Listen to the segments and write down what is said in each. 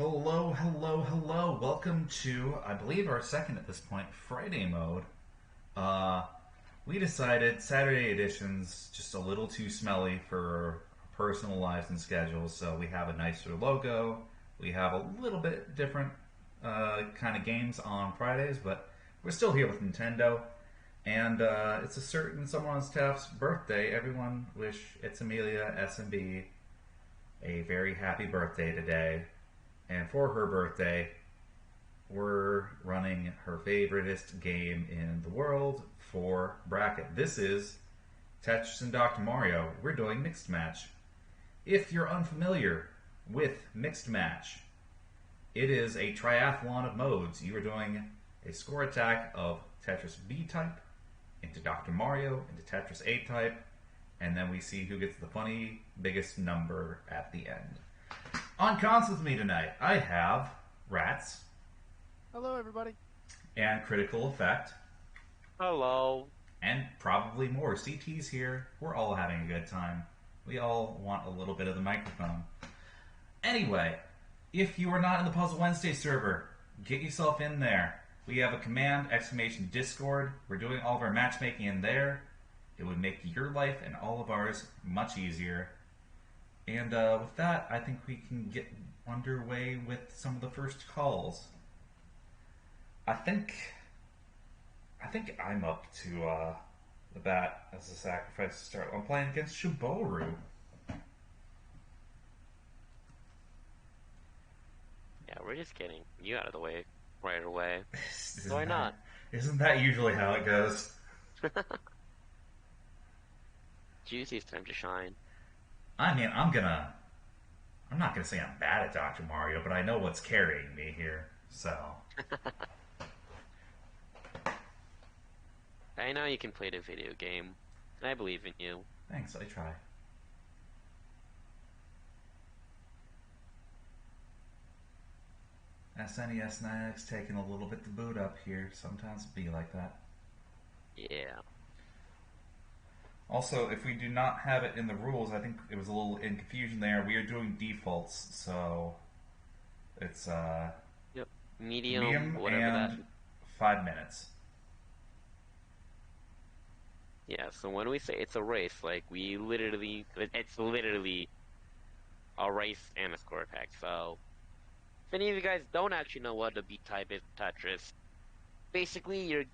Hello, hello, hello. Welcome to, I believe, our second at this point, Friday mode. Uh, we decided Saturday edition's just a little too smelly for personal lives and schedules, so we have a nicer logo. We have a little bit different kind of games on Fridays, but we're still here with Nintendo. And it's a certain someone on staff's birthday. Everyone wish itsaMeliaSMB a very happy birthday today. And for her birthday, we're running her favoriteest game in the world for bracket. This is Tetris and Dr. Mario. We're doing mixed match. If you're unfamiliar with mixed match, it is a triathlon of modes. You are doing a score attack of Tetris B type into Dr. Mario into Tetris A type, and then we see who gets the funny biggest number at the end. On cons with me tonight, I have Ratttz. Hello, everybody. And Critical Effect. Hello. And probably more. CT's here. We're all having a good time. We all want a little bit of the microphone. Anyway, if you are not in the Puzzle Wednesday server, get yourself in there. We have a command, !Discord. We're doing all of our matchmaking in there. It would make your life and all of ours much easier. And with that, I think we can get underway with some of the first calls. I think I'm up to the bat as a sacrifice to start. I'm playing against Shoboru. Yeah, we're just getting you out of the way right away. Why not? Isn't that usually how it goes? Juicey's time to shine. I mean, I'm not gonna say I'm bad at Dr. Mario, but I know what's carrying me here, so. I know you can play the video game, and I believe in you. Thanks, I try. SNES Next taking a little bit to boot up here. Sometimes it be like that. Yeah. Also, if we do not have it in the rules, I think it was a little in confusion there. We are doing defaults, so it's Yep. Medium whatever and that. 5 minutes. Yeah. So when we say it's a race, like it's literally a race and a score attack. So if any of you guys don't actually know what the B type is, Tetris, basically you're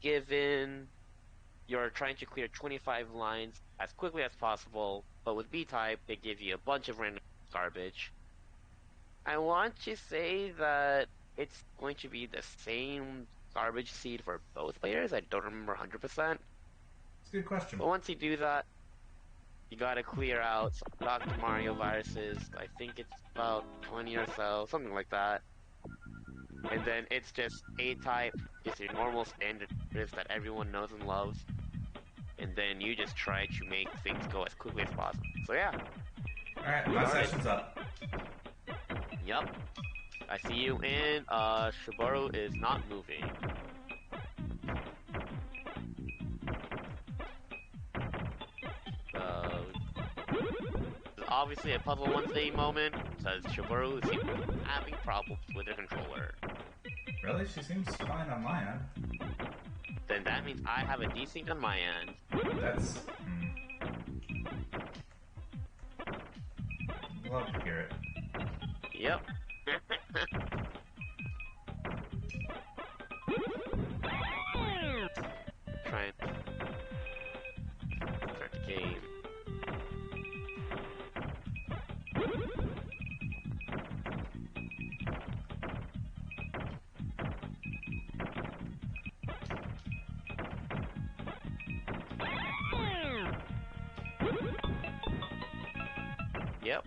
trying to clear 25 lines as quickly as possible, but with B-type, they give you a bunch of random garbage. I want to say that it's going to be the same garbage seed for both players. I don't remember 100%. It's a good question. But once you do that, you gotta clear out some Dr. Mario viruses. I think it's about 20 or so, something like that. And then it's just A-type, just your normal standard riff that everyone knows and loves. And then you just try to make things go as quickly as possible. So yeah. Alright, my session's up. Yep. I see you in, Shoboru is not moving. Obviously a Puzzle Wednesday moment, says Shoboru is having problems with the controller. Really? She seems fine on my end. Then that means I have a desync on my end. That's... Love to hear it. Yep. Try and start the game. Yep.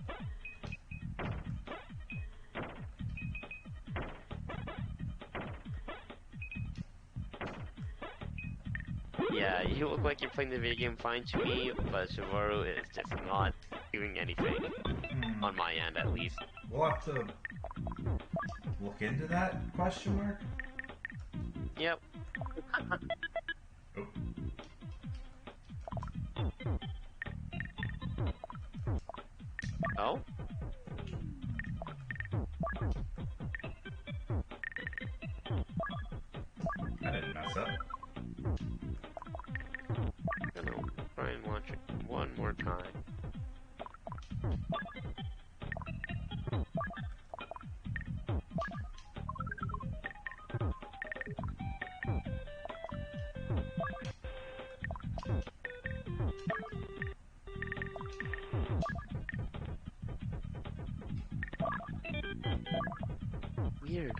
Yeah, you look like you're playing the video game fine to me, but Shoboru is just not doing anything. On my end, at least. We'll have to look into that, question mark? Yep. Oh. Oh? weird.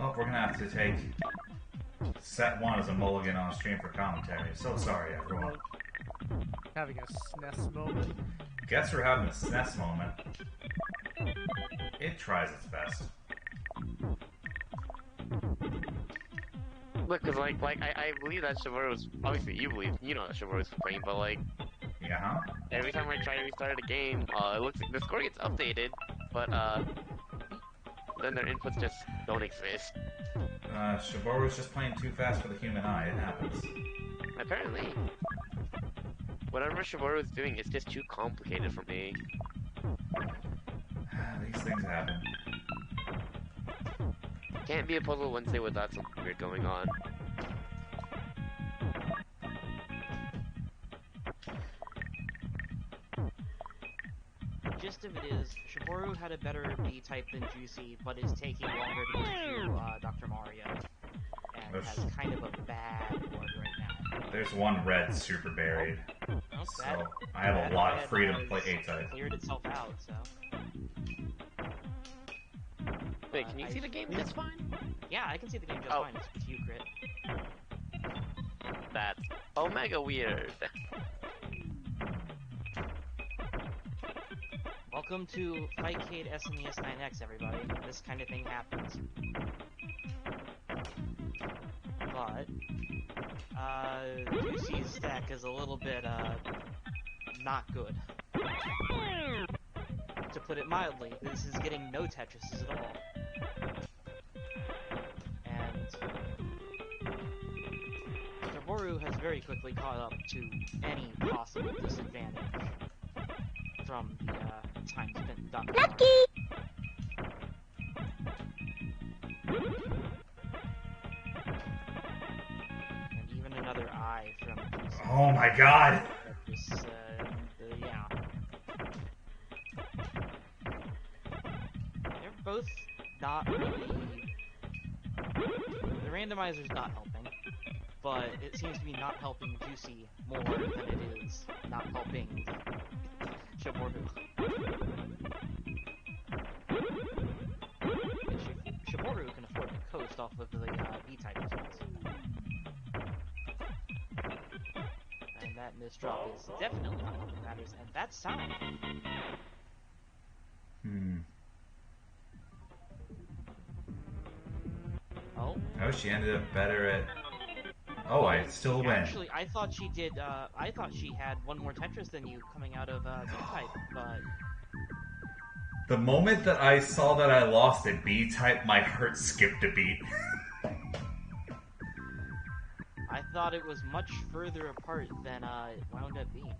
Well, we're gonna have to take set one as a mulligan on stream for commentary. So sorry, everyone. Having a SNES moment. Guess we're having a SNES moment. It tries its best. Look, cause like I believe that shoboru was obviously you know that shoboru was playing, but like Yeah, huh? every time I try to restart a game, it looks like the score gets updated, but then their inputs just don't exist. Shoboru's just playing too fast for the human eye. It happens. Apparently, whatever shoboru is doing is just too complicated for me. These things happen. Can't be a Puzzle Wednesday without something weird going on. Gist of it is, shoboru had a better B type than Juicey, but is taking longer to get to Dr. Mario, and has kind of a bad board right now. There's one red super buried, Oh, so I have a lot of freedom to play A-type. Cleared itself out, so. Wait, can you see the game just fine? Yeah, I can see the game just Oh. fine. It's with you, Crit. That's omega weird. Welcome to Fightcade SNES 9X, everybody. This kind of thing happens. But, Juicey's stack is a little bit, not good. To put it mildly, this is getting no Tetrises at all. And shoboru has very quickly caught up to any possible disadvantage from the time spent in Dr. Mario. And even another eye from Juicey. Oh my god! Just, yeah. They're both not really... The randomizer's not helping, but it seems to be not helping Juicey more than it is not helping shoboru. Shoboru can afford to coast off of the B-type results. And that misdrop is definitely not helping matters, and that's sound. Oh? Oh, she ended up better at... Oh, I still win. Actually, I thought she did, I thought she had one more Tetris than you coming out of, B-type, but... The moment that I saw that I lost at B-type, my heart skipped a beat. I thought it was much further apart than, it wound up being.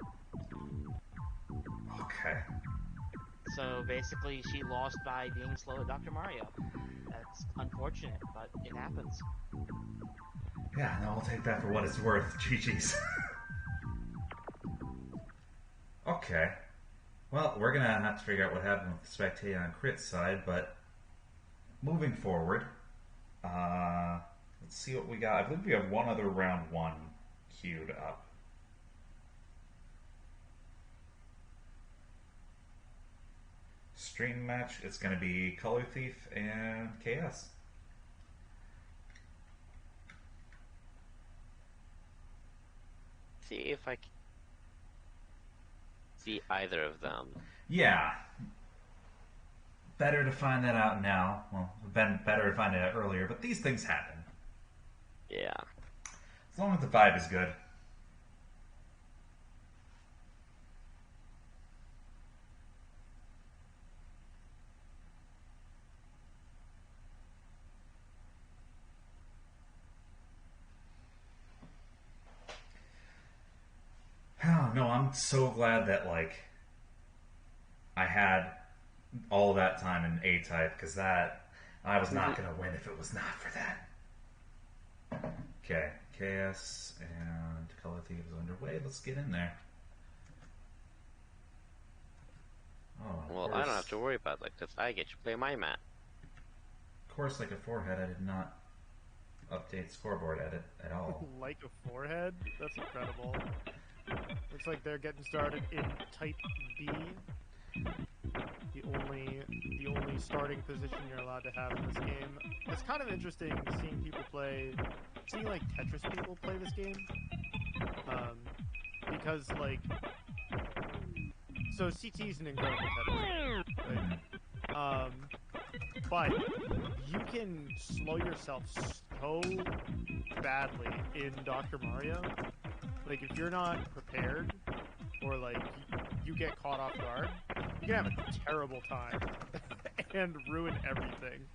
Okay. So, basically, she lost by being slow at Dr. Mario. That's unfortunate, but it happens. Yeah, no, I'll take that for what it's worth. GG's. Okay. Well, we're gonna have to figure out what happened with the spectator on Crit's side, but moving forward, let's see what we got. I believe we have one other round one queued up. Stream match, it's gonna be Color Thief and KS. See if I can see either of them. Yeah. Better to find that out now. Well, been better to find it out earlier, but these things happen. Yeah. As long as the vibe is good. Oh, no, I'm so glad that, like, I had all that time in A-type, because that I was not going to win if it was not for that. Okay, KS and Color Thief is underway. Let's get in there. Oh, Well, I don't have to worry about like this. I get to play my map. Of course, like a forehead, I did not update scoreboard edit at all. Like a forehead? That's incredible. Looks like they're getting started in Type B. The only starting position you're allowed to have in this game. It's kind of interesting seeing like Tetris people play this game. Because like, so CT's an incredible Tetris player, right? But you can slow yourself so badly in Dr. Mario. Like, if you're not prepared, or like you get caught off guard, you can have a terrible time and ruin everything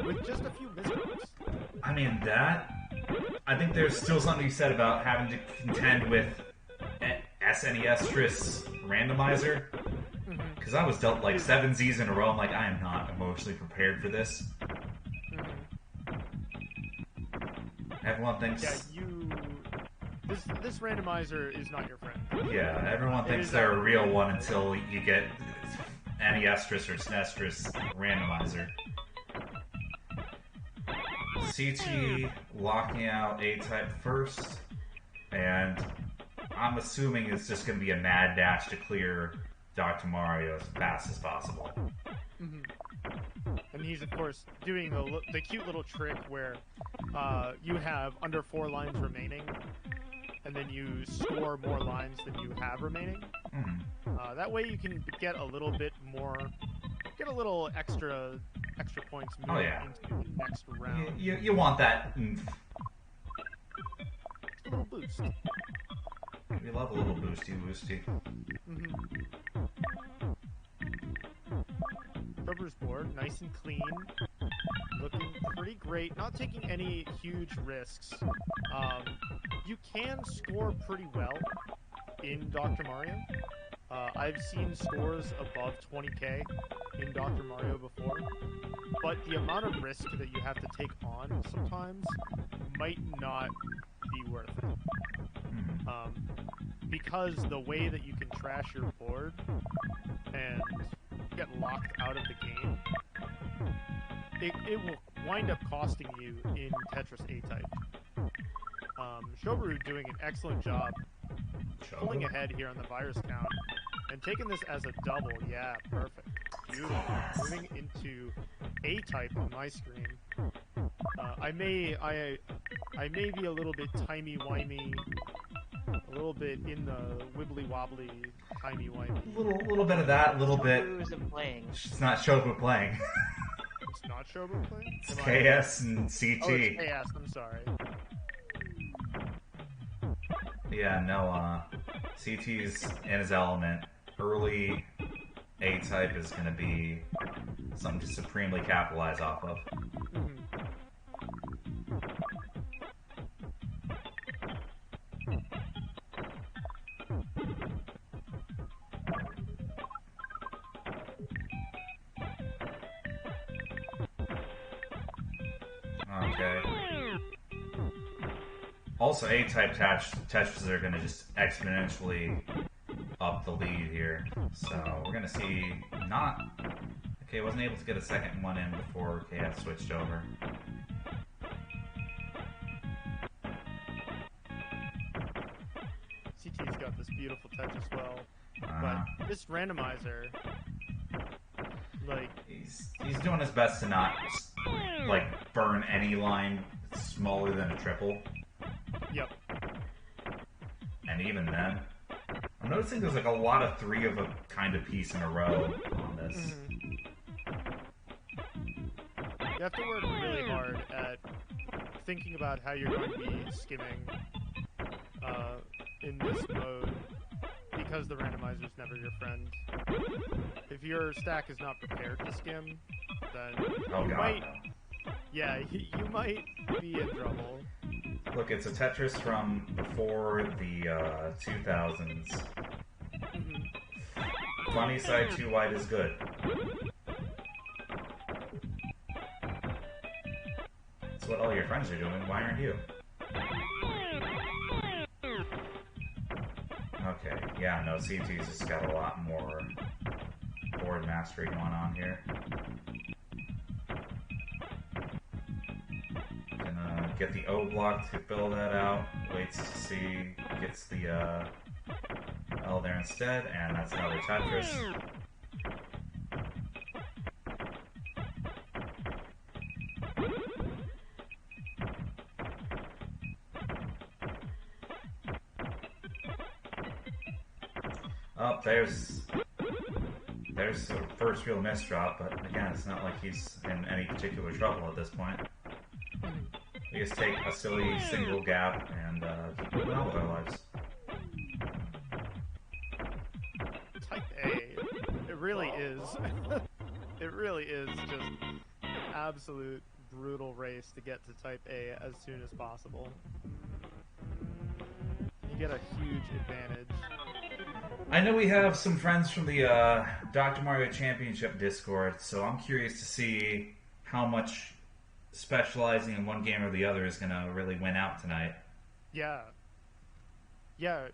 with just a few missteps. I mean, I think there's still something to be said about having to contend with SNES Tris randomizer. Because I was dealt like 7 Z's in a row. I'm like, I am not emotionally prepared for this. Everyone thinks... Yeah, this randomizer is not your friend. Yeah, everyone thinks they're a real one until you get NES Tris or SNES Tris randomizer. CT locking out A-type first, and I'm assuming it's just going to be a mad dash to clear Dr. Mario as fast as possible. And he's, of course, doing the cute little trick where you have under 4 lines remaining, and then you score more lines than you have remaining. That way you can get a little bit more, get a little extra points moving into the next round. You want that a little boost. We love a little boosty. Rubber's board, nice and clean, looking pretty great, not taking any huge risks. You can score pretty well in Dr. Mario. I've seen scores above 20k in Dr. Mario before, but the amount of risk that you have to take on sometimes might not be worth it. Because the way that you can trash your board and get locked out of the game, it will wind up costing you in Tetris A-type. Shoboru doing an excellent job pulling ahead here on the virus count and taking this as a double. Yeah, perfect. Beautiful. Moving into A-type on my screen. I may be a little bit timey-wimey, a little bit in the wibbly-wobbly, timey-wimey. Little bit of that, a little bit. Shoboru isn't playing. It's not Shobu playing. It's not Shoboru playing? It's KS and CT. Oh, it's KS, I'm sorry. Yeah, no, CT's in his element. Early A-type is going to be something to supremely capitalize off of. Okay. Also, A-type Tetris are going to just exponentially up the lead here. So we're going to see not... Okay, wasn't able to get a second one in before KS switched over. CT's got this beautiful touch as well. But this randomizer, like... He's doing his best to not, like, burn any line smaller than a triple. Yep. And even then, I'm noticing there's like a lot of 3 of a kind of piece in a row on this. You have to work really hard at thinking about how you're going to be skimming in this mode, because the randomizer is never your friend. If your stack is not prepared to skim, then you might be in trouble. Look, it's a Tetris from before the 2000s. funny side, too wide is good. That's what all your friends are doing. Why aren't you? Okay, yeah, no, CT's just got a lot more board mastery going on here. Gonna get the O block to fill that out. Waits to see, gets the L there instead, and that's another Tetris. Oh, there's the first real miss drop, but again, it's not like he's in any particular trouble at this point. We just take a silly single gap and keep moving on with our lives. Type A. It really is. It really is just an absolute brutal race to get to Type A as soon as possible. You get a huge advantage. I know we have some friends from the Dr. Mario Championship Discord, so I'm curious to see how much specializing in one game or the other is going to really win out tonight. Yeah. Yeah,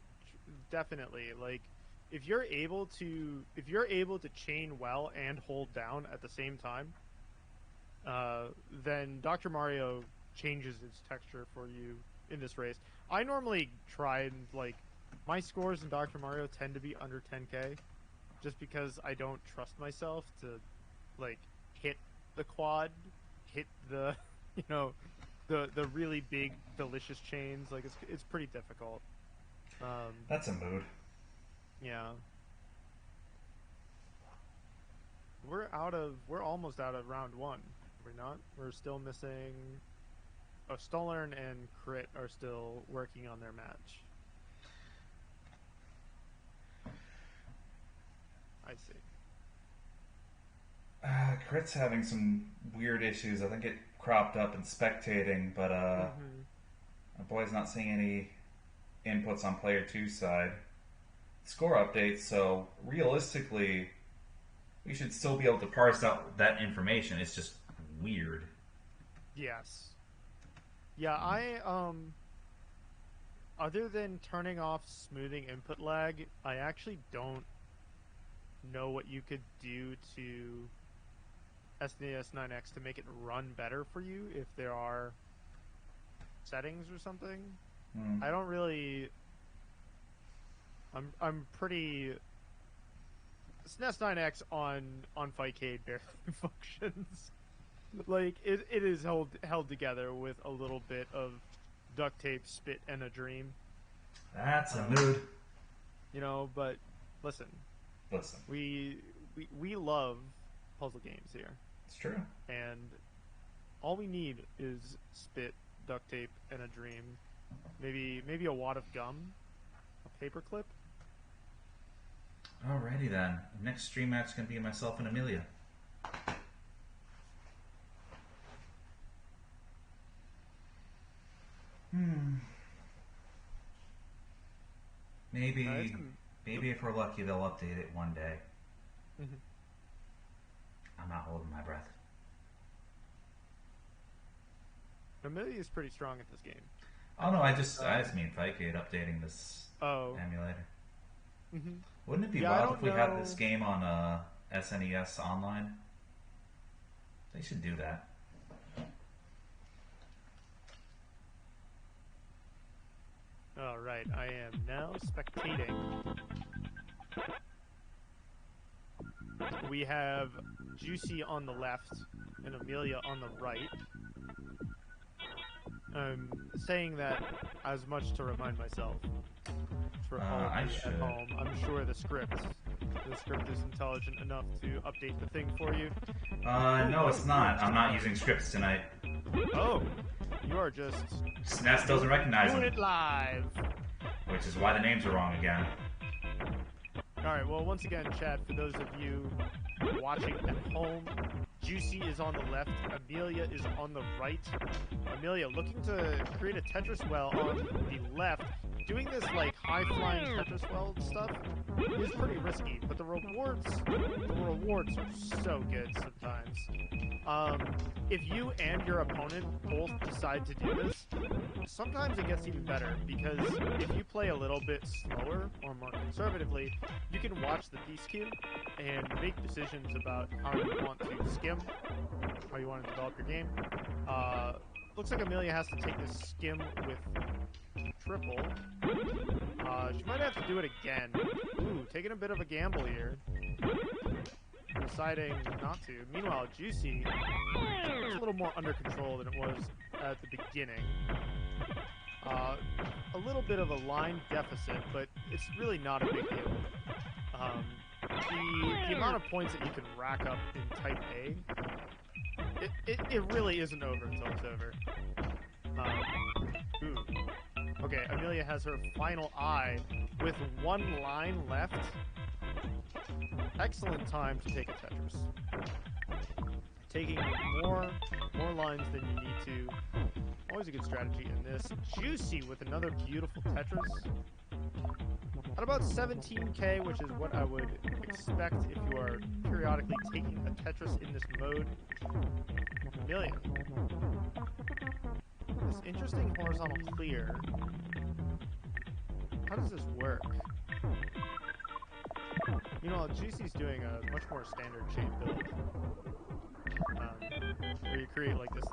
definitely. Like, if you're able to chain well and hold down at the same time, then Dr. Mario changes its texture for you in this race. I normally try and, like, my scores in Dr. Mario tend to be under 10k, just because I don't trust myself to, like, hit the quad, hit the, you know, the really big, delicious chains. Like, it's pretty difficult. That's a mood. Yeah. We're almost out of round one. Are we not? We're still missing. Oh, stohlern and Crit are still working on their match. I see. Crit's having some weird issues. I think it cropped up in spectating, but my boy's not seeing any inputs on player 2's side. Score updates, so realistically, we should still be able to parse out that information. It's just weird. Yes. Yeah, other than turning off smoothing input lag, I actually don't know what you could do to SNES 9X to make it run better for you, if there are settings or something. I don't really. I'm pretty. SNES 9X on Fightcade barely functions. Like, it is held together with a little bit of duct tape, spit, and a dream. That's a mood. You know, but listen. We love puzzle games here. It's true. And all we need is spit, duct tape, and a dream. Maybe a wad of gum, a paperclip. Alrighty then. Next stream match is gonna be myself and Amelia. Maybe if we're lucky, they'll update it one day. I'm not holding my breath. Amelia is pretty strong at this game. Oh no, I just mean Fightcade updating this emulator. Wouldn't it be wild if we had this game on SNES Online? They should do that. Alright, I am now spectating. We have Juicey on the left and Amelia on the right. I'm saying that as much to remind myself. For all of you at home, I'm sure the script is intelligent enough to update the thing for you. No, it's not. I'm not using scripts tonight. Oh, you are just SNES doesn't recognize them. doing it live. Which is why the names are wrong again. Alright, well, once again, chat, for those of you watching at home, Juicey is on the left, Amelia is on the right. Amelia looking to create a Tetris well on the left, doing this like high-flying Tetris weld stuff is pretty risky, but the rewards are so good sometimes. If you and your opponent both decide to do this, sometimes it gets even better, because if you play a little bit slower or more conservatively, you can watch the piece queue and make decisions about how you want to skim, how you want to develop your game. Looks like Amelia has to take this skim with triple. She might have to do it again. Ooh, taking a bit of a gamble here. Deciding not to. Meanwhile, Juicey is a little more under control than it was at the beginning. A little bit of a line deficit, but it's really not a big deal. The amount of points that you can rack up in Type A, it really isn't over until it's over. Ooh. Okay, Amelia has her final eye with one line left. Excellent time to take a Tetris. Taking more lines than you need to. Always a good strategy in this. Juicey with another beautiful Tetris. At about 17k, which is what I would expect if you are periodically taking a Tetris in this mode. Amelia. This interesting horizontal clear. How does this work? You know, Juicey's doing a much more standard shape build. Where you create like this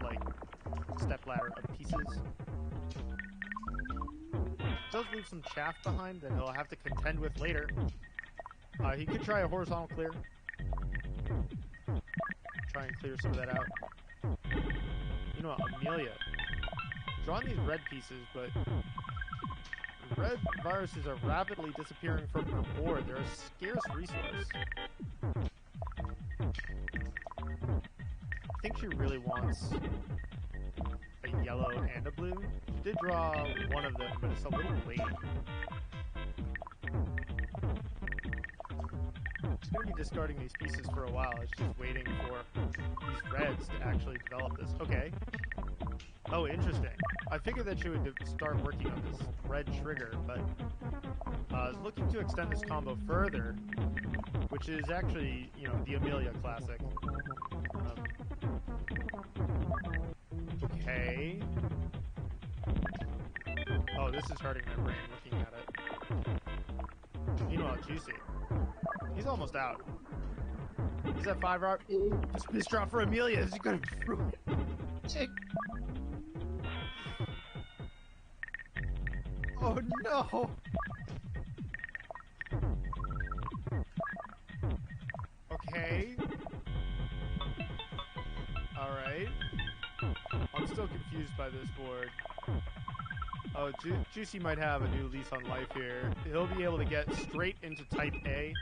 step ladder of pieces. Does leave some chaff behind that he'll have to contend with later. He could try a horizontal clear. Try and clear some of that out. You know what, Amelia. Drawing these red pieces, but red viruses are rapidly disappearing from her board. They're a scarce resource. I think she really wants a yellow and a blue. She did draw one of them, but it's a little late. She's going to be discarding these pieces for a while. She's just waiting for these reds to actually develop this. Okay. Oh, interesting. I figured that she would start working on this red trigger, but I was looking to extend this combo further, which is actually, you know, the Amelia classic. Okay. Oh, this is hurting my brain looking at it. Meanwhile, Juicey. He's almost out. Is that 5 art? Just miss drop for Amelia. Is he gonna ruin it? Oh no! Okay. Alright. I'm still confused by this board. Oh, Juicey might have a new lease on life here. He'll be able to get straight into Type A.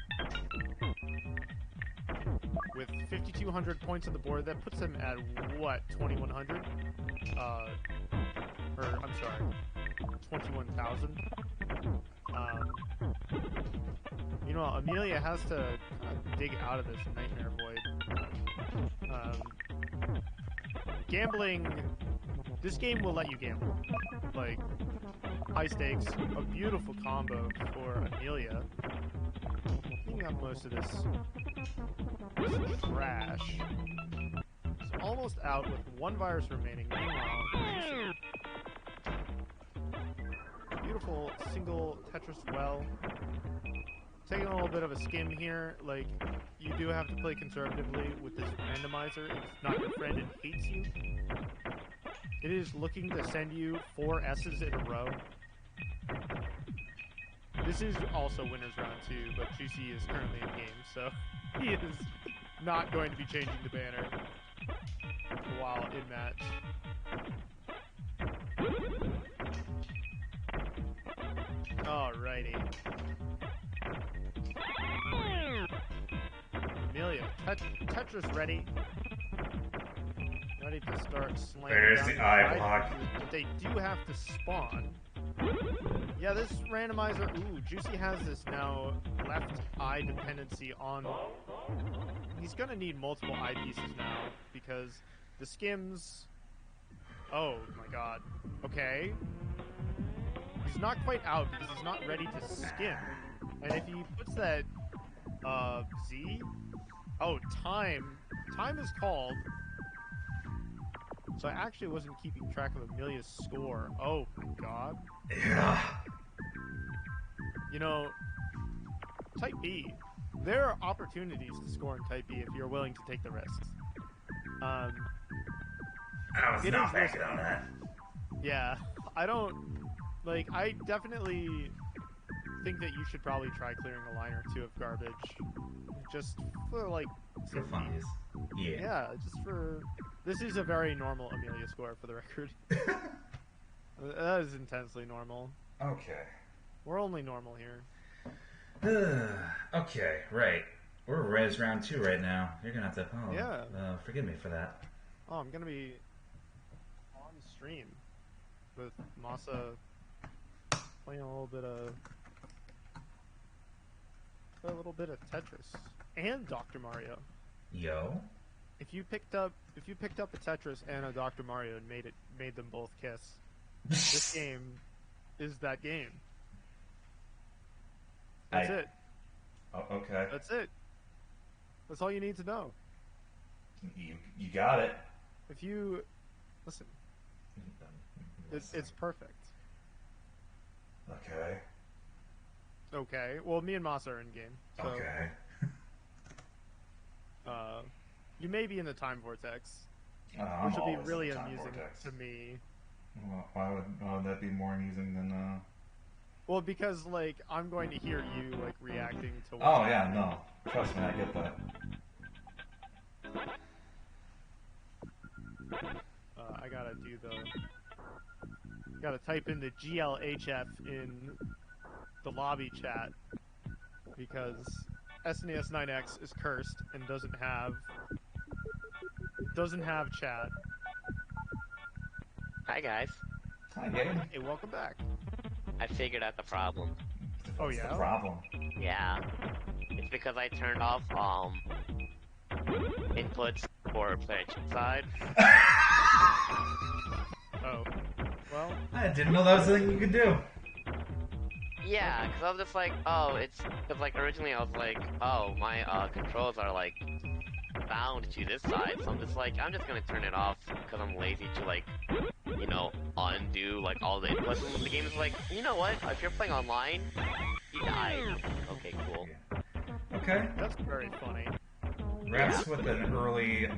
With 5,200 points on the board, that puts him at, what, 2,100? I'm sorry, 21,000. You know, Amelia has to dig out of this nightmare void. Gambling, this game will let you gamble. Like, high stakes, a beautiful combo for Amelia. Cleaning up most of this trash. It's almost out with one virus remaining. Meanwhile, beautiful single Tetris well. Taking a little bit of a skim here. Like, you do have to play conservatively with this randomizer. It's not your friend and hates you. It is looking to send you 4 S's in a row. This is also winner's round 2, but Juicey is currently in game, so he is not going to be changing the banner while in match. Alrighty. Amelia, Tetris ready. Ready to start slamming. There's down the eye block. But they do have to spawn. Yeah, this randomizer. Ooh, Juicey has this now left eye dependency on. He's gonna need multiple eye pieces now because the skims. Oh my god. Okay. he's not quite out because he's not ready to skim. And if he puts that Z, oh, time is called. So I actually wasn't keeping track of Amelia's score. Oh god. Yeah. You know, Type B, there are opportunities to score in Type B if you're willing to take the risks. I was It not is banking risky. on that. Yeah, I definitely think that you should probably try clearing a line or two of garbage. Just for, like... For funnies. Yeah. Yeah, just for... This is a very normal Amelia score, for the record. That is intensely normal. Okay. We're only normal here. Okay, right. We're res round 2 right now. You're gonna have to... Oh, Yeah. Forgive me for that. Oh, I'm gonna be on stream with Masa playing a little bit of Tetris and Dr. Mario. Yo. If you picked up a Tetris and a Dr. Mario and made them both kiss, this game is that game. That's it. Oh, okay. That's it. That's all you need to know. You got it. If you listen, it's perfect. Okay. Okay. Well, me and Masa are in game. So, Okay. you may be in the time vortex, I'm which would be always really in the time amusing vortex. to me. Well, why would that be more amusing than? Well, because like I'm going to hear you like reacting to. What's Oh yeah, happening. no. Trust me, I get that. I gotta do the. Gotta type in the GLHF in the lobby chat because SNES 9X is cursed and doesn't have chat. Hi guys. Hi, Gabe. Hey, welcome back. I figured out the problem. Oh, What's yeah? the problem? Yeah. It's because I turned off inputs for player chip side. Oh. Well, I didn't know that was something you could do. Yeah, because I was just like, oh, it's because like originally I was like, oh, my controls are like bound to this side, so I'm just gonna turn it off because I'm lazy to like, you know, undo like all the inputs. And the game is like, you know what? If you're playing online, you die. Okay, cool. Okay. that's very funny. Ratttz with an early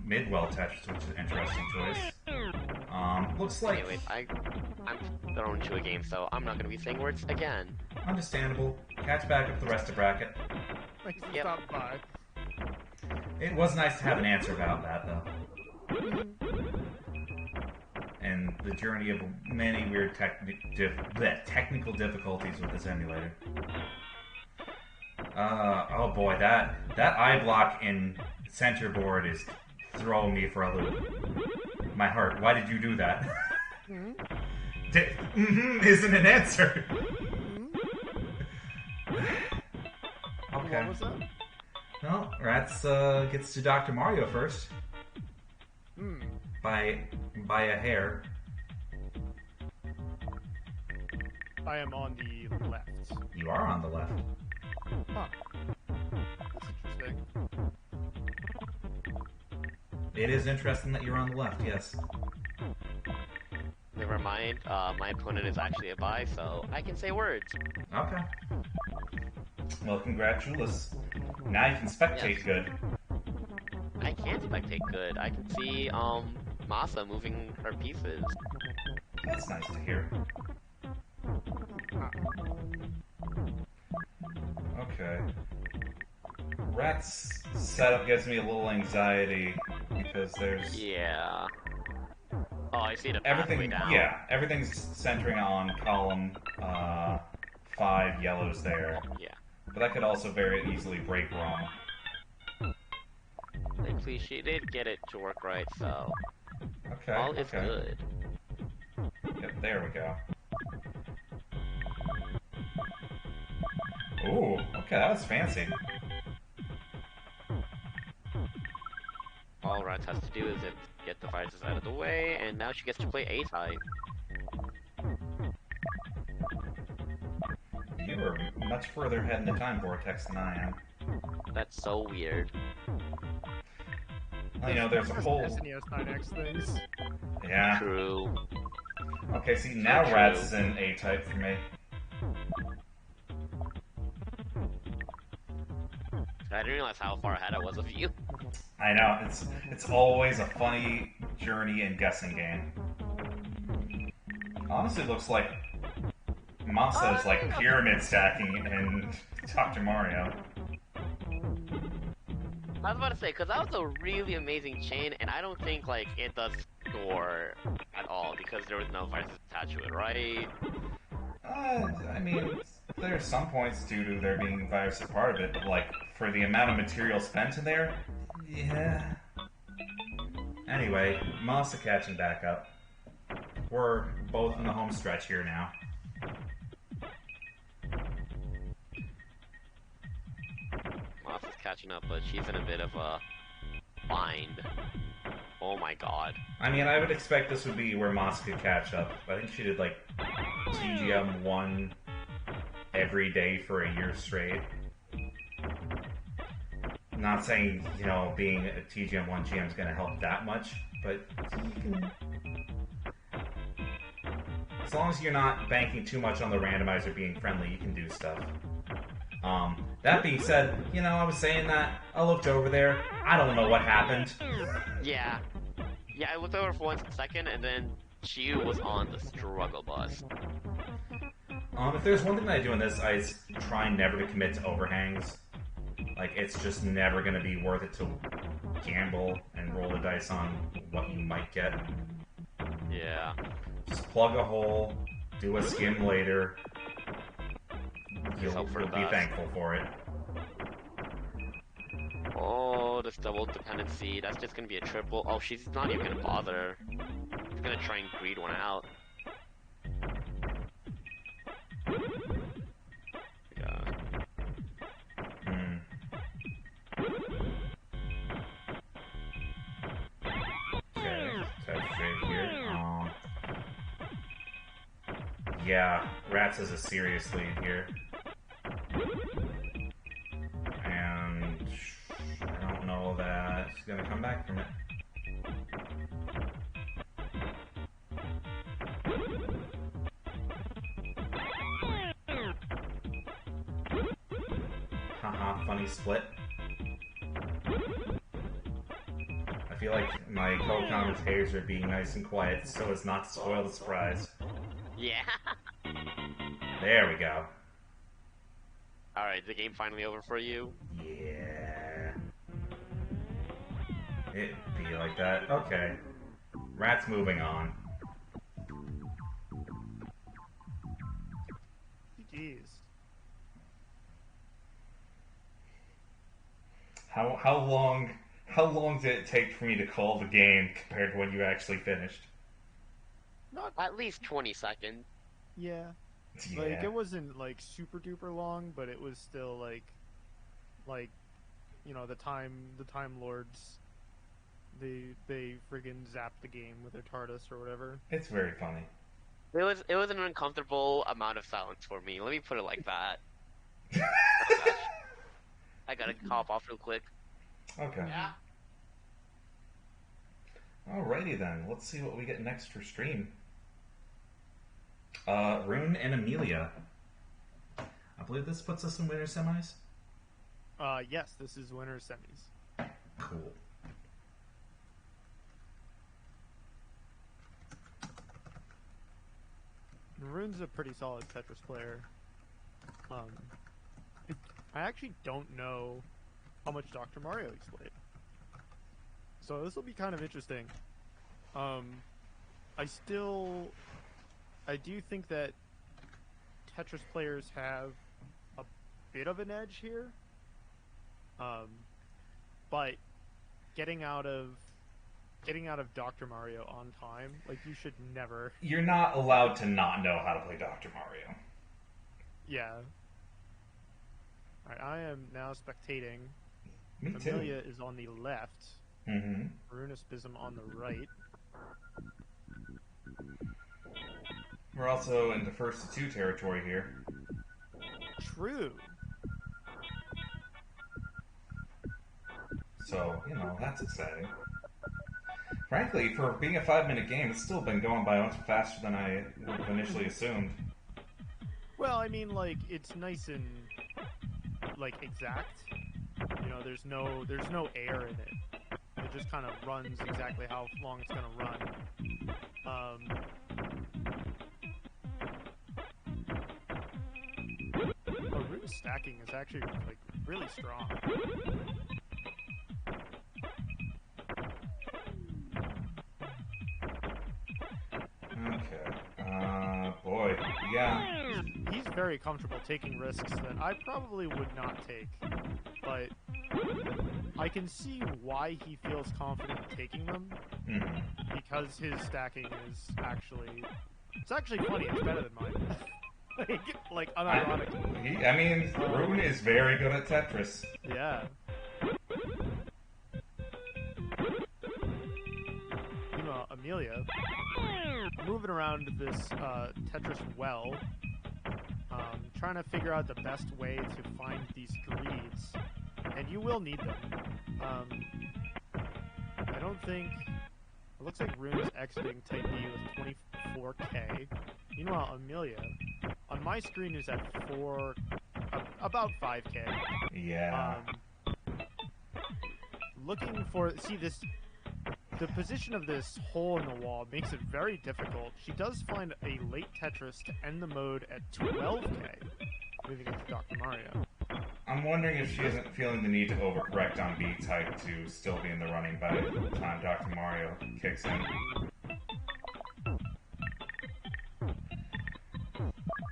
mid-well Tetris, which is an interesting choice. Looks like Anyways, I'm thrown to a game, so I'm not gonna be saying words again. understandable. Catch back up the rest of bracket. Thanks for Yep. stopping by. It was nice to have an answer about that, though. And the journey of many weird technical difficulties with this emulator. Oh boy, that eye block in center board is throwing me for a loop. My heart, why did you do that? Isn't an answer. Okay. What was that? Well, Ratttz gets to Dr. Mario first by a hair. I am on the left. You are on the left. Huh. That's interesting. It is interesting that you're on the left. Yes. Never mind, my opponent is actually a bye, so I can say words. Okay. Well, congratulations. Now you can spectate Yes. good. I can spectate good. I can see, Masa moving her pieces. That's nice to hear. Okay. Rattt's setup gives me a little anxiety because there's Yeah. Oh, I see the pathway everything. down. Yeah, everything's centering on column 5 yellows there, Yeah. but that could also very easily break wrong. Thankfully, she did get it to work right, so Okay. all is okay. good. Yep, there we go. Ooh, okay, that was fancy. All Ratttz has to do is get the viruses out of the way, and now she gets to play A-type. were much further ahead in the time vortex than I am. That's so weird. You know, there's a whole... SNES 9X things. Yeah. True. Okay, see, now True. Ratttz is in A-type for me. I didn't realize how far ahead I was of you. I know, it's always a funny journey and guessing game. Honestly, it looks like Masa is like pyramid stacking in Dr. Mario. I was about to say, because that was a really amazing chain, and I don't think, like, it does score at all, because there was no viruses attached to it, right? I mean, there's some points due to there being virus a part of it, but like, for the amount of material spent in there, yeah. Anyway, Masa catching back up. We're both in the home stretch here now. Masa's catching up, but she's in a bit of a bind. Oh my god. I mean, I would expect this would be where Masa could catch up. I think she did like TGM 1 every day for a year straight. Not saying, you know, being a TGM 1 GM is going to help that much, but you can... As long as you're not banking too much on the randomizer being friendly, you can do stuff. That being said, you know, I was saying that, I looked over there, I don't know what happened. Yeah. Yeah, I looked over for 1 second, and then she was on the struggle bus. If there's one thing that I do in this, I try never to commit to overhangs. Like, it's just never going to be worth it to gamble and roll the dice on what you might get. Yeah. Just plug a hole, do a skim later. You'll be thankful for it. Oh, this double dependency. That's just gonna be a triple. Oh, she's not even gonna bother. She's gonna try and greed one out. Yeah. Okay, touch straight here. Yeah, Ratttz has a serious lead here. And I don't know that she's gonna come back from it. Haha, funny split. I feel like my co-commentators are being nice and quiet so as not to spoil the surprise. Yeah. There we go. Alright, is the game finally over for you? Yeah. It'd be like that. Okay. Ratttz moving on. Jeez. How long did it take for me to call the game compared to when you actually finished? Not At least 20 seconds. yeah. Yeah. Like it wasn't like super duper long, but it was still like you know, the time lords they friggin' zapped the game with their TARDIS or whatever. It's very funny. It was an uncomfortable amount of silence for me. Let me put it like that. I gotta hop off real quick. Okay. Yeah. Alrighty then. Let's see what we get next for stream. Rune and Amelia. I believe this puts us in winner semis. Yes, this is winner semis. Cool. Rune's a pretty solid Tetris player. I actually don't know how much Dr. Mario he's played, so this will be kind of interesting. I do think that Tetris players have a bit of an edge here, but getting out of Dr. Mario on time, like, you should never. You're not allowed to not know how to play Dr. Mario. Yeah. Alright, I am now spectating. Me too. Amelia is on the left. Mm-hmm. Roonespism on the right. We're also into first to two territory here. true. So, you know, that's exciting. Frankly, for being a 5-minute game, it's still been going by much faster than I would have initially assumed. Well, I mean, like, it's nice and, like, exact. You know, there's no air in it. It just kind of runs exactly how long it's gonna run. Root stacking is actually, like, really strong. Okay. Boy. Yeah. He's very comfortable taking risks that I probably would not take, but I can see why he feels confident taking them, because his stacking is actually... It's actually funny, it's better than mine. like unironically. I mean, Rune is very good at Tetris. Yeah. Amelia, moving around this Tetris well, trying to figure out the best way to find these greeds, and you will need them. I don't think... It looks like Rune's exiting Type B with 24k. Meanwhile, Amelia, on my screen, is at about 5k. Yeah. Looking for... See, this... The position of this hole in the wall makes it very difficult. She does find a late Tetris to end the mode at 12k, moving into Dr. Mario. I'm wondering if she isn't feeling the need to overcorrect on B-type to still be in the running by the time Dr. Mario kicks in.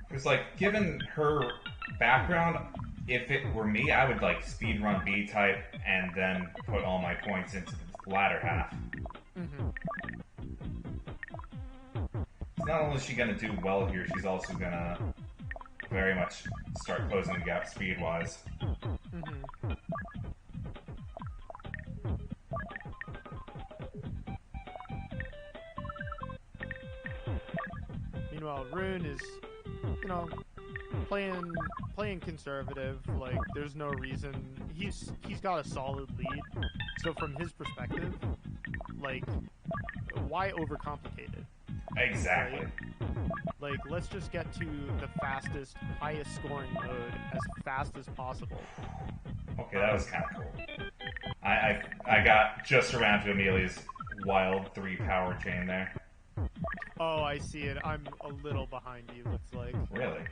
Because, like, given her background, if it were me, I would, like, speedrun B-type and then put all my points into the latter half. Not only is she going to do well here, she's also going to very much start closing the gap speed-wise. Meanwhile, Rune is, you know, playing conservative. Like, there's no reason. He's got a solid lead. So from his perspective, like, why overcomplicate it? Exactly. Right? Like, let's just get to the fastest, highest scoring mode as fast as possible. Okay, that was kind of cool. I got just around to Amelia's wild 3-power chain there. Oh, I see it. I'm a little behind you, looks like. Really?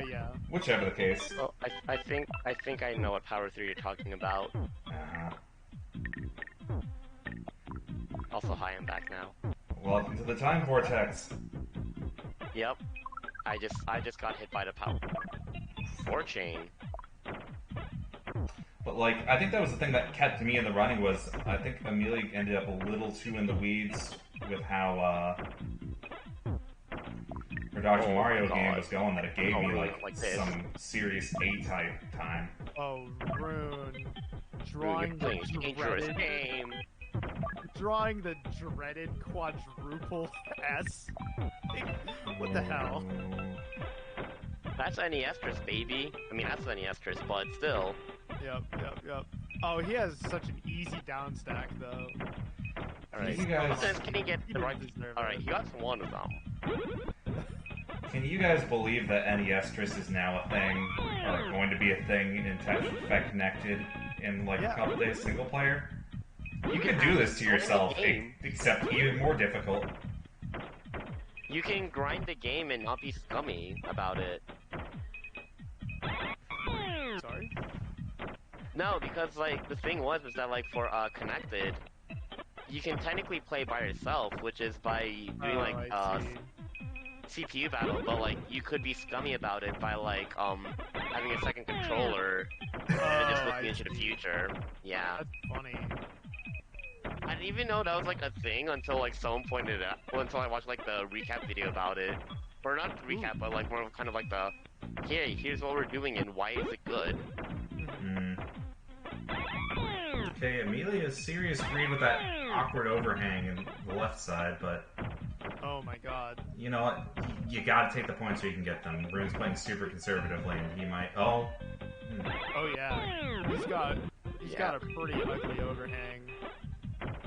Yeah. Whichever the case. Oh, I think I know what power 3 you're talking about. Also, hi, I'm back now. Welcome to the time vortex. Yep. I just got hit by the power 4 chain. But, like, I think that was the thing that kept me in the running was I think Amelia ended up a little too in the weeds with how her Dr. Mario game was going, that it gave me, like some serious A-type time. Oh, Rune. Drawing the dreaded game. Drawing the dreaded quadruple S. What the hell? That's NES-tress, baby. I mean, that's NES-tress, but still. Yep. Oh, he has such an easy down stack, though. Alright, you guys... can he get the right... Alright, he got one of them. Can you guys believe that NES-tress is now a thing, or going to be a thing in Tetris Effect Connected in, like, a couple days single player? You can do this to yourself, except even more difficult. You can grind the game and not be scummy about it. Sorry? No, because, like, the thing was that, like, for Connected, you can technically play by yourself, which is by doing, like, CPU battle, but, like, you could be scummy about it by, like, having a second controller and just looking into the future. Yeah. That's funny. I didn't even know that was, like, a thing until, like, someone pointed it out, until I watched, like, the recap video about it. Or not the recap, but, like, more of kind of like the, here's what we're doing and why is it good. Okay, Amelia's serious green with that awkward overhang in the left side, but... Oh my god. You know what? you gotta take the points so you can get them. Rune's playing super conservatively, and he might. Oh. Oh yeah, he's got a pretty ugly overhang,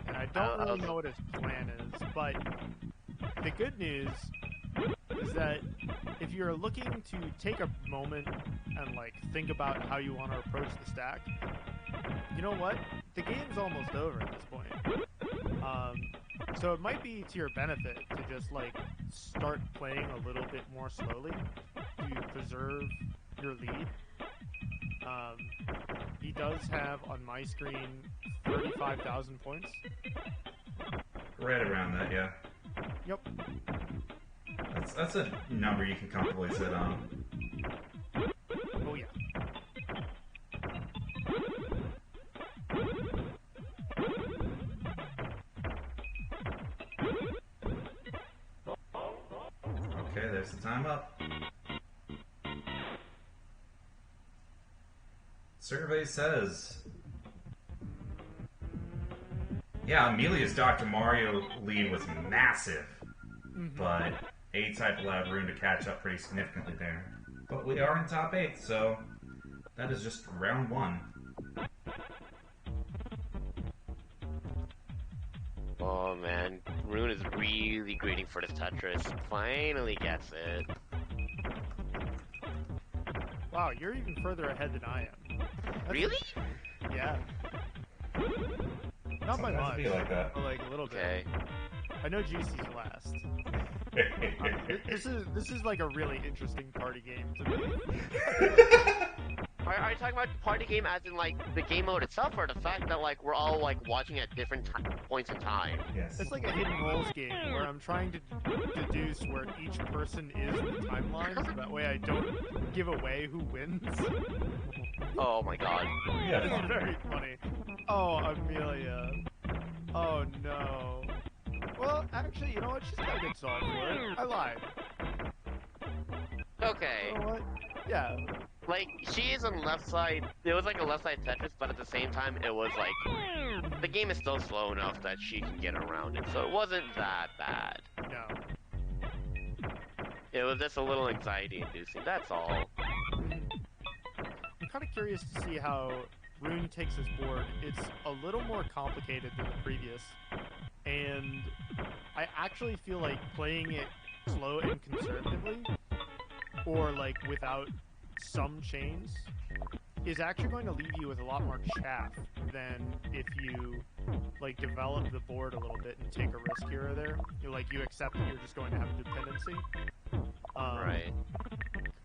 and I don't really know what his plan is. But the good news is that if you're looking to take a moment and like think about how you want to approach the stack, you know what? The game's almost over at this point. So it might be to your benefit to just like start playing a little bit more slowly to preserve your lead. He does have on my screen 35,000 points. Right around that, yeah. Yep. That's a number you can comfortably sit on. Oh yeah. Okay, there's the time up. Survey says, yeah, Amelia's Dr. Mario lead was massive, but A-Type allowed Rune to catch up pretty significantly there. But we are in top 8, so that is just round 1. Oh man, Rune is really greeting for this Tetris. Finally gets it. Wow, you're even further ahead than I am. Really? Yeah. Not by Sometimes much, it be like that. but like a little Okay. bit. I know Juicey's last. This is like a really interesting party game to me. Are you talking about the party game as in like the game mode itself, or the fact that like we're all like watching at different points in time? Yes. It's like a hidden roles game where I'm trying to deduce where each person is in the timeline, so that way I don't give away who wins. Oh my god. Yeah, It's fun. very funny. Oh, Amelia. Oh no. Well, actually, you know what? She's got a good song for it. I lied. Okay. You know what? Yeah. Like, she is on left side. It was like a left side Tetris, but at the same time, it was like the game is still slow enough that she can get around it, so it wasn't that bad. No. It was just a little anxiety inducing, that's all. I'm kind of curious to see how Rune takes his board. It's a little more complicated than the previous, and I actually feel like playing it slow and conservatively, or like without some chains, is actually going to leave you with a lot more chaff than if you like develop the board a little bit and take a risk here or there. You accept that you're just going to have a dependency. Right.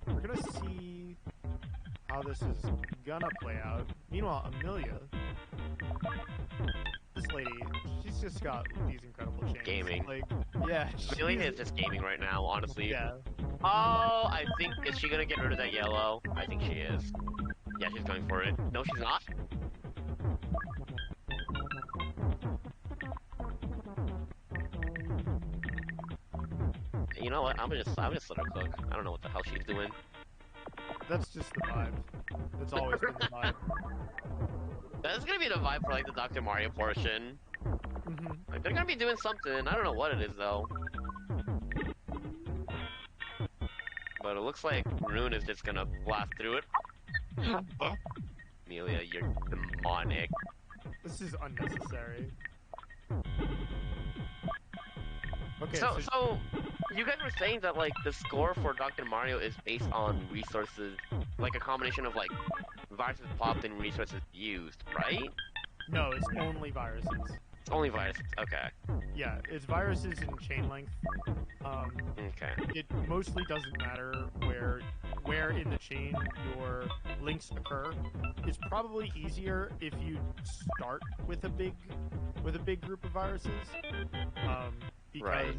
We're gonna see how this is gonna play out. Meanwhile, Amelia, this lady, she's just got these incredible chains. Gaming. Like, yeah. Amelia is just gaming right now, honestly. Yeah. Oh, I think, is she gonna get rid of that yellow? I think she is. Yeah, she's going for it. No, she's not. You know what? I'm gonna just let her cook. I don't know what the hell she's doing. That's just the vibe. That's always been the vibe. That's gonna be the vibe for like the Dr. Mario portion. Mm-hmm. Like, they're gonna be doing something. I don't know what it is though. But it looks like Rune is just gonna blast through it. Amelia, you're demonic. This is unnecessary. Okay, So you guys were saying that like the score for Dr. Mario is based on resources, like a combination of like viruses popped and resources used, right? no, it's only viruses. It's only viruses. Okay. Yeah, it's viruses and chain length. Okay. It mostly doesn't matter where in the chain your links occur. It's probably easier if you start with a big group of viruses, because Right.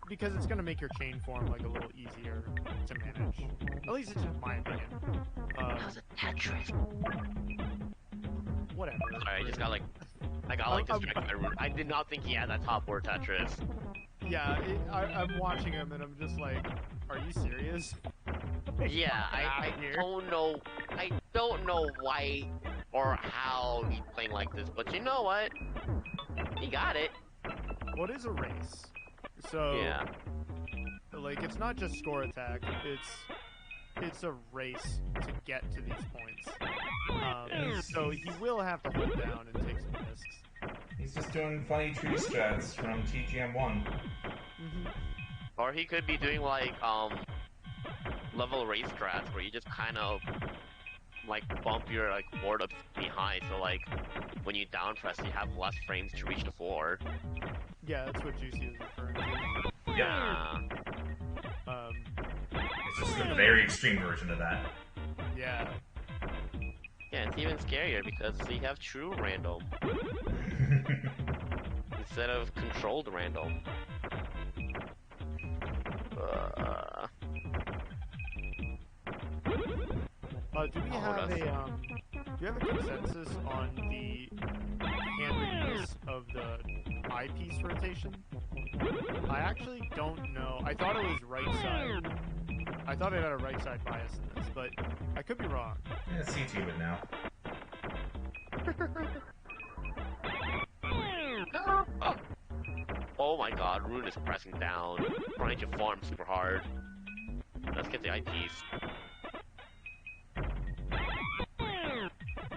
Because it's gonna make your chain form like a little easier to manage. At least it's just my opinion. How's it Tetris? Whatever. Sorry, I just got like distracted by Rune. I did not think he had that top four Tetris. Yeah, I'm watching him and I'm just like, are you serious? Yeah, I don't know why or how he's playing like this, but you know what? He got it. What is a race? So, Yeah. like, it's not just score attack. It's a race to get to these points. So he will have to hold down and take some risks. He's just doing funny tree strats from TGM1. Or he could be doing like level race strats where you just kind of like bump your like board up behind, so like when you down press you have less frames to reach the floor. Yeah, that's what Juicey is referring to. Yeah. It's just a very extreme version of that. Yeah. Yeah, it's even scarier because you have true random instead of controlled random. Do we have a consensus on the handedness of the eyepiece rotation? I actually don't know. I thought it was right side. I thought it had a right side bias in this, but I could be wrong. Yeah, CT would know. Oh my god, Rune is pressing down, trying to farm super hard. Let's get the eyepiece.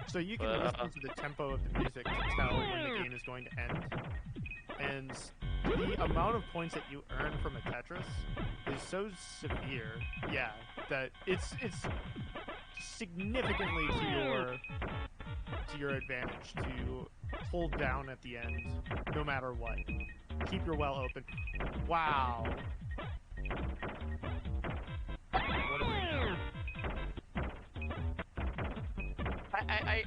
So you can listen to the tempo of the music to tell when the game is going to end. And the amount of points that you earn from a Tetris is so severe, yeah, that it's significantly to your advantage to hold down at the end, no matter what. Keep your well open. Wow. What a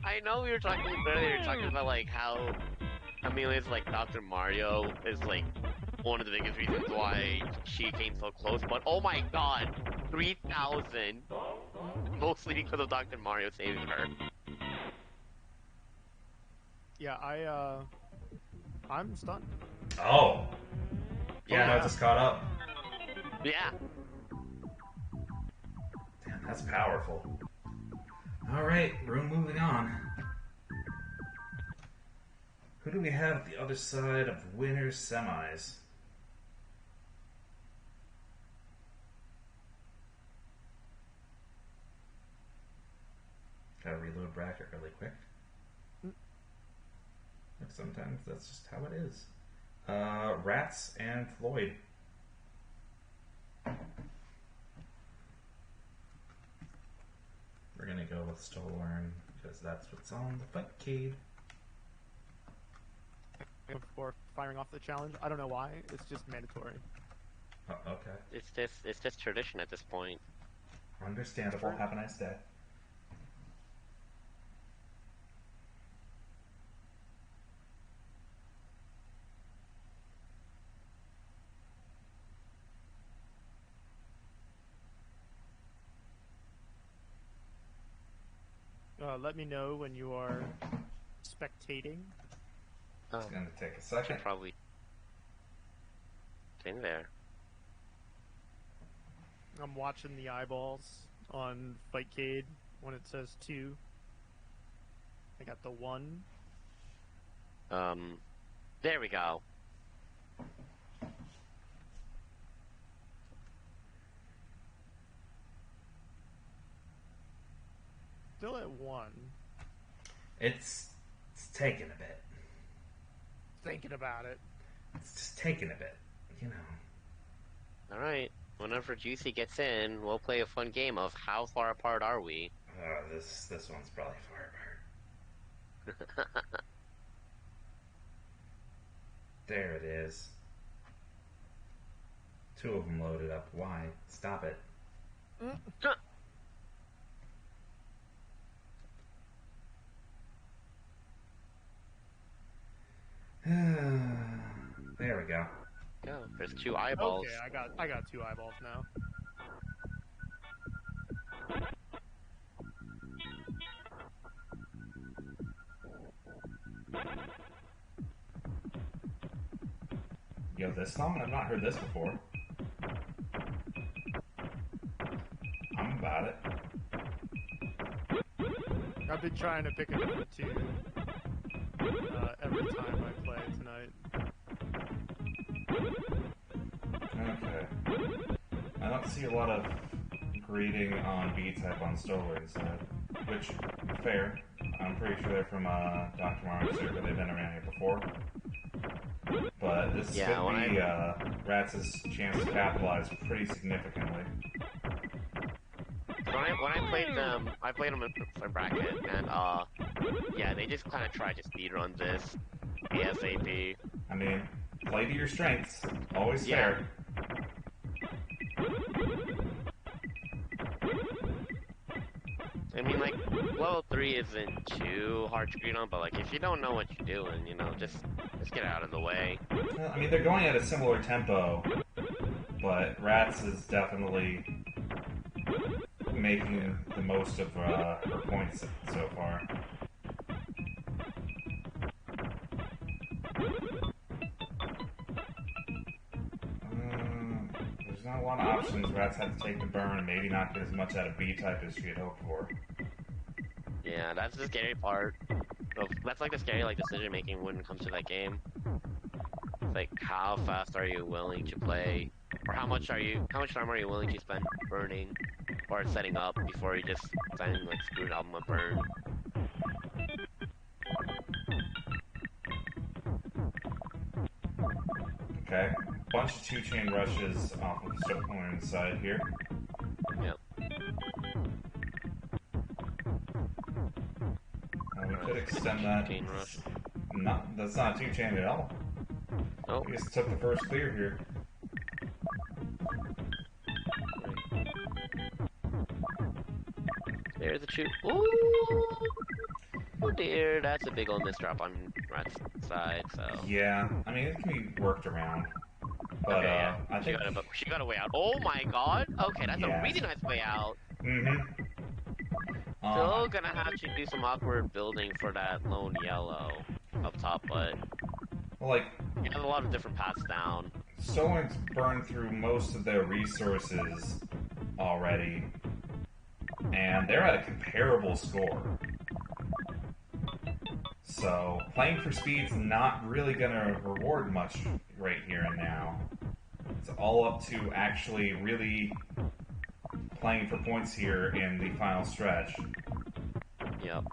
I know we were talking earlier, talking about like how Amelia's like Dr. Mario is like one of the biggest reasons why she came so close, but oh my god, 3,000! Mostly because of Dr. Mario saving her. Yeah, I'm stunned. Oh! Yeah, no, Yeah. it just caught up. Yeah. Damn, that's powerful. Alright, we're moving on. Who do we have at the other side of winners semis? Gotta reload bracket really quick. Like sometimes that's just how it is. Ratttz and Floyd. We're gonna go with stohlern because that's what's on the fightcade. Before firing off the challenge, I don't know why. It's just mandatory. Oh, okay. It's just tradition at this point. Understandable. Have a nice day. Let me know when you are spectating. It's gonna take a Should second. probably get in there. I'm watching the eyeballs on Fightcade when it says 2. I got the 1. There we go. Still at 1. It's taking a bit. Thinking about it. It's just taking a bit, you know. Alright, whenever Juicey gets in, we'll play a fun game of how far apart are we? This one's probably far apart. There it is. 2 of them loaded up. Why? Stop it. There we go. Yeah, there's 2 eyeballs. Okay, I got 2 eyeballs now. Yo, this song? I've not heard this before. I'm about it. I've been trying to pick a different tune every time I play tonight. Okay. I don't see a lot of grading on B-type on stohlern side, which, fair. I'm pretty sure they're from Dr. Mario's server. They've been around here before. But this Yeah, could be Rattz's chance to capitalize pretty significantly. When I played them, I played them in my bracket, and yeah, they just kind of tried to speedrun this ASAP. I mean, play to your strengths. Always Yeah. fair. I mean, like, level 3 isn't too hard to green on, but like, if you don't know what you're doing, you know, just get out of the way. Well, I mean, they're going at a similar tempo, but Ratttz is definitely making the most of her points so far. There's not a lot of options. Ratttz had to take the burn and maybe not get as much out of B-type as she had hoped for. Yeah, that's the scary part. That's like the scary decision making when it comes to that game. It's like, how fast are you willing to play, or how much time are you willing to spend burning or setting up before you just send screw it up and burn. Okay, bunch of two-chain rushes off of the stohlern side here. Yep. We could extend that. Chain rush. That's not two-chain at all. Nope. We just took the first clear here. There's the shoot. Ooh! Oh dear, that's a big old misdrop on Rattz's side, so... Yeah, I mean, it can be worked around. But, okay, yeah. I think... She got a way out. Oh my god! Okay, that's Yeah. a really nice way out. Mm-hmm. Still gonna have to do some awkward building for that lone yellow up top, but... Well, like, you have a lot of different paths down. stohlern's burned through most of their resources already. And they're at a comparable score. So, playing for speed's not really going to reward much right here and now. It's all up to actually really playing for points here in the final stretch. Yep.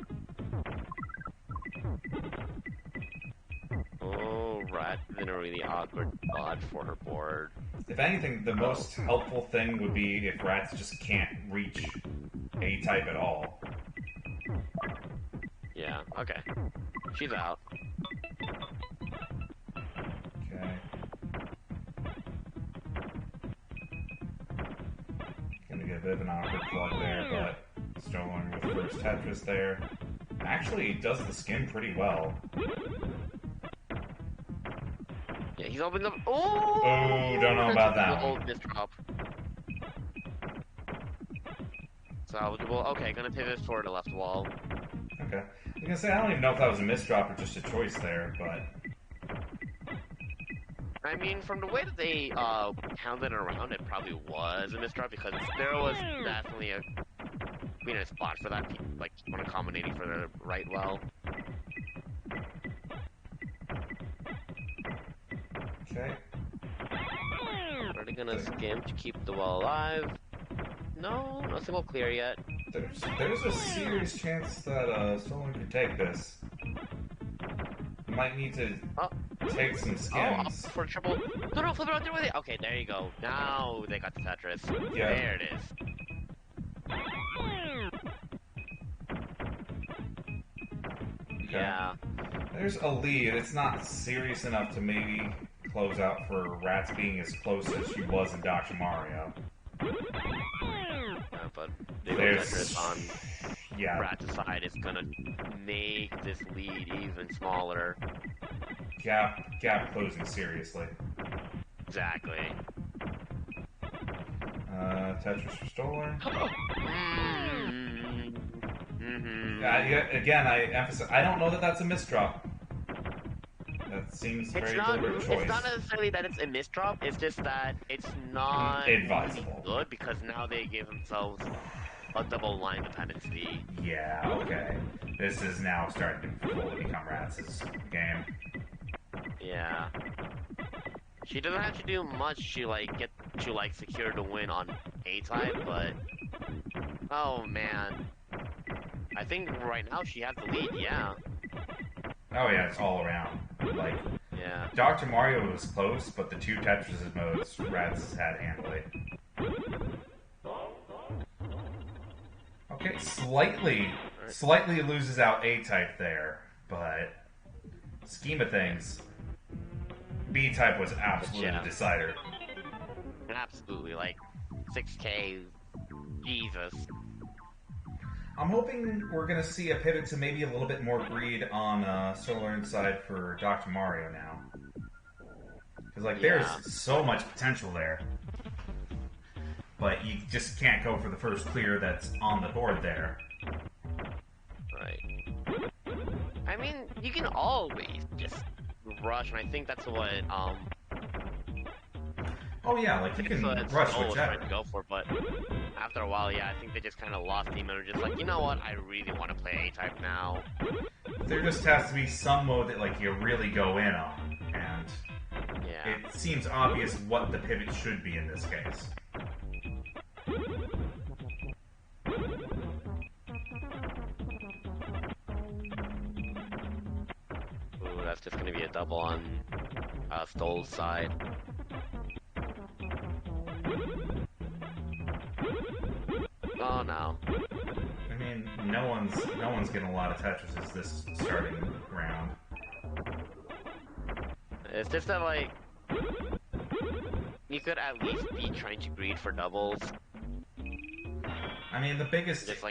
Oh, Ratttz in a really awkward spot for her board. If anything, the most helpful thing would be if Ratttz just can't reach A-type at all. Yeah, okay. She's out. Okay. Gonna get a bit of an awkward plug there, but stohlern with first Tetris there. Actually, does the skin pretty well. Yeah, he's opened up. Oh! Oh, don't know about that Old one. misdrop. Salvageable. Okay, gonna pivot toward the left wall. Okay. I was gonna say, I don't even know if that was a misdrop or just a choice there, but... I mean, from the way that they counted around, it probably was a misdrop because there was definitely a spot for that, like, one accommodating for the right well. Okay. Are they gonna skim to keep the well alive? No, no single clear yet. There's a serious chance that stohlern could take this. Might need to take some skims. For triple. No, flip it out there with it. Okay, there you go. Now they got the Tetris. Yeah. There it is. Okay. Yeah. There's a lead. It's not serious enough to maybe close out for Ratttz being as close as she was in Dr. Mario. But the Tetris on Rattz's side is gonna make this lead even smaller. Gap closing seriously. Exactly. Tetris for stohlern. Mm-hmm. Again, I emphasize, I don't know that that's a misdrop. That seems very deliberate choice. It's not necessarily that it's a misdrop, it's just that it's not advisable. Good because now they gave themselves a double line dependency. Yeah, okay. This is now starting to fully become Ratz's game. Yeah. She doesn't have to do much. She get to secure the win on A-type, but oh man, I think right now she has the lead. Yeah. Oh yeah, it's all around. Like, Yeah. Dr. Mario was close, but the two Tetris modes Ratttz had handily. Okay, slightly loses out A-type there, but scheme of things, B-type was absolutely the decider. Absolutely, 6K, Jesus. I'm hoping we're going to see a pivot to maybe a little bit more greed on stohlern's side for Dr. Mario now. Because, there's so much potential there. But you just can't go for the first clear that's on the board there. Right. I mean, you can always just rush, and I think that's what, Oh yeah, you can rush whichever. whichever. To go for, but after a while, yeah, I think they just kind of lost steam and were just you know what, I really want to play A-type now. There just has to be some mode that you really go in on, and Yeah. it seems obvious what the pivot should be in this case. Ooh, that's just gonna be a double on Stoll's side. Oh no. I mean, no one's getting a lot of Tetrises this starting round. It's just that you could at least be trying to greed for doubles. I mean, the biggest Just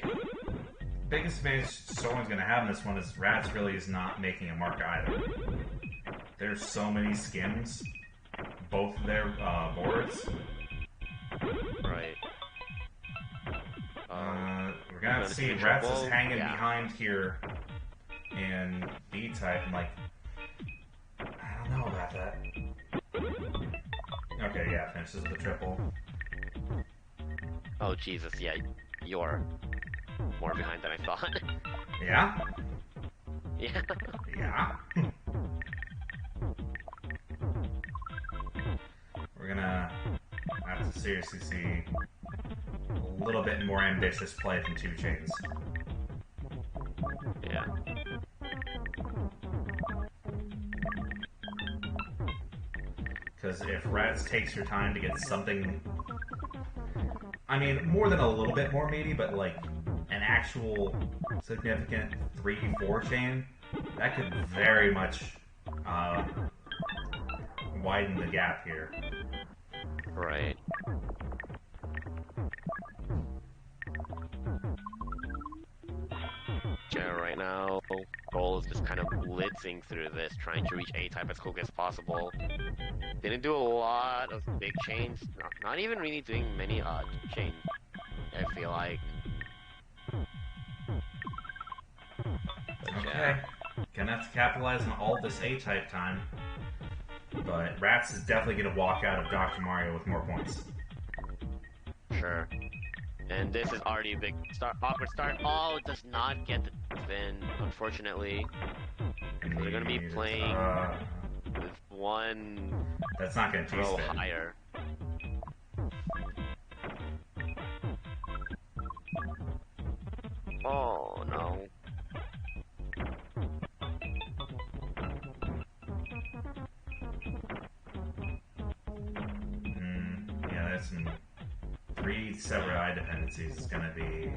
biggest advantage someone's going to have in this one is Ratttz really is not making a mark either. There's so many skims, both of their boards. right. We're going to have to see Ratttz is hanging behind here in B-type, and I don't know about that. Okay, yeah, finishes with a triple. Oh Jesus, yeah, you're more behind than I thought. Yeah? Yeah. Yeah? We're gonna have to seriously see a little bit more ambitious play from 2 Chains. Yeah. Because if Ratttz takes your time to get something, I mean, more than a little bit more meaty, but an actual significant 3-4 chain, that could very much widen the gap here. Right. Yeah, right now, Goal is just kind of blitzing through this, trying to reach A-type as quick as possible. Didn't do a lot of big chains, not even really doing many chains, I feel like. But Okay, gonna have to capitalize on all this A-type time. But Ratttz is definitely gonna walk out of Dr. Mario with more points. Sure. And this is already a big awkward start. Oh, it does not get the spin, unfortunately. So they're gonna be playing with one That's not gonna row G-spin. higher. Oh no. Yeah, there's some 3 separate eye dependencies. It's gonna be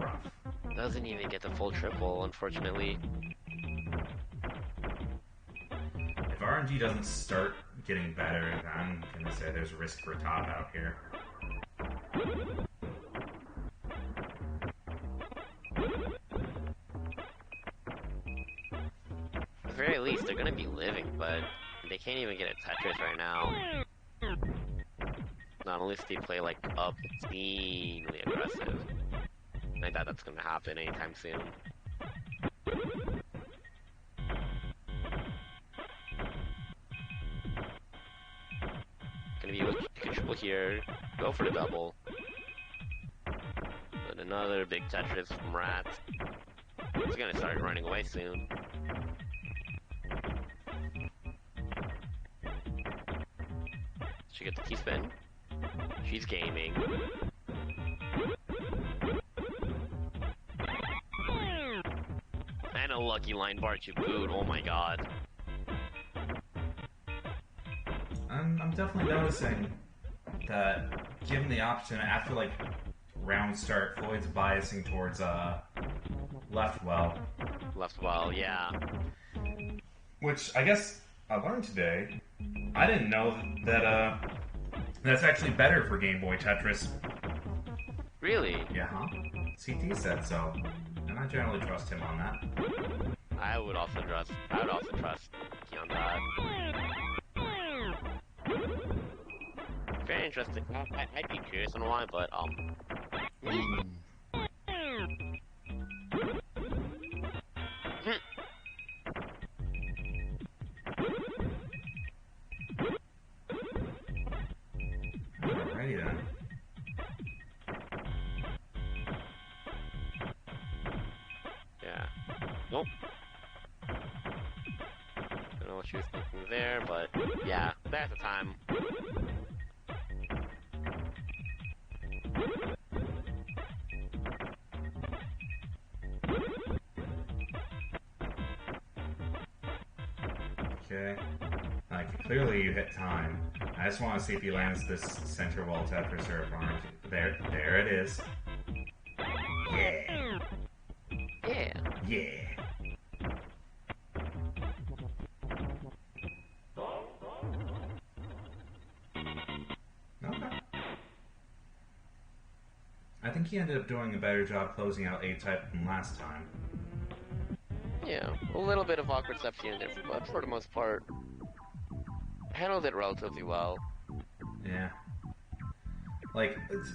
rough. Doesn't even get the full triple, unfortunately. If RNG doesn't start getting better, I'm gonna say there's a risk for a top out here. At the very least, they're gonna be living, but they can't even get a Tetris right now. Not unless they play obscenely aggressive. I doubt that's gonna happen anytime soon. Gonna be able to triple here, go for the double. But another big Tetris from Ratttz. He's gonna start running away soon. she gets the key spin. She's gaming. And a lucky line bar to boot. Oh my god. I'm definitely noticing that given the option after like round start, Floyd's biasing towards left well. Left well, yeah. Which I guess I learned today. I didn't know that that's actually better for Game Boy Tetris. Really? Yeah, huh? CT said so, and I generally trust him on that. I would also trust Key on that. Very interesting. I'd be curious on why, but Alrighty then. yeah. Nope. Don't know what she was thinking there, but yeah, that's the time. Okay. Clearly you hit time. I just want to see if he lands this center wall Tetris or farm. There it is. Yeah. Yeah. Yeah. Okay. I think he ended up doing a better job closing out A-type than last time. Yeah, a little bit of awkward stuff here and there, but for the most part, handled it relatively well. Yeah. Like, it's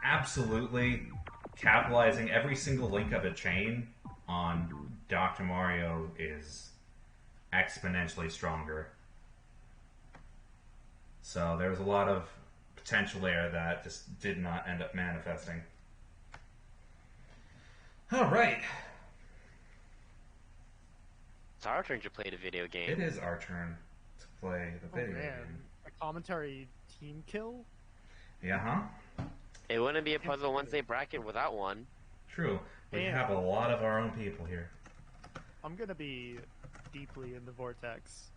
absolutely capitalizing every single link of a chain on Dr. Mario is exponentially stronger. So there was a lot of potential there that just did not end up manifesting. Alright. It's our turn to play the video game. It is our turn to play the video game. A commentary team kill? Yeah, huh? It wouldn't be a Puzzle Wednesday bracket without one. True. We And- have a lot of our own people here. I'm gonna be deeply in the vortex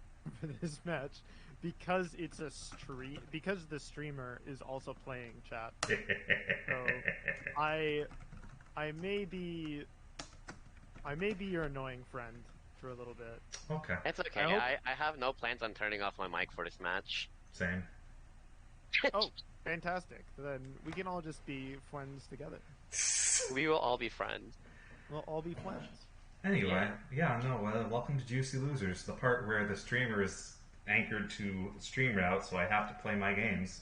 for this match because it's a stream. Because the streamer is also playing chat. So I may be your annoying friend for a little bit. Okay. It's okay. I have no plans on turning off my mic for this match. Same. Oh, fantastic! Then we can all just be friends together. We will all be friends. We'll all be friends. Anyway, welcome to Juicy Losers, the part where the streamer is anchored to stream route, so I have to play my games.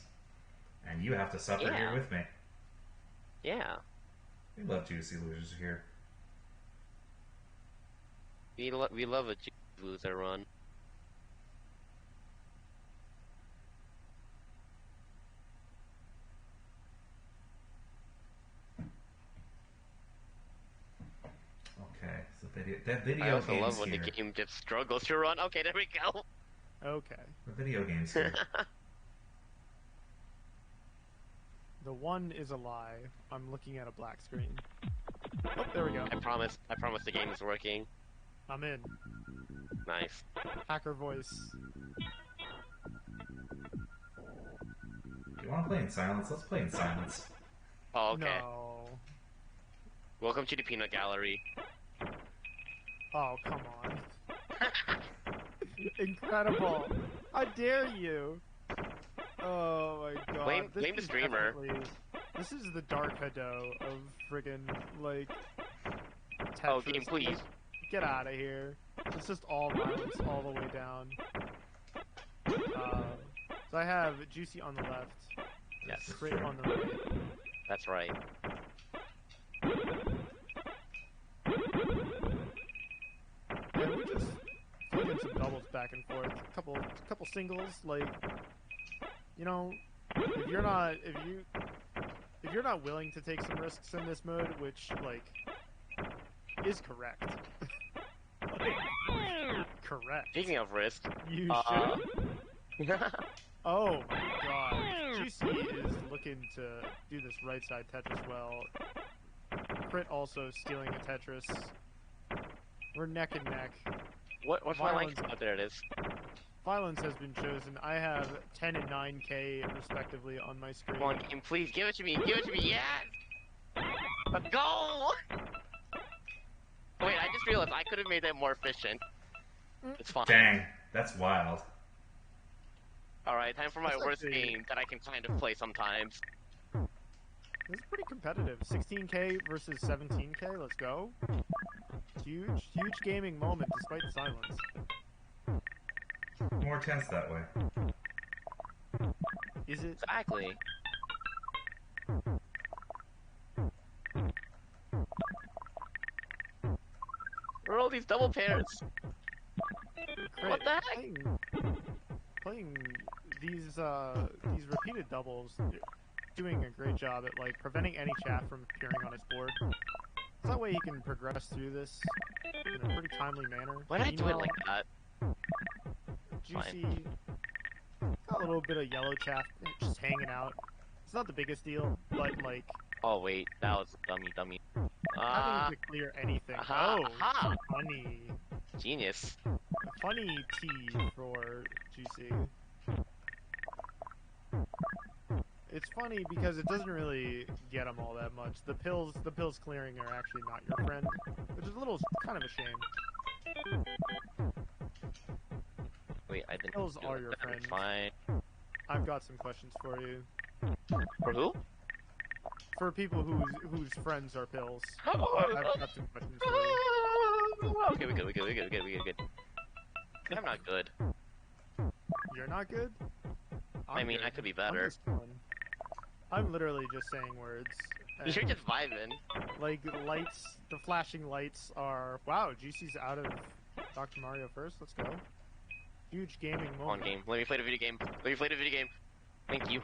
And you have to suffer here with me. Yeah. We love Juicy Losers here. We love a loser run. Okay, so that video I also game's love when here. the game just struggles to run. Okay, there we go. Okay. The video game's here. The one is a lie. I'm looking at a black screen. Oh, there we go. I promise the game is working. I'm in. Nice. Hacker voice. Do you want to play in silence? Let's play in silence. Oh, okay. No. Welcome to the peanut gallery. Oh, come on. Incredible. How dare you? Oh my god. Blame This the is streamer. This is the dark Hado of friggin' like Tetris. Oh, game, please. Get out of here. It's just all violence all the way down. So I have Juicy on the left. Yes, Straight on the right. that's right. Yeah, we're just flicking some doubles back and forth. Couple singles, like, you know, if you're not willing to take some risks in this mode, which like is correct. Like, correct. Speaking of risk, You should. Oh my god. Juicy is looking to do this right side Tetris well. Crit also stealing a Tetris. We're neck and neck. What's my link? Oh, there it is. Violence has been chosen. I have 10 and 9k respectively on my screen. Come on, game, please give it to me. Give it to me. Yes. Let's go. Wait, I just realized I could have made that more efficient. It's fine. Dang, that's wild. Alright, time for my That's worst actually- game that I can kind of play sometimes. This is pretty competitive. 16k versus 17k. Let's go. Huge gaming moment despite the silence. More tense that way. Is it? Exactly. Where are all these double pairs? Crit, What the heck? Playing these repeated doubles, doing a great job at like preventing any chat from appearing on his board. So that way he can progress through this in a pretty timely manner. Why did I do it like that? Juicy got a little bit of yellow chaff just hanging out. It's not the biggest deal, but like Oh wait, that was dummy. having to clear anything. aha, Oh, aha. funny. Genius. Funny tea for Juicy. It's funny because it doesn't really get him all that much. The pills clearing are actually not your friend, which is a little kind of a shame. Wait, I didn't. Pills do are it. your That was friend. Fine. I've got some questions for you. For who? For people whose friends are pills, I've got some questions for you. Okay, we good. I'm not good. You're not good? I mean, good. I could be I'm better. just fun. I'm literally just saying words. and, You're just vibing. like lights, the flashing lights are wow. Juicy's out of Dr. Mario first. Let's go. Huge gaming On moment. game. Let me play the video game. Thank you.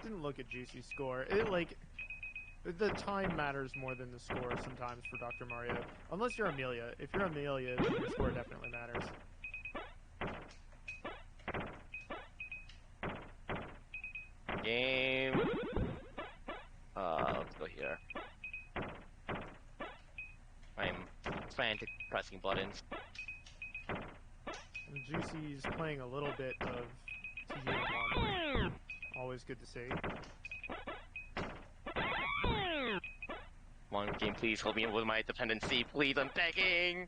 Didn't look at Juicy's score. It like the time matters more than the score sometimes for Dr. Mario. Unless you're Amelia. If you're Amelia, then your score definitely matters. Game. Let's go here. I'm frantic pressing buttons. And Juicy's playing a little bit of TJ1. Always good to see. Come on, game, please help me with my dependency. Please, I'm begging.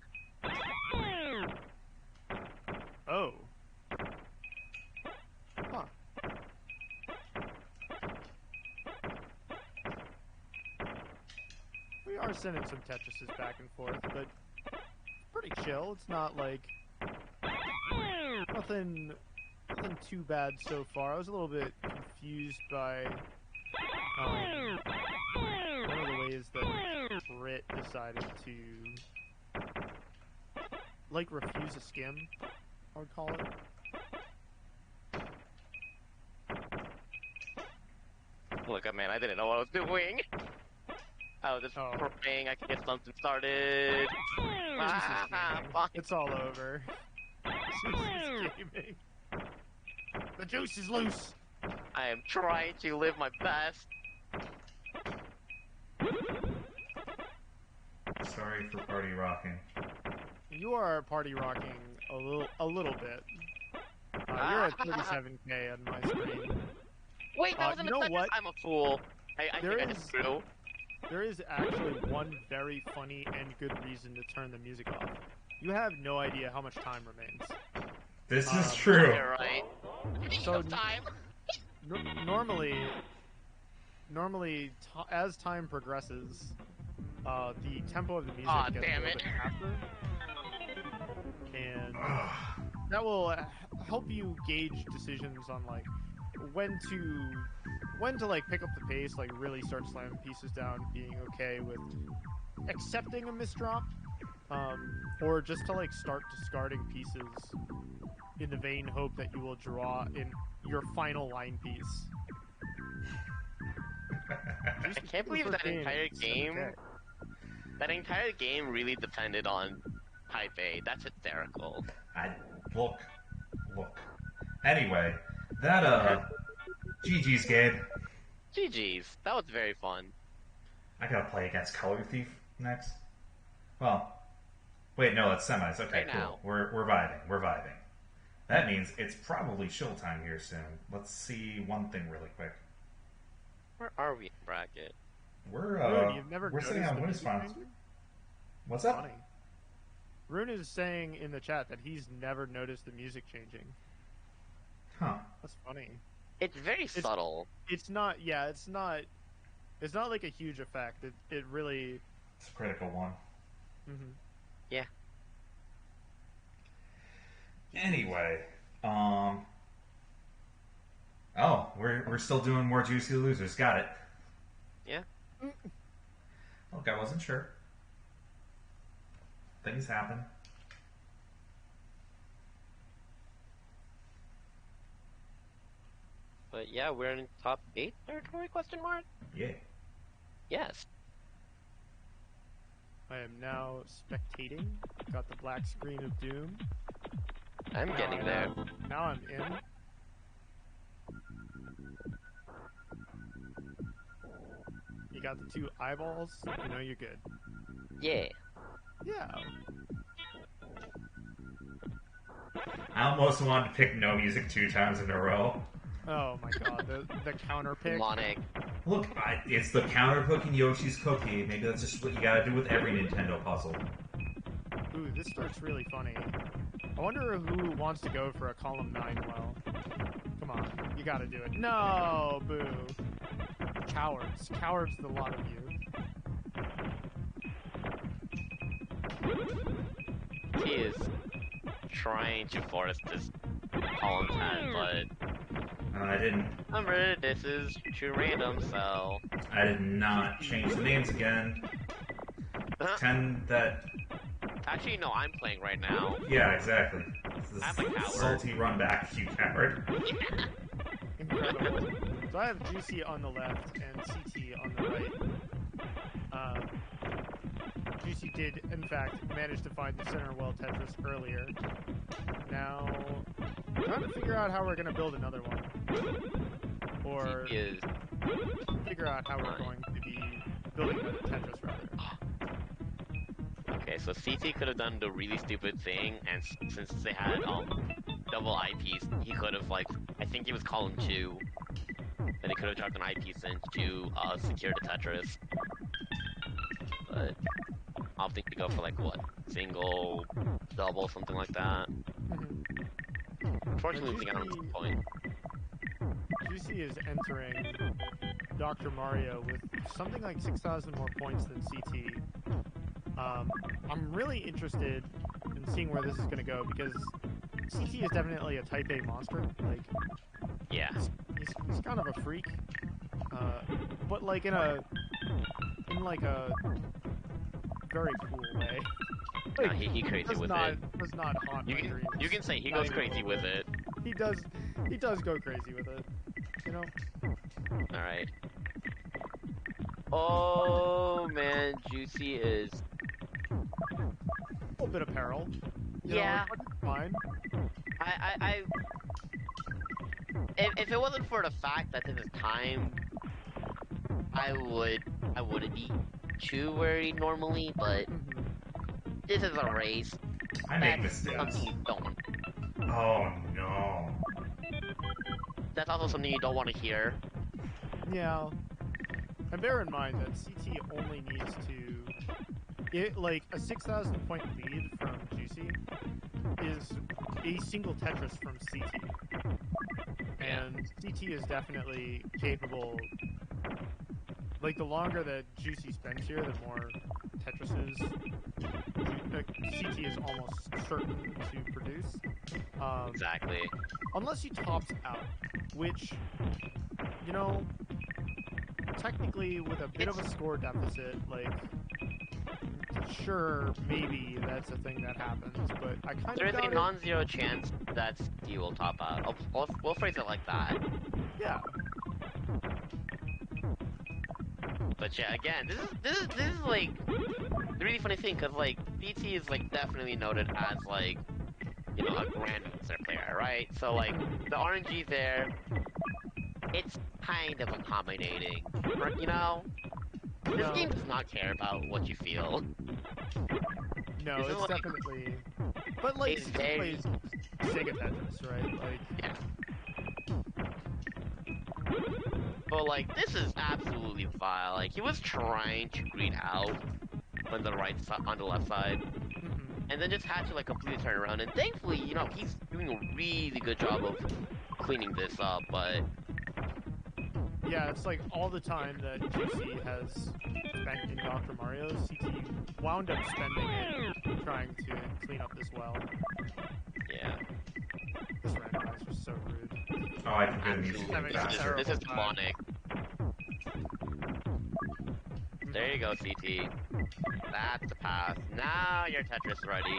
Oh. Huh. We are sending some Tetrises back and forth, but pretty chill. It's not like nothing too bad so far. I was a little bit confused by one of the ways that Brit decided to like refuse a skim, I would call it. Look up, man, I didn't know what I was doing. I was just praying I could get something started. Fine. It's all over. Juicy's gaming. The juice is loose. I am trying to live my best. Sorry for party rocking. You are party rocking a little bit. You're at 37k on my screen. Wait, that wasn't you know a Tetris? what? I'm a fool. I think I just threw. There is actually one very funny and good reason to turn the music off. You have no idea how much time remains. This is true. You're right. So time. normally, as time progresses, the tempo of the music gets a little bit faster, and that will help you gauge decisions on like when to like pick up the pace, like really start slamming pieces down, being okay with accepting a misdrop, or just to like start discarding pieces in the vain hope that you will draw in your final line piece. I can't believe that entire game. That entire game really depended on type A. That's hysterical. Look. Anyway, that, GG's, Gabe. GG's. That was very fun. I gotta play against Color Thief next. Well, wait, no, it's semis. Okay, Right cool. now. We're vibing. That means it's probably Shill time here soon. Let's see one thing really quick. Where are we in bracket? Rune, you've never we're sitting noticed on the music Roonespism. changing? What's up? Funny. Rune is saying in the chat that he's never noticed the music changing. Huh. That's funny. It's very subtle. It's not. Yeah, it's not. It's not like a huge effect. It really. It's a critical one. Mm-hmm. Yeah. Anyway, oh, we're still doing more Juicy Losers. Got it. Yeah. Look, I wasn't sure. Things happen. But yeah, we're in top 8 territory, question mark? Yeah. Yes. I am now spectating. Got the black screen of doom. I'm getting there. Now I'm in. You got the 2 eyeballs. You know you're good. Yeah. Yeah. I almost wanted to pick no music 2 times in a row. Oh my god, the counter pick. Demonic. Look, it's the counter pick in Yoshi's Cookie. Maybe that's just what you gotta do with every Nintendo puzzle. Ooh, this starts really funny. I wonder who wants to go for a column 9 well. Come on, you gotta do it. No, boo. Cowards. Cowards, the lot of you. He is trying to force this column 10, but I didn't. remember, this is too random, so... I did not change the names again. Pretend that. Actually, no, I'm playing right now. Yeah, exactly. This I'm a coward. salty run back, you coward. Incredible. So I have Juicey on the left and CT on the right. Juicey did, in fact, manage to find the center well Tetris earlier. Now, I'm trying to figure out how we're going to build another one. Or He is... figure out how we're going to be building another Tetris, rather. Okay, so CT could have done the really stupid thing, and since they had double IPs, he could have, like, I think he was column 2, and he could have dropped an IP cinch to secure the Tetris. But I don't think to go for, like, what, single, double, something like that. Unfortunately, we got on this point. Juicey is entering Dr. Mario with something like 6,000 more points than CT. I'm really interested in seeing where this is going to go because CT is definitely a Type A monster. Like, Yeah. he's kind of a freak, but like in like a very cool way. No, he crazy with it. Does not haunt You my can, dreams. you can say he Not goes even crazy a with little. it. He does go crazy with it. You know. Alright. Oh man, Juicy is... A little bit of peril. You Yeah. know, it's fine. If it wasn't for the fact that this is time, I wouldn't be too worried normally, but this is a race. I make That's mistakes. something you don't want. Oh no. That's also something you don't want to hear. Yeah. And bear in mind that CT only needs to... like, a 6,000 point lead from Juicey is a single Tetris from CT. And CT is definitely capable... Like, the longer that Juicey spends here, the more Tetrises CT is almost certain to produce. Exactly. Unless he tops out, which, you know, technically with a bit of a score deficit, like, sure, maybe that's a thing that happens, but I kind There of is a doubt non-zero chance that he will top out. We'll phrase it like that. Yeah. But yeah, again, this is like the really funny thing, cause like DT is like definitely noted as like, you know, a grandmaster player, right? So like the RNG there, it's kind of accommodating, you know. This No. game does not care about what you feel. No, This is it's like- definitely. But like, it's he very- plays Sega Tetris, right? Like, Yeah. But like, this is absolutely vile. Like, he was trying to green out on the right side, on the left side, mhm. and then just had to like completely turn around. And thankfully, you know, he's doing a really good job of cleaning this up. But Yeah, it's like all the time that Juicey has spent in Dr. Mario, CT wound up spending it trying to clean up this well. yeah, This randomizer's so rude. Oh, I can hear the music absolutely, getting faster. this is terrible. demonic. There you go, CT. That's the path. Now your Tetris ready.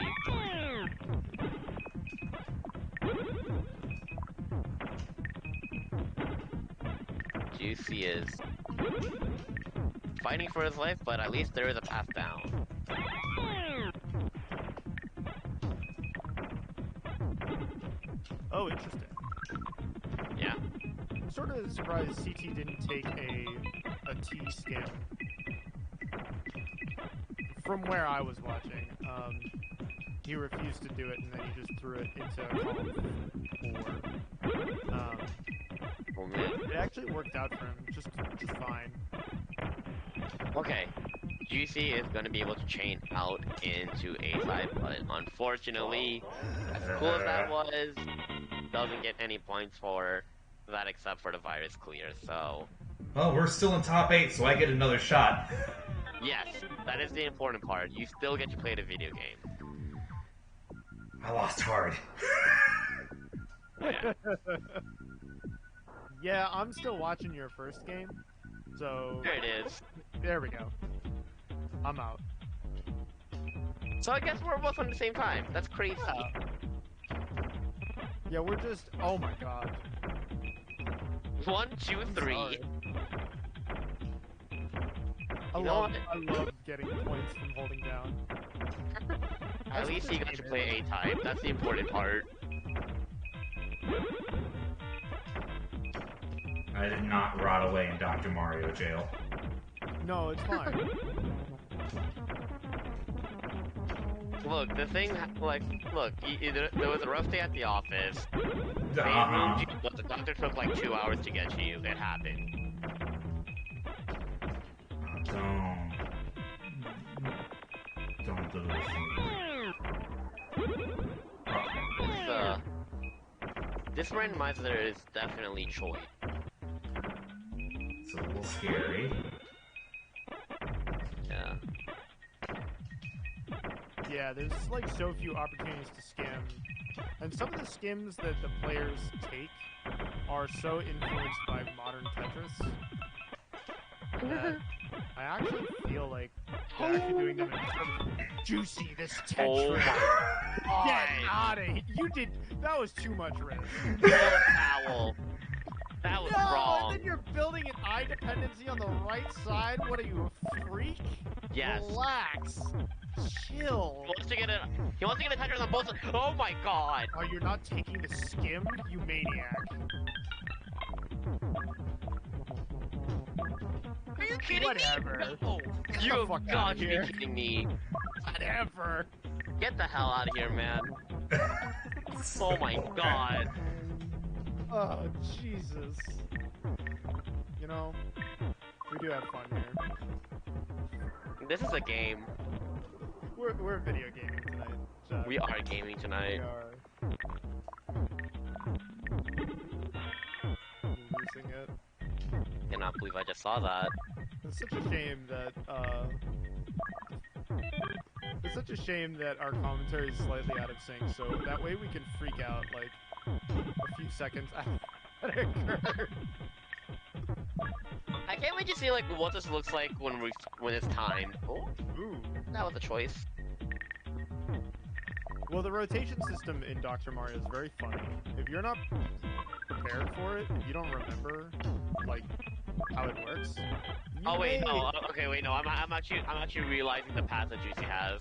Juicy is fighting for his life, but at least there is a path down. Oh, interesting. Yeah. I'm sort of surprised CT didn't take a T skim. From where I was watching, he refused to do it, and then he just threw it into column 4. Oh man. It actually worked out for him, just fine. Okay. Juicy is going to be able to chain out into A side, but unfortunately, as cool as that was, doesn't get any points for that except for the virus clear, so... Well, we're still in top 8, so I get another shot. Yes, that is the important part. You still get to play the video game. I lost hard. Yeah. Yeah, I'm still watching your first game, so There it is. there we go. I'm out. So I guess we're both on the same time. That's crazy. Yeah, we're just. Oh my god. 1, 2, 3. Sorry. I You know love, what? I love getting points from holding down. At least you got to play A-type. That's the important part. I did not rot away in Dr. Mario jail. No, it's fine. Look, the thing, like, look, there was a rough day at the office. Uh-huh. But the doctor took like 2 hours to get to you. It happened. Don't do this. This randomizer is definitely choice. It's a little scary. Yeah. Yeah, there's like so few opportunities to skim. And some of the skims that the players take are so influenced by modern Tetris that I actually feel like they're actually doing them in terms of Juicy, this Oh Tetris. my Get god. out of here. You did. That was too much risk. Foul. That was No, wrong. and then you're building an eye dependency on the right side? What are you, a freak? Yes. Relax. Chill. He wants to get a Tetris on both sides. Oh my god. Oh, you're not taking the skim, you maniac. Are you kidding Whatever. me? No. the You fuck have got outta to here. be kidding me. Whatever. Get the hell out of here, man. Oh my god. Oh, Jesus. You know, we do have fun here. This is a game. We're video gaming tonight. Chuck. We are gaming We tonight. are. Losing it. Cannot believe I just saw that. It's such a shame that, it's such a shame that our commentary is slightly out of sync, so that way we can freak out, like, a few seconds after it occurred. I can't wait to see like what this looks like when it's timed. Oh, Ooh. that was a choice. Well, the rotation system in Dr. Mario is very funny. If you're not prepared for it, if you don't remember, like, how it works... Oh wait, no. Okay, wait, no. I'm actually realizing the path that Juicy has.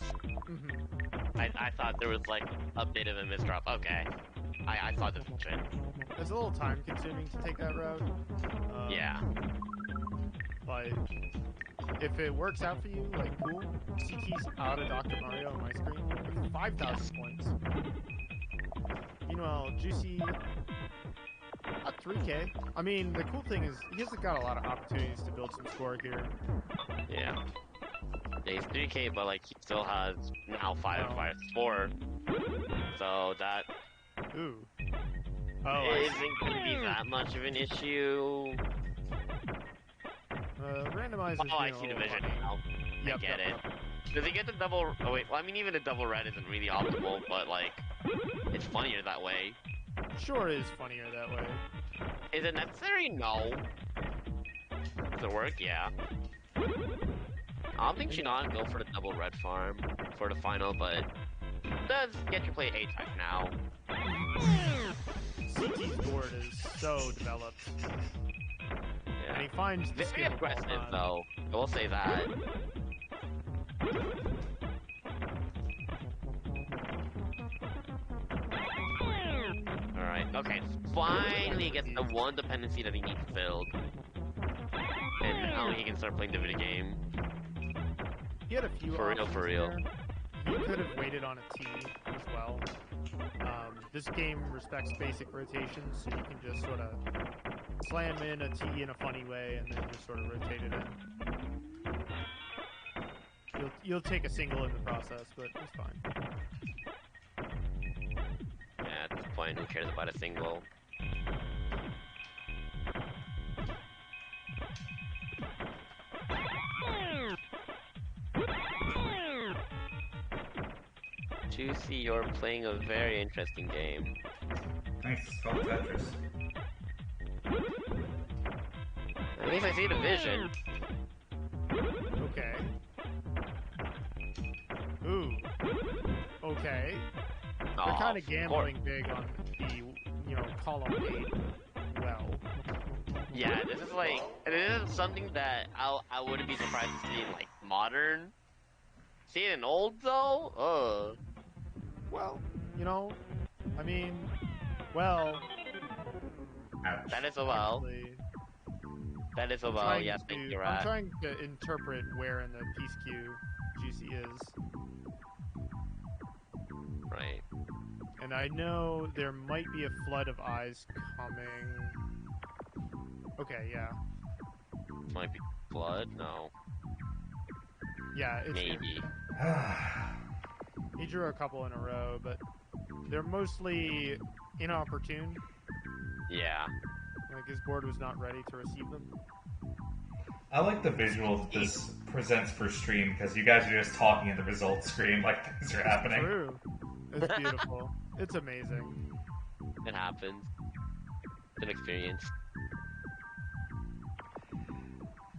I thought there was like a bit of a misdrop. Okay, I saw the vision. It's a little time consuming to take that route. Yeah. But if it works out for you, like cool. CT's out of Dr. Mario on my screen with 5,000 points. Meanwhile, Juicey at 3K. I mean, the cool thing is he hasn't got a lot of opportunities to build some score here. Yeah. Yeah, he's 3K, but like he still has now 4. So that Ooh. Oh, isn't going to be that much of an issue. Randomizers. Oh, I see the vision now. Yep, I get it. Yep. Does he get the double? Oh wait, well I mean even a double red isn't really optimal, but like it's funnier that way. Sure is funnier that way. Is it necessary? No. Does it work? Yeah. I don't think she not go for the double red farm for the final, but it does get you play A-type now. CT's board is so developed. Yeah. And he finds the Very skill of all aggressive time. though. I will say that. Alright, okay. Finally gets the one dependency that he needs filled. And now he can start playing the video game. He had a few For real, options for real. there. He could have waited on a T as well. This game respects basic rotations, so you can just sort of slam in a T in a funny way and then just sort of rotate it in. You'll take a single in the process, but it's fine. Yeah, at this point, who cares about a single? Juicy, you're playing a very interesting game. Thanks, it's called Tetris. At least I see the vision. Okay. Ooh. Okay. They're kind of gambling big on the, column 8 well. Yeah, this is something that I wouldn't be surprised to see in like modern. See it in old though? Well, I mean, well. Ouch. That is a well. Actually, That is a I'm well, trying yes, to- thank you, I'm Rat. trying to interpret where in the piece queue Juicy is. Right. And I know there might be a flood of eyes coming. Okay, yeah. Might be blood? No. Yeah, it's Maybe. He drew a couple in a row, but they're mostly inopportune. Yeah. Like his board was not ready to receive them. I like the visual that this presents for stream because you guys are just talking in the results screen like things are happening. True. It's beautiful. It's amazing. It happens. It's an experience.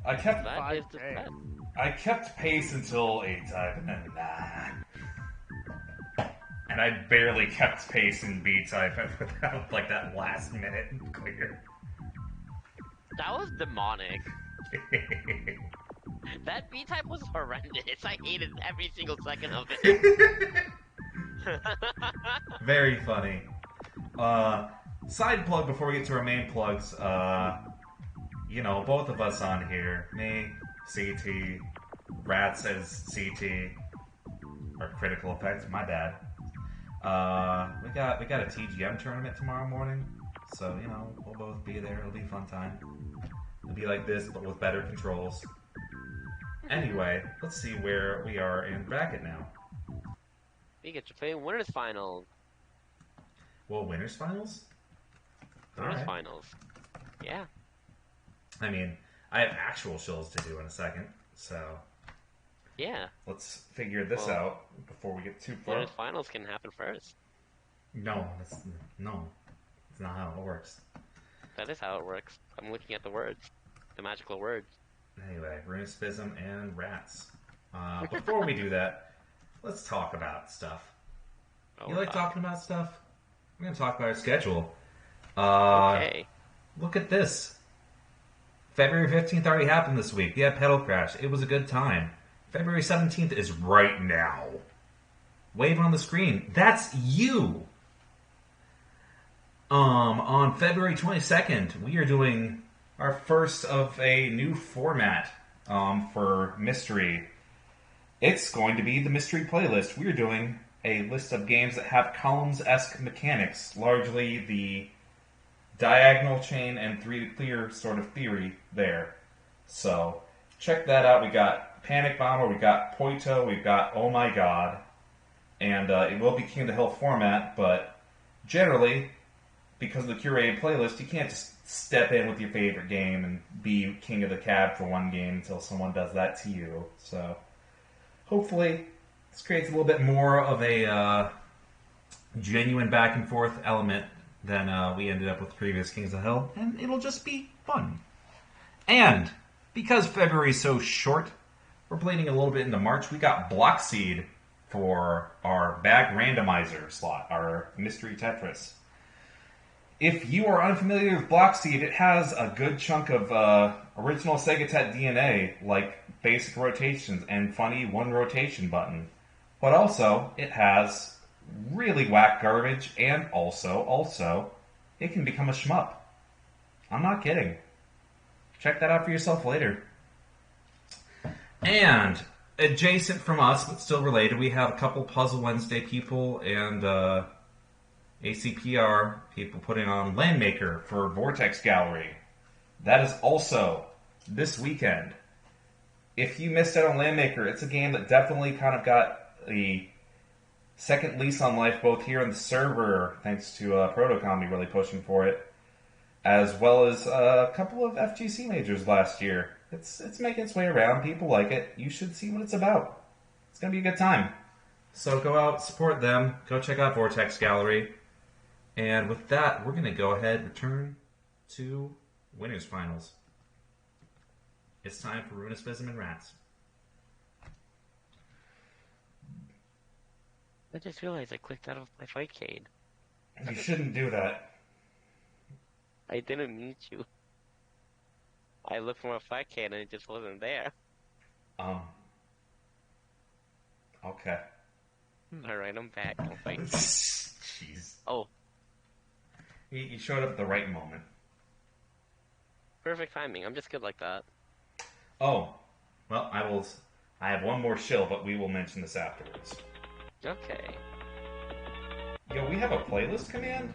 I kept That is the 5K. set. I kept pace until A-type and then and I barely kept pace in B-type without like that last minute clear. That was demonic. That B-type was horrendous. I hated every single second of it. Very funny. Side plug before we get to our main plugs. Both of us on here, me, CT, Ratttz as CT, or Critical Effect. My bad. We got a TGM tournament tomorrow morning, so we'll both be there. It'll be a fun time. It'll be like this, but with better controls. Anyway, let's see where we are in bracket now. We get to play winners finals. Well, winners finals. Winners Alright. finals. Yeah. I mean, I have actual shills to do in a second, so Yeah. let's figure this Well, out before we get too far. Winners finals can happen first. No, it's not how it works. That is how it works. I'm looking at the words. The magical words. Anyway, Roonespism and Ratttz. Before we do that, let's talk about stuff. Oh, You like God. talking about stuff? We're going to talk about our schedule. Okay. Look at this. February 15th already happened this week. Yeah, Pedal Crash. It was a good time. February 17th is right now. wave on the screen. That's you. On February 22nd, we are doing our first of a new format for Mystery. It's going to be the Mystery Playlist. We are doing a list of games that have columns-esque mechanics, largely the diagonal chain and three-clear sort of theory there. So, check that out. We got Panic Bomber, we got Poito, we've got Oh My God, and it will be King of the Hill format, but generally, because of the curated playlist, you can't just step in with your favorite game and be King of the Cab for one game until someone does that to you. So, hopefully, this creates a little bit more of a genuine back and forth element than we ended up with previous Kings of the Hill, and it'll just be fun. And because February is so short, we're bleeding a little bit into March. We got Block Seed for our bag randomizer slot, our Mystery Tetris. If you are unfamiliar with Block Seed, it has a good chunk of original Sega Tet DNA, like basic rotations and funny one rotation button. But also, it has really whack garbage, and also, it can become a shmup. I'm not kidding. Check that out for yourself later. And adjacent from us, but still related, we have a couple Puzzle Wednesday people and ACPR people putting on Landmaker for Vortex Gallery. That is also this weekend. If you missed out on Landmaker, it's a game that definitely kind of got the second lease on life, both here on the server, thanks to Protocombi really pushing for it, as well as a couple of FGC majors last year. It's making its way around. People like it. You should see what it's about. It's going to be a good time. So go out, support them. Go check out Vortex Gallery. And with that, we're going to go ahead and return to Winners Finals. It's time for Roonespism and Ratttz. I just realized I clicked out of my fightcade. You shouldn't do that. I didn't meet you. I looked for my fightcade and it just wasn't there. Okay. Alright, I'm back. I'm fighting. Jeez. Oh. You showed up at the right moment. Perfect timing. I'm just good like that. Oh. Well, I have one more shill, but we will mention this afterwards. Okay. Yo, we have a playlist command?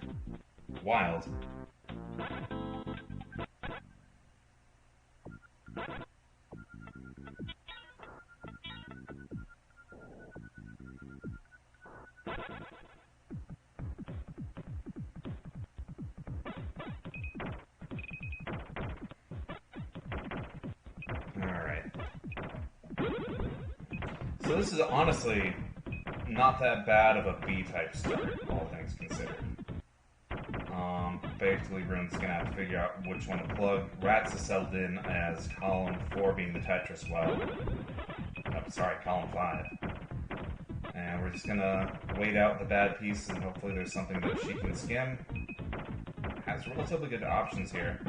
Wild. Alright. So this is honestly not that bad of a B-type start, all things considered. Basically, Rune's gonna have to figure out which one to plug. Ratttz is settled in as column 4 being the Tetris well. Oh, sorry, column 5. And we're just gonna wait out the bad piece and hopefully there's something that she can skim. Has relatively good options here.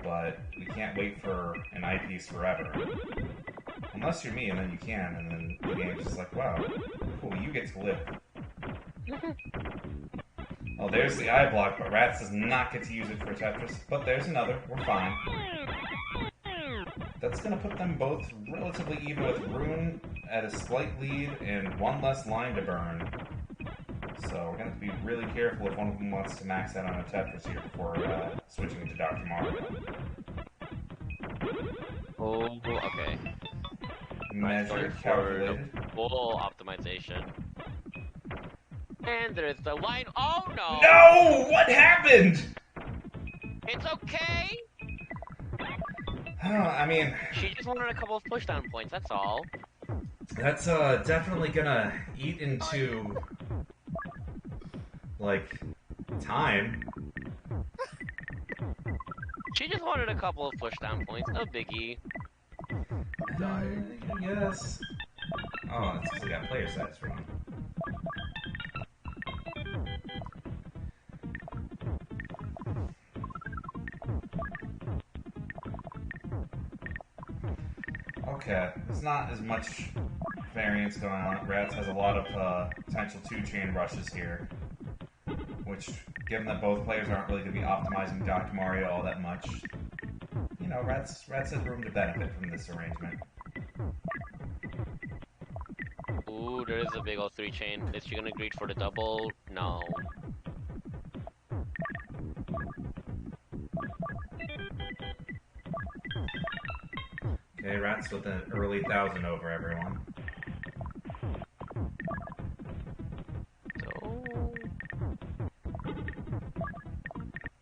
But we can't wait for an eyepiece forever. Unless you're me, and then you can, and then the game's just like, wow, cool, you get to live. Oh, there's the eye block, but Ratttz does not get to use it for Tetris. But there's another, we're fine. That's gonna put them both relatively even with Rune at a slight lead and one less line to burn. So we're gonna have to be really careful if one of them wants to max out on a Tetris here before switching to Dr. Mario. Oh, okay. Measured, calculated. Full optimization. And there's the line. Oh no! No! What happened? It's okay! I mean, She just wanted a couple of pushdown points, that's all. that's definitely gonna eat into, like, time. She just wanted a couple of pushdown points, no biggie. Yes. Oh, it's because we got player stats wrong. Okay, it's not as much of variants going on. Ratttz has a lot of potential 2-chain rushes here, which, given that both players aren't really going to be optimizing Dr. Mario all that much, you know, Ratttz has room to benefit from this arrangement. Ooh, there is a big old 3-chain. Is she gonna greet for the double? No. Okay, Ratttz with an early 1,000 over everyone.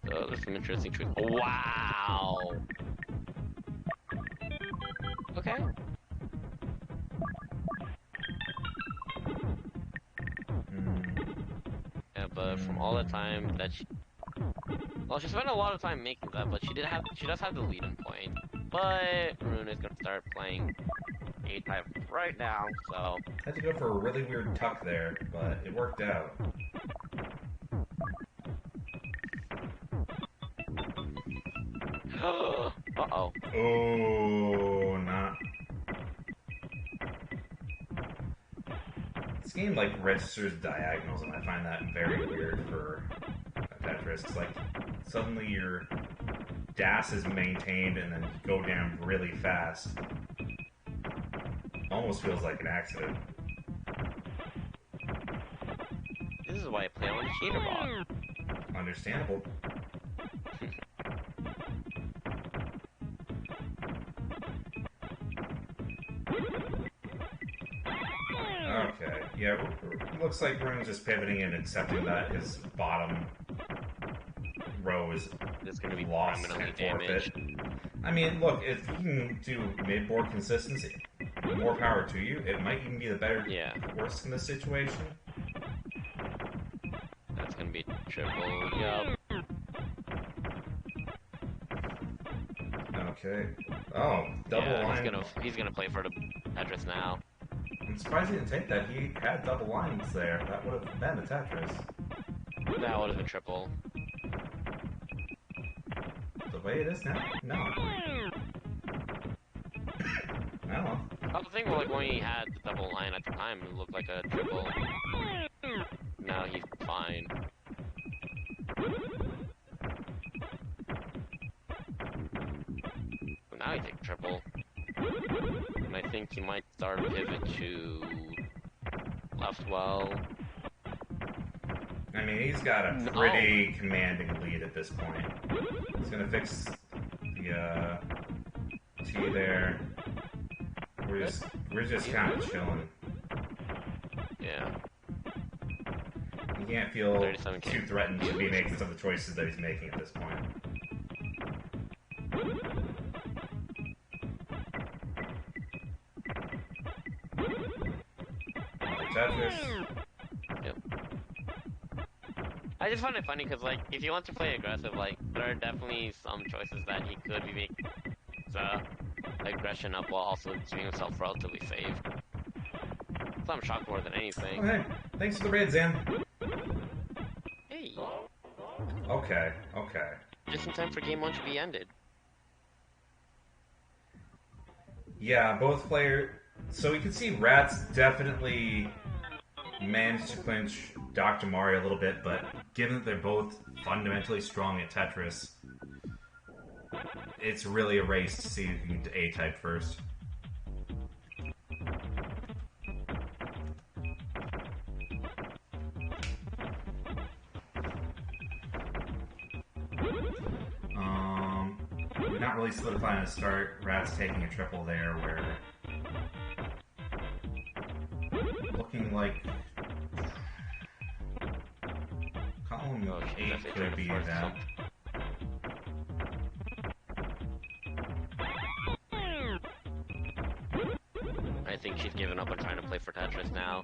So there's some interesting truth. Wow! Okay. Yeah, but from all the time that she... Well, she spent a lot of time making that, but she does have the lead-in point. But Rune is gonna start playing A-type right now, so... Had to go for a really weird tuck there, but it worked out. Uh-oh. Oh, not. This game, like, registers diagonals, and I find that very weird for Tetris. It's like, suddenly your dash is maintained and then go down really fast. Almost feels like an accident. This is why I play on the cheater bot. Understandable. Okay, yeah, looks like Rune's just pivoting and accepting that his bottom row is It's gonna be lost permanently and forfeit. damaged. I mean, look, if you can do mid-board consistency, more power to you. It might even be the better course in this situation. That's gonna be triple, yup. Okay. Oh, double line. He's gonna play for the Tetris now. I'm surprised he didn't take that. He had double lines there. That would have been a Tetris. That would have been triple. The way it is now? No. No. I was thinking, like, when he had the double line at the time, it looked like a triple. Now he's fine. But now he takes triple. And I think he might start a pivot to left well. I mean, he's got a pretty commanding lead at this point. He's gonna fix the T there. We're just kind of chilling. Yeah. He can't feel 37K. too threatened to be making some of the choices that he's making at this point. Tetris. Yep. I just find it funny because, like, if you want to play aggressive, like, there are definitely some choices that he could be making the aggression up while also keeping himself relatively safe. So I'm shocked more than anything. Okay, thanks for the raid, Zan. Hey, Okay. just in time for game 1 to be ended. Yeah, both players. So we can see Ratttz definitely managed to clinch Dr. Mario a little bit, but given that they're both fundamentally strong at Tetris, it's really a race to see who can A-type first. We're not really solidifying a start. Ratttz taking a triple there, where looking like column 8 could be that. I think she's given up on trying to play for Tetris now.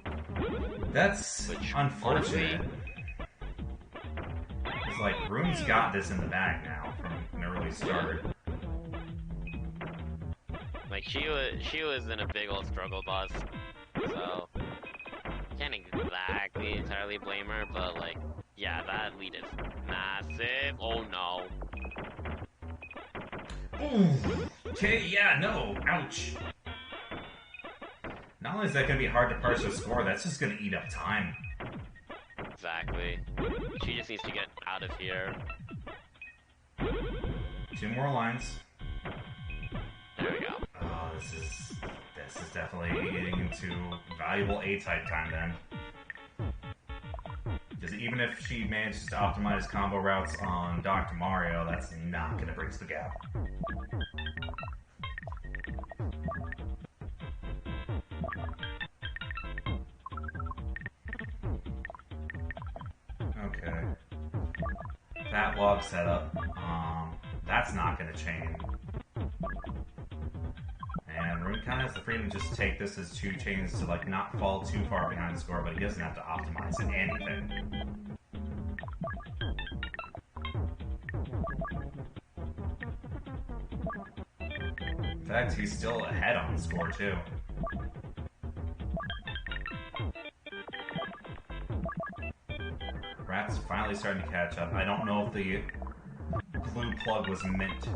That's unfortunate. It's like Rune's got this in the bag now from an early start. Like, she was in a big old struggle bus, so can't exactly entirely blame her, but, like, yeah, that lead is massive. Oh no. Ooh. Okay, yeah, no, ouch. Not Not only is that going to be hard to parse the score, that's just going to eat up time. Exactly. She just needs to get out of here. 2 more lines. There we go. Oh, this is definitely getting into valuable A-type time then. Because even if she manages to optimize combo routes on Dr. Mario, that's not going to bridge the gap. Okay. That log setup, that's not going to chain. And Rune kind of has the freedom to just take this as 2 chains to like not fall too far behind the score, but he doesn't have to optimize anything. In fact, he's still ahead on the score too. Ratttz finally starting to catch up. I don't know if the blue plug was meant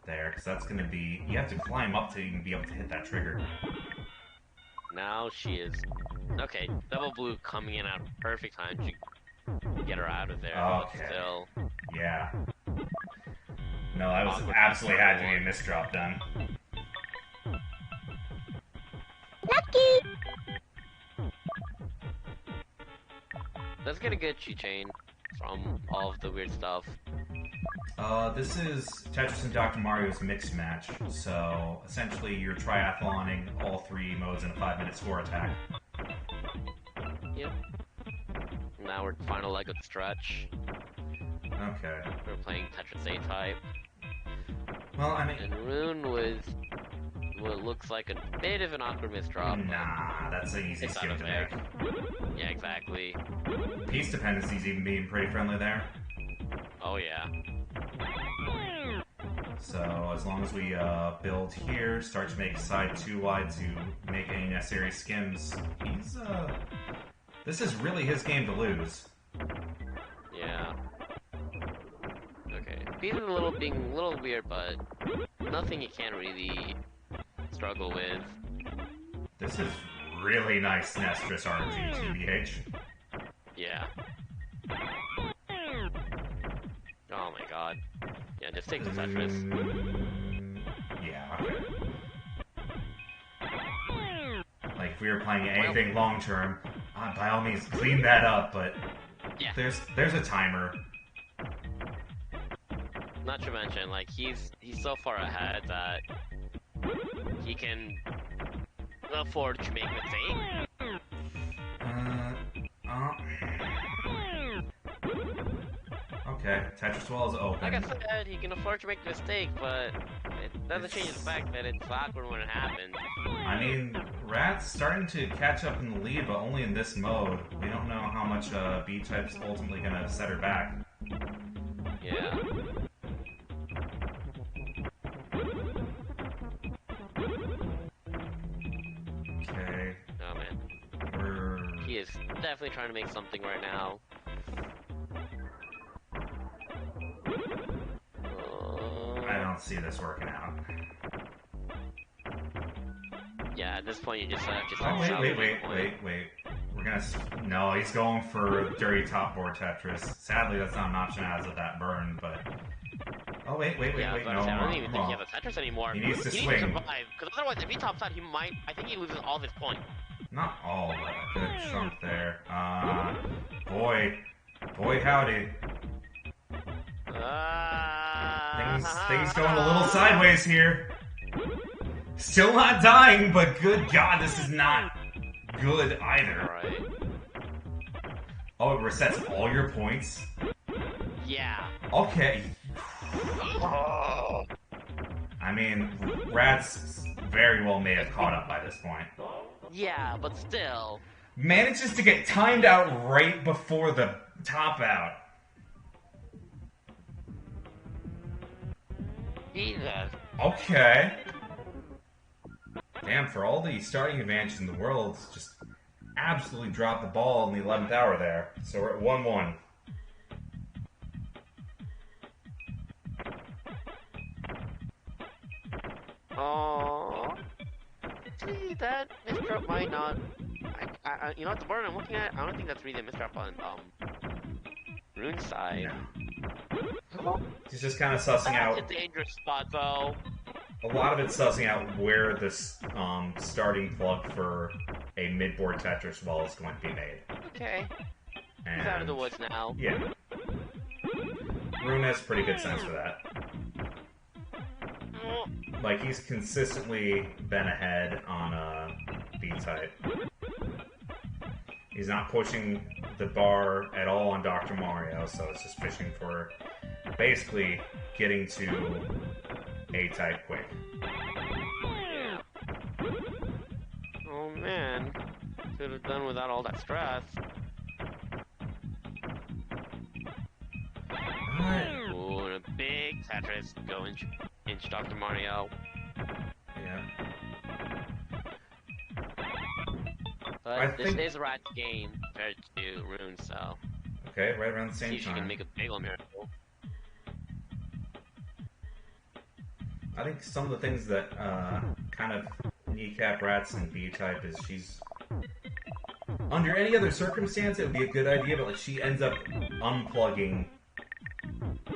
there, because that's going to be... You have to climb up to even be able to hit that trigger. Now she is... Okay, double blue coming in at a perfect time to get her out of there. Okay. But still... Yeah. No, that was absolutely had to be a misdrop then. Let's get a good cheat chain from all of the weird stuff. This is Tetris and Dr. Mario's mixed match, so essentially you're triathloning all 3 modes in a 5-minute score attack. Yep. Now we're final leg of the stretch. Okay. We're playing Tetris A-type. Well, I mean... And Rune with what looks like a bit of an awkward misdrop. Nah, that's an easy It's out skill of to there. make. Yeah, exactly. Piece dependencies even being pretty friendly there. Oh yeah. So as long as we build here, start to make side 2 wide to make any necessary skims, he's this is really his game to lose. Yeah. Okay. He's being a little weird, but nothing you can't really struggle with. This is really nice Nestris RNG, TBH. Yeah. Oh my god. Yeah, just take the Tetris. Yeah, okay. Like, if we were playing anything long-term, by all means, clean that up, but Yeah. there's a timer. Not to mention, like, he's so far ahead that he can afford to make mistakes. Okay, Tetris Wall is open. Like I said, he can afford to make a mistake, but it doesn't change the fact that it's awkward when it happens. I mean, Ratttz starting to catch up in the lead, but only in this mode. We don't know how much B-type's ultimately gonna set her back. Yeah. Okay. Oh man. He is definitely trying to make something right now. I don't see this working out. Yeah, at this point you just have to Oh, start shouting. wait. We're gonna... No, he's going for dirty top board Tetris. Sadly, that's not an option as of that burn, but... Oh, wait, Yeah, no, but I don't even think he has a Tetris anymore. He needs to He swing. needs to survive, because otherwise if he tops out, he might... I think he loses all of his points. Not all, but a good chunk there. Boy howdy. Things going a little sideways here. Still not dying, but good God, this is not good either. Alright. Oh, it resets all your points? Yeah. Okay. Oh. I mean, Ratttz very well may have caught up by this point. Yeah, but still. Manages to get timed out right before the top out. Jesus. Okay. Damn, for all the starting advantage in the world, just absolutely dropped the ball in the 11th hour there. So we're at 1-1. Oh. Honestly, that misdrop might not. You know what, the board I'm looking at, I don't think that's really a misdrop on Rune's side. No. He's just kind of sussing out. That's a dangerous spot, though. A lot of it's sussing out where this starting plug for a mid-board Tetris wall is going to be made. Okay. And He's out of the woods now. Yeah. Rune has pretty good sense for that. Like, he's consistently been ahead on B-type. He's not pushing the bar at all on Dr. Mario, so it's just fishing for basically getting to A-type quick. Yeah. Oh man. Could have done without all that stress. Ooh, and a big Tetris. Go inch Dr. Mario. Yeah. But this is a Ratttz game compared to Rune, so. Okay, right around the See same if she can time. make a bagel miracle. I think some of the things that kind of kneecap Ratttz and B-type is she's... Under any other circumstance, it would be a good idea, but like she ends up unplugging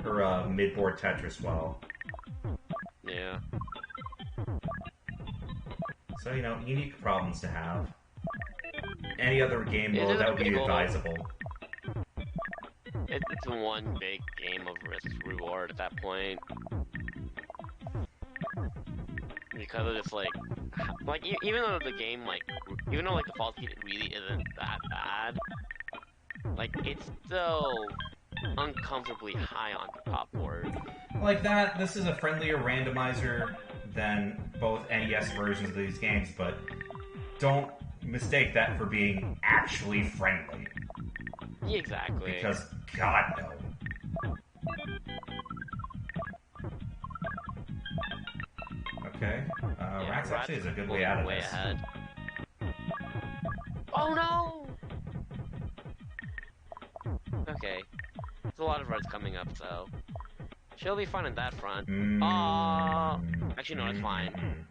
her mid-board Tetris well. Yeah. So, you know, unique problems to have. Any other game It mode, is that would be bagel. advisable. It's one big game of risk-reward at that point. Because of just like even though the game even though like the fault speed really isn't that bad, like it's still uncomfortably high on the top board. Like that, this is a friendlier randomizer than both NES versions of these games, but don't mistake that for being actually friendly. Exactly. Because, God, no. Okay. Ratttz actually is a good way out of this. Ahead. Oh no! Okay. There's a lot of roads coming up, so she'll be fine on that front. Actually, no, it's fine.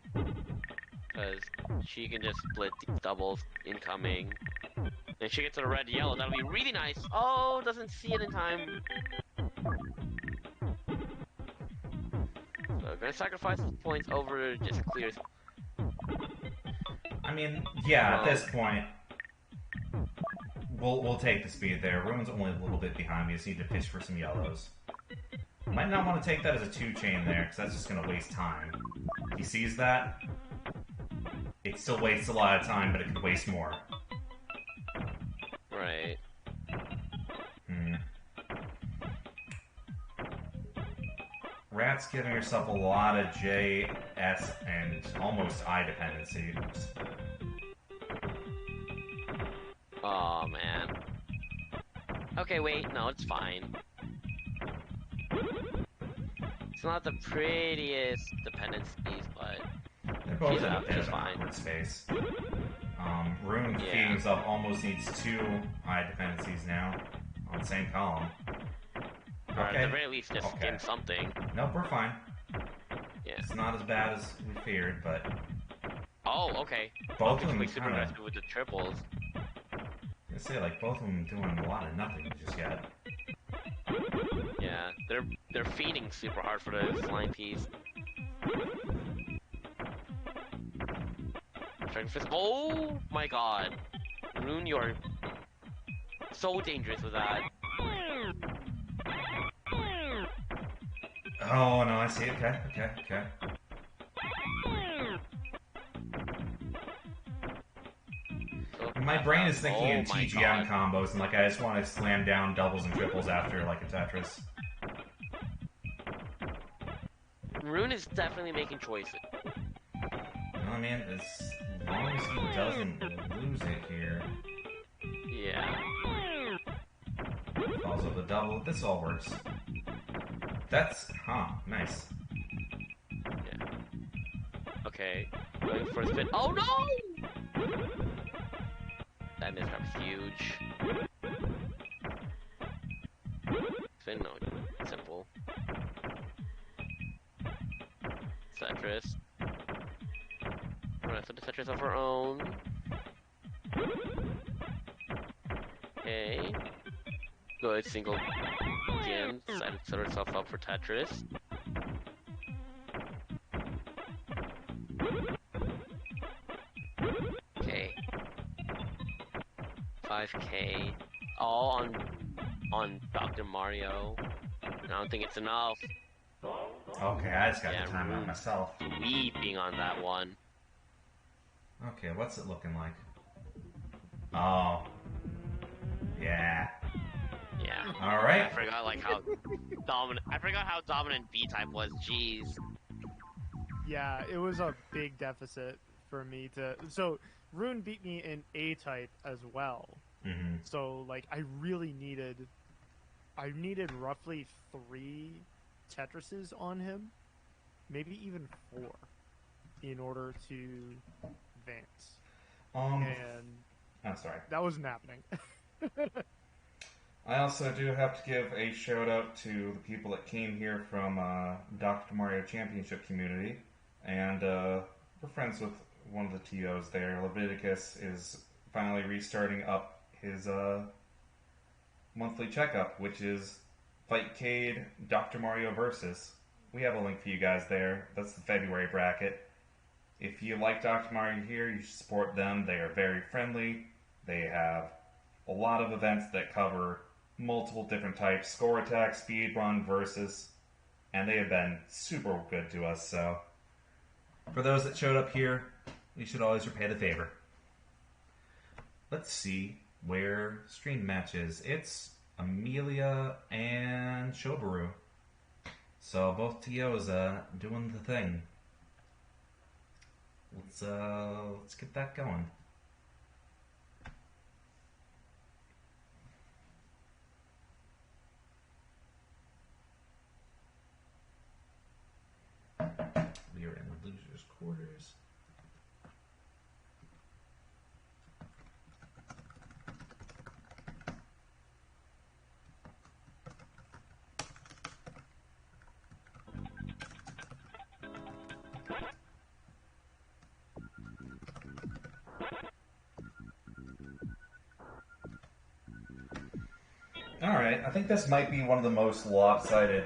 Because she can just split these doubles incoming. Then she gets to the red yellow. That'll be really nice. Oh, doesn't see it in time. So gonna sacrifice his points over just clears. I mean, yeah, at this point, we'll take the speed there. Rune's only a little bit behind. We just need to fish for some yellows. Might not want to take that as a 2-chain there, because that's just going to waste time. He sees that. It still wastes a lot of time, but it could waste more. Right. Ratttz giving herself a lot of J, S, and almost I dependency. Oh man. Okay, wait, no, it's fine. It's not the prettiest dependencies, but They're both she's in a up, bit she's of an fine. awkward space. Rune Yeah. feeding himself almost needs 2 I dependencies now on the same column. Or at the very least, just Okay. skim something. Nope, we're fine. Yeah. It's not as bad as we feared, but Oh, okay. both of It's them like super kind of... aggressive with the triples. I say, like, both of them doing a lot of nothing just yet. Yeah, they're feeding super hard for the flying piece. Dragon Fist. Oh my god. Rune, you're so dangerous with that. Oh, no, I see. Okay. So, My brain is thinking in oh my TGM God. combos, and, like, I just want to slam down doubles and triples after, like, a Tetris. Rune is definitely making choices. No, man, as long as he doesn't lose it here. Yeah. Also, the double. This all works. That's... nice. Yeah. Okay. Going for a spin. Oh no! That misrup's huge. Spin, no. Simple. Tetris. the rest of the Tetris of her own. Okay. Good single game. Decided to set herself up for Tetris. Okay. 5K. All on Dr. Mario. I don't think it's enough. Okay, I just got the time out myself. Weeping on that one. Okay, what's it looking like? Oh. Yeah. Yeah. Alright. I forgot how dominant B type was. Jeez. Yeah, it was a big deficit for me to. So Rune beat me in A type as well. Mm-hmm. So like I needed roughly 3 Tetrises on him, maybe even 4, in order to advance. And I'm sorry. that wasn't happening. I also do have to give a shout out to the people that came here from Dr. Mario Championship community, and we're friends with one of the TOs there. Leviticus is finally restarting up his monthly checkup, which is Fightcade Dr. Mario Versus. We have a link for you guys there. That's the February bracket. If you like Dr. Mario here, you should support them. They are very friendly. They have a lot of events that cover multiple different types: score attack, speed run, versus, and they have been super good to us. So for those that showed up here, you should always repay the favor. Let's see where stream match is. It's Amelia and shoboru. So both TOs doing the thing. Let's get that going. We are in the losers' quarters. Alright, I think this might be one of the most lopsided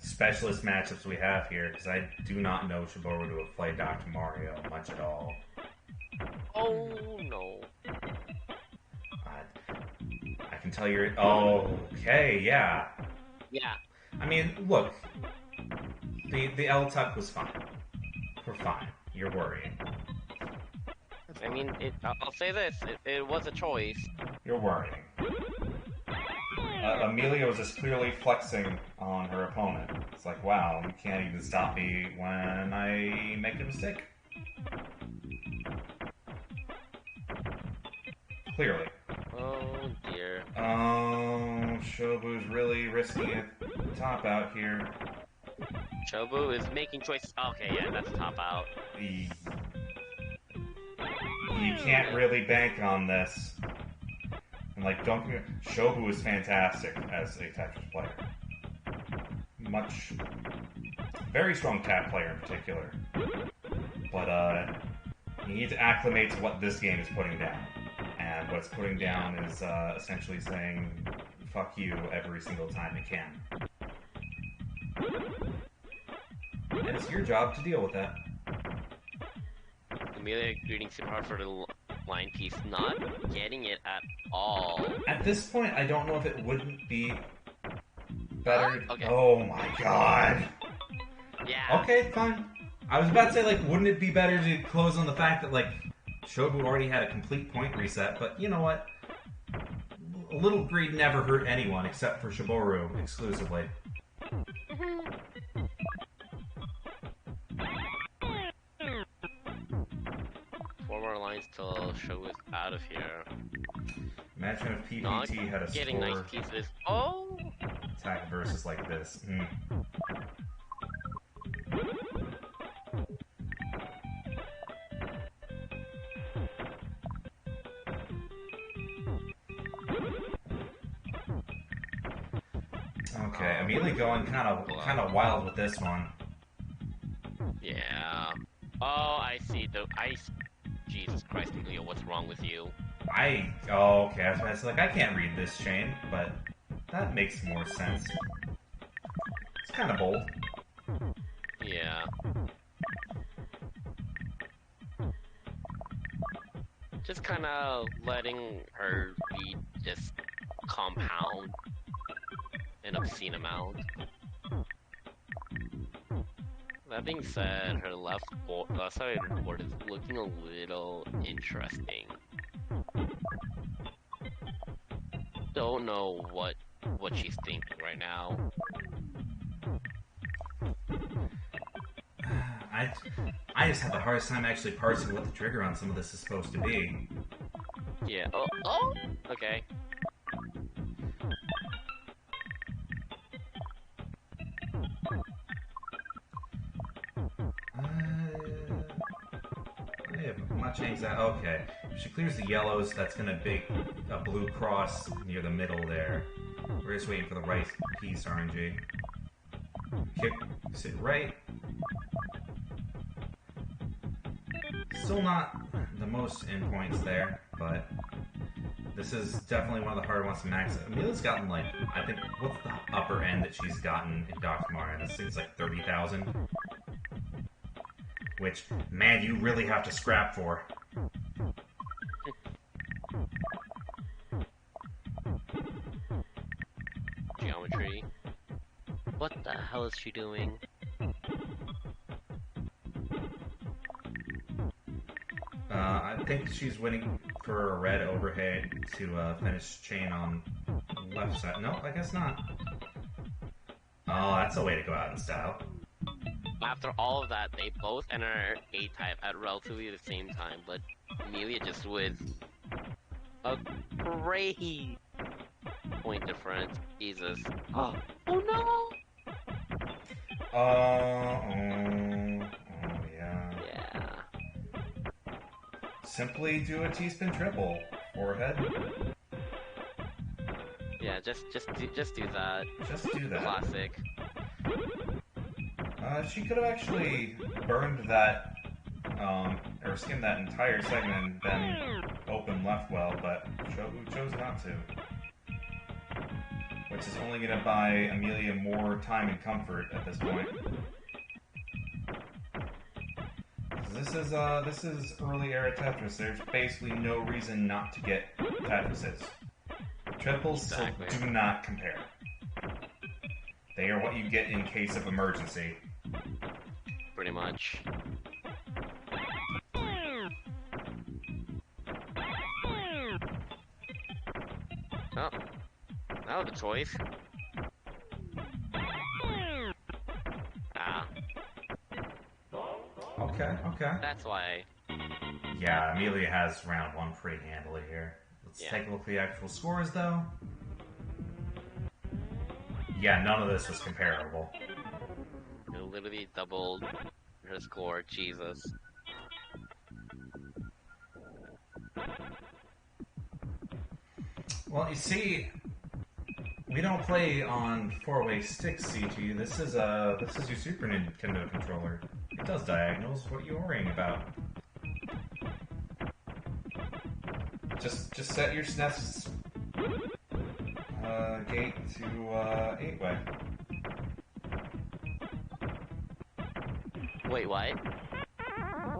specialist matchups we have here, because I do not know shoboru to have played Dr. Mario much at all. Oh no. I can tell you're... Okay, yeah. Yeah. I mean, look. The L-Tuck was fine. We're fine. You're worrying. I mean, I'll say this. It was a choice. You're worrying. Amelia was just clearly flexing on her opponent. It's like, wow, you can't even stop me when I make a mistake. Clearly. Oh dear. Oh, Shobu's really risking a top out here. Shobu is making choices. Okay, yeah, that's a top out. You can't really bank on this. And like, Shobu is fantastic as a Tetris player. Very strong tap player in particular. But you need to acclimate to what this game is putting down. And what it's putting down is essentially saying, fuck you every single time it can. And it's your job to deal with that. Amelia greeting super hard for the line piece, not getting it at all. At this point, I don't know if it wouldn't be better. Okay. Oh my god. Yeah. Okay, fine. I was about to say, like, wouldn't it be better to close on the fact that, like, Shobu already had a complete point reset, but you know what? A little greed never hurt anyone except for shoboru exclusively. Four more lines till Show is out of here. Imagine if PPT Not had a getting score nice pieces. Oh! attack versus like this. Okay, immediately going kind of wild with this one. Yeah. Oh, I see. Jesus Christ, Emilio, what's wrong with you? Oh, okay. I was like, I can't read this chain, but that makes more sense. It's kind of bold. Yeah. Just kind of letting her be just compound an obscene amount. That being said, her left side of the board is looking a little interesting. Don't know what she's thinking right now. I just have the hardest time actually parsing what the trigger on some of this is supposed to be. Yeah. Oh. Okay. I have much anxiety. Okay. If she clears the yellows, that's gonna be a blue cross near the middle there. We're just waiting for the right piece, RNG. Kick, sit right. Still not the most endpoints there, but this is definitely one of the harder ones to max. Amelia's gotten like, I think, what's the upper end that she's gotten in Dr. Mario? This thing's like 30,000. Which, man, you really have to scrap for. Geometry. What the hell is she doing? I think she's waiting for a red overhead to finish chain on left side. No, I guess not. Oh, that's a way to go out in style. After all of that, they both enter A-type at relatively the same time, but Amelia just with a great point difference. Jesus. Oh no! Yeah. Yeah. Simply do a T-spin triple. Forehead. Yeah, just do that. Just do that. Classic. She could have actually burned that, or skimmed that entire segment and then opened left well, but Shobu chose not to. Which is only going to buy Amelia more time and comfort at this point. This is early era Tetris. There's basically no reason not to get Tetrises. Triples Exactly. do not compare. They are what you get in case of emergency. Pretty much. Oh, that was a choice. Ah, Okay. that's why. Yeah, Amelia has round one pretty handily here. Let's Yeah. take a look at the actual scores, though. Yeah, none of this was comparable. It literally doubled her score. Jesus. Well, you see, we don't play on four-way sticks, CG. This is your Super Nintendo controller. It does diagonals. What are you worrying about? Just set your SNES gate to 8-way. Wait, what?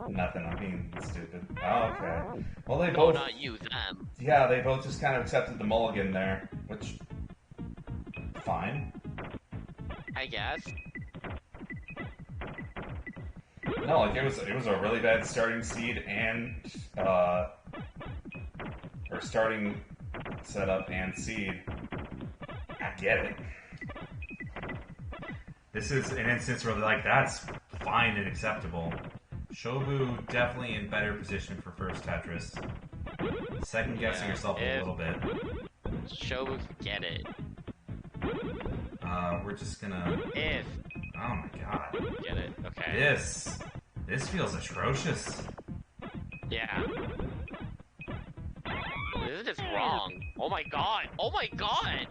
Nothing. I'm being stupid. Oh, okay. Well, they No, both. not you, them. Yeah, they both just kind of accepted the mulligan there, which fine. I guess. No, like it was a really bad starting seed and or starting setup and seed. I get it. This is an instance where like that's fine and acceptable. Shobu definitely in better position for first Tetris. Second guessing herself a little bit. Shobu can get it. We're just gonna. If Oh my god. get it. Okay. This feels atrocious. Yeah. This is just wrong. Oh my god. Oh my god.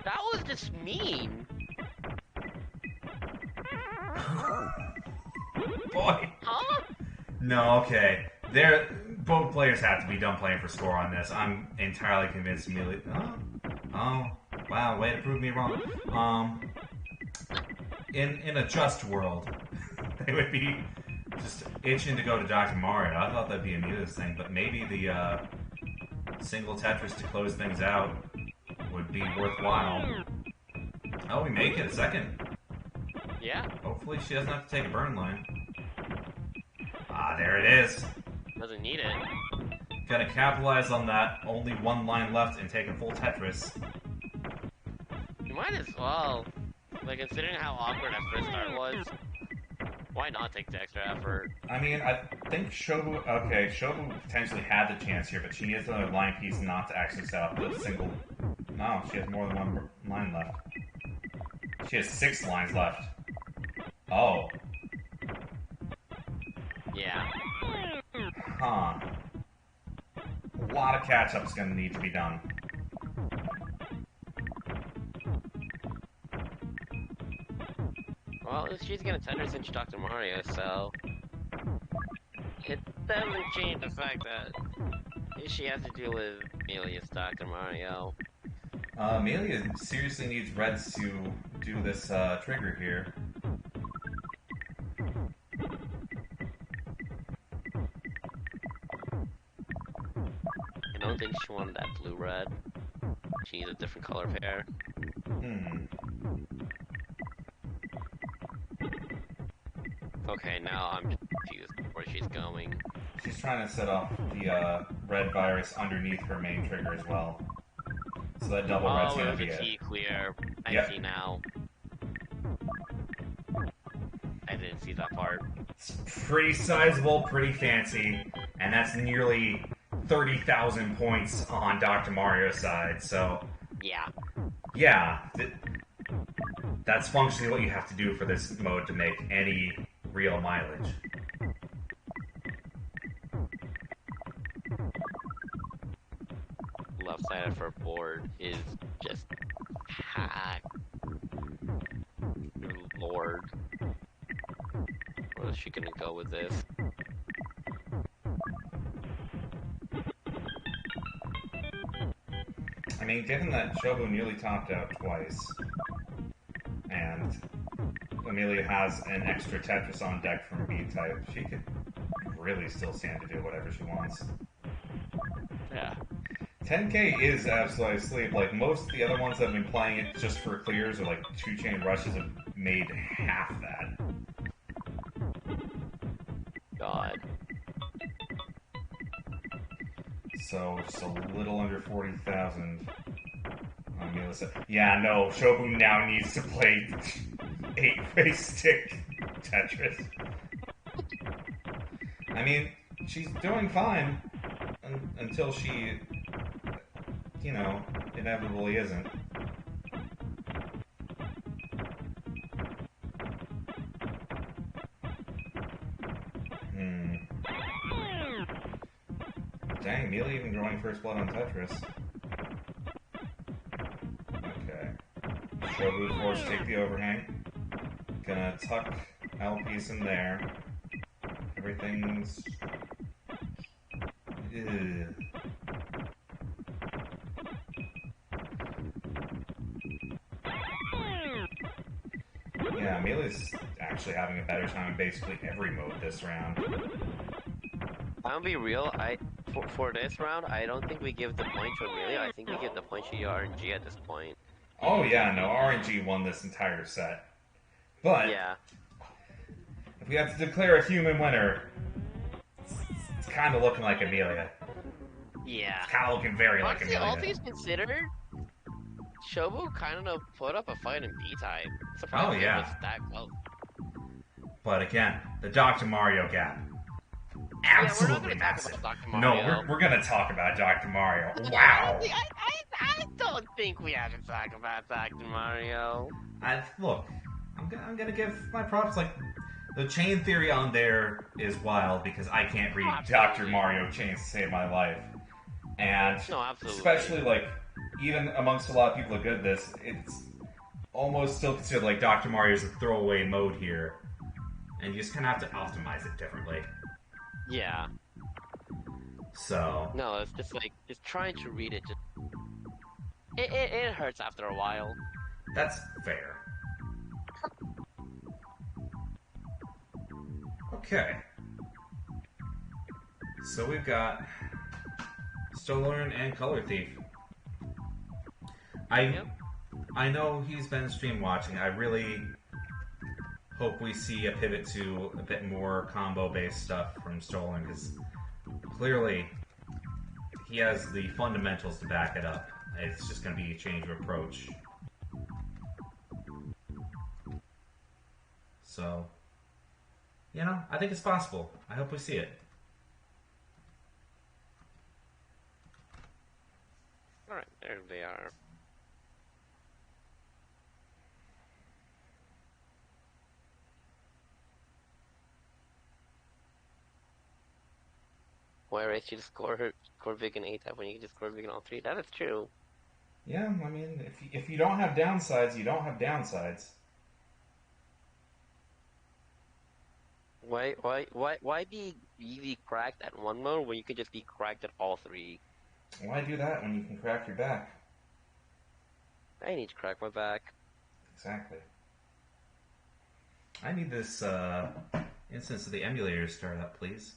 That was just mean. boy. Huh? No, okay. Both players have to be done playing for score on this. I'm entirely convinced Amelia... Oh, wow, way to prove me wrong. In a just world, they would be just itching to go to Dr. Mario. I thought that'd be Amelia's thing, but maybe the single Tetris to close things out would be worthwhile. Oh, we make it a second. Yeah. Hopefully she doesn't have to take a burn line. Ah, there it is. Doesn't need it. Gotta capitalize on that. Only one line left and take a full Tetris. You might as well. Like, considering how awkward that first start was, why not take the extra effort? I mean, I think Shobu... Okay, Shobu potentially had the chance here, but she needs another line piece not to actually set up the single... No, she has more than one line left. She has 6 lines left. Oh. Yeah. Huh. A lot of catch-up's gonna need to be done. Well, she's gonna Tetris into Dr. Mario, so... It doesn't change the fact that she has to deal with Amelia's Dr. Mario. Amelia seriously needs Ratttz to do this trigger here. I don't think she wanted that blue-red. She needs a different color pair. Okay, now I'm confused where she's going. She's trying to set off the red virus underneath her main trigger as well. So that double red's gonna be the it. T clear. I Yep. see now. I didn't see that part. It's pretty sizable, pretty fancy, and that's nearly 30,000 points on Dr. Mario's side, so... Yeah. Yeah, that's functionally what you have to do for this mode to make any real mileage. Left side of her board is just packed. Lord. Where is she gonna go with this? I mean, given that Shobu nearly topped out twice, and Amelia has an extra Tetris on deck from B-type, she could really still stand to do whatever she wants. Yeah. 10k is absolutely asleep. Like, most of the other ones that have been playing it just for clears or like 2-chain rushes have made half that. God. So, just a little under 40,000. Yeah, no, Shobu now needs to play 8-way stick Tetris. I mean, she's doing fine until she, you know, inevitably isn't. Dang, Amelia even drawing first blood on Tetris. Okay. Shobu forced to take the overhang. Gonna tuck LPs in there. Everything's... Ugh. Yeah, Amelia's actually having a better time in basically every mode this round. I'll be real, for this round, I don't think we give the point to Amelia, I think we give the point to RNG at this point. Oh yeah, no, RNG won this entire set. But, yeah. If we have to declare a human winner, it's kind of looking like Amelia. Yeah. It's kind of looking very like Honestly, Amelia. all things considered, Shobu kind of put up a fight in B-type. Surprisingly, Oh, yeah. it was that close. But again, the Dr. Mario gap. Absolutely massive. No, we're gonna talk about Dr. Mario. Wow. I don't think we have to talk about Dr. Mario. Look, I'm gonna give my props. Like, the chain theory on there is wild because I can't read Dr. Mario chains to save my life. And No, absolutely. especially, like, even amongst a lot of people who are good at this, it's almost still considered like Dr. Mario's a throwaway mode here. and you just kind of have to optimize it differently. Yeah. So No, it's just like just trying to read it. Just it hurts after a while. that's fair. Okay. So we've got Stohlern and Color Thief. Yep. I know he's been stream watching. I really hope we see a pivot to a bit more combo-based stuff from Stohlern, because clearly he has the fundamentals to back it up. It's just going to be a change of approach. So, you know, I think it's possible. I hope we see it. Alright, there they are. Whereas you just score big in A-type when you can just score big in all three. That is true. Yeah, I mean, if you don't have downsides, you don't have downsides. Why be really cracked at one mode when you could just be cracked at all three? Why do that when you can crack your back? I need to crack my back. Exactly. I need this instance of the emulator to start up, please.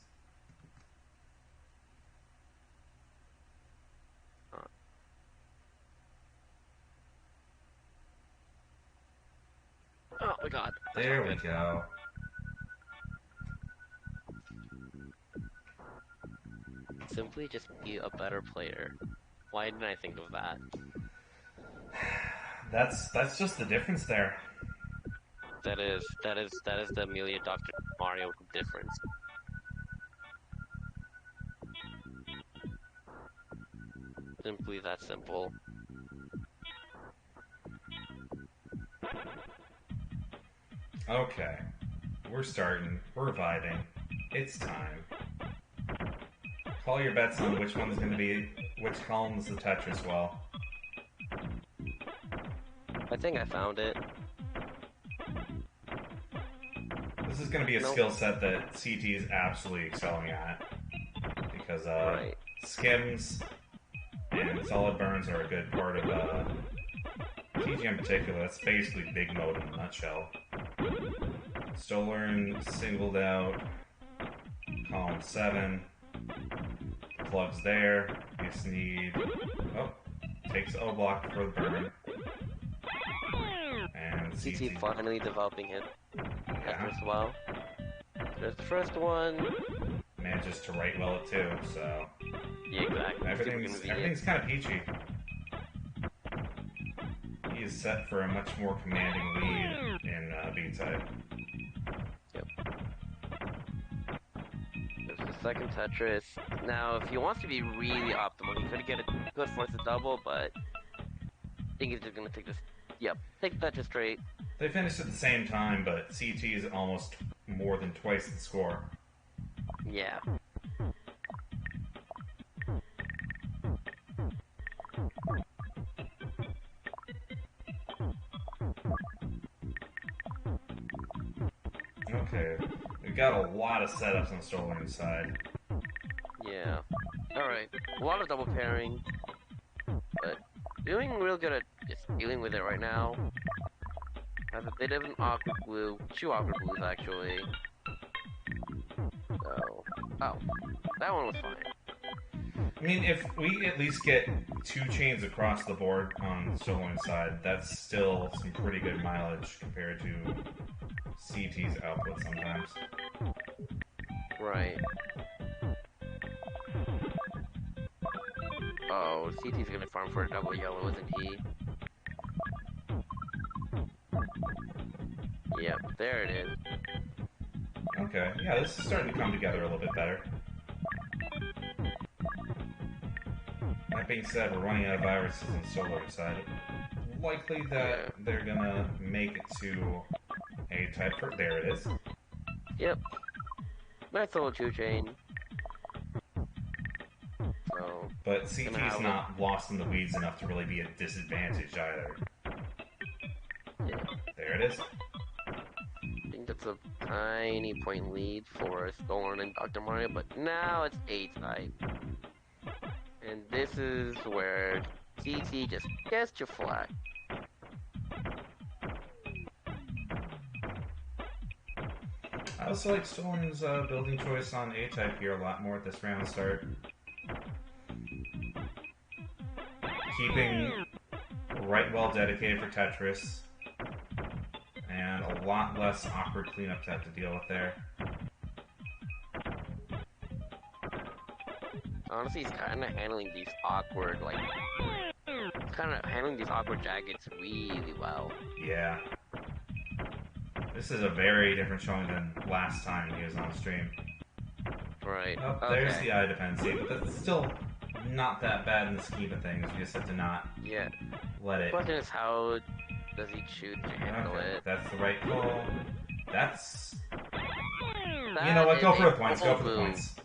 Oh my god. There we go. Simply just be a better player. Why didn't I think of that? That's just the difference there. That is the Amelia Dr. Mario difference. Simply that simple. Okay. We're starting. We're vibing. It's time. Call your bets on which one's going to be, which column's the Tetris well. I think I found it. This is going to be a skill set that CT is absolutely excelling at. Because Right. skims and solid burns are a good part of TG in particular. That's basically big mode in a nutshell. Stohlern singled out column 7. Plugs there. You just need. Oh, takes O block for the burn. And CT finally developing it yeah, as well. There's the first one. manages to write well it too. So Yeah, exactly. everything's kind of peachy. He is set for a much more commanding lead in B-type. Yep. There's the second Tetris. Now, if he wants to be really optimal, he could get a good force a double, but I think he's just gonna take this. Yep, take the Tetris straight. They finished at the same time, but CT is almost more than twice the score. Yeah. Okay, we've got a lot of setups on Stohlern's side. Yeah. Alright. A lot of double pairing. But doing real good at just dealing with it right now. Has a bit of an awkward blue. 2 awkward blues actually. So. Oh. That one was fine. I mean, if we at least get 2 chains across the board on Stohlern's side, that's still some pretty good mileage compared to CT's output sometimes. Right. Oh, CT's gonna farm for a double yellow, isn't he? Yep, there it is. Okay, yeah, this is starting to come together a little bit better. That being said, we're running out of viruses on Stohlern's side. Likely that they're gonna make it to a type for. There it is. Yep. Nice little 2 chain. So, But CT's not lost in the weeds enough to really be a disadvantage either. yeah. There it is. I think the it's a tiny point lead for Stohlern and Dr. Mario, but now it's A-type. And this is where CT just gets you flat. I also like Stohlern's building choice on A-type here a lot more at this round start. Keeping right well dedicated for Tetris. And a lot less awkward cleanup to have to deal with there. Honestly, he's kind of handling these awkward, like... kind of handling these awkward jackets really well. Yeah. This is a very different showing than last time he was on stream. Right. Oh, there's the eye dependency, but that's still not that bad in the scheme of things. You just have to not let it... The question is, how does he choose to handle it? That's the right call. That's... That you know what? Go for the a points. Go for the points.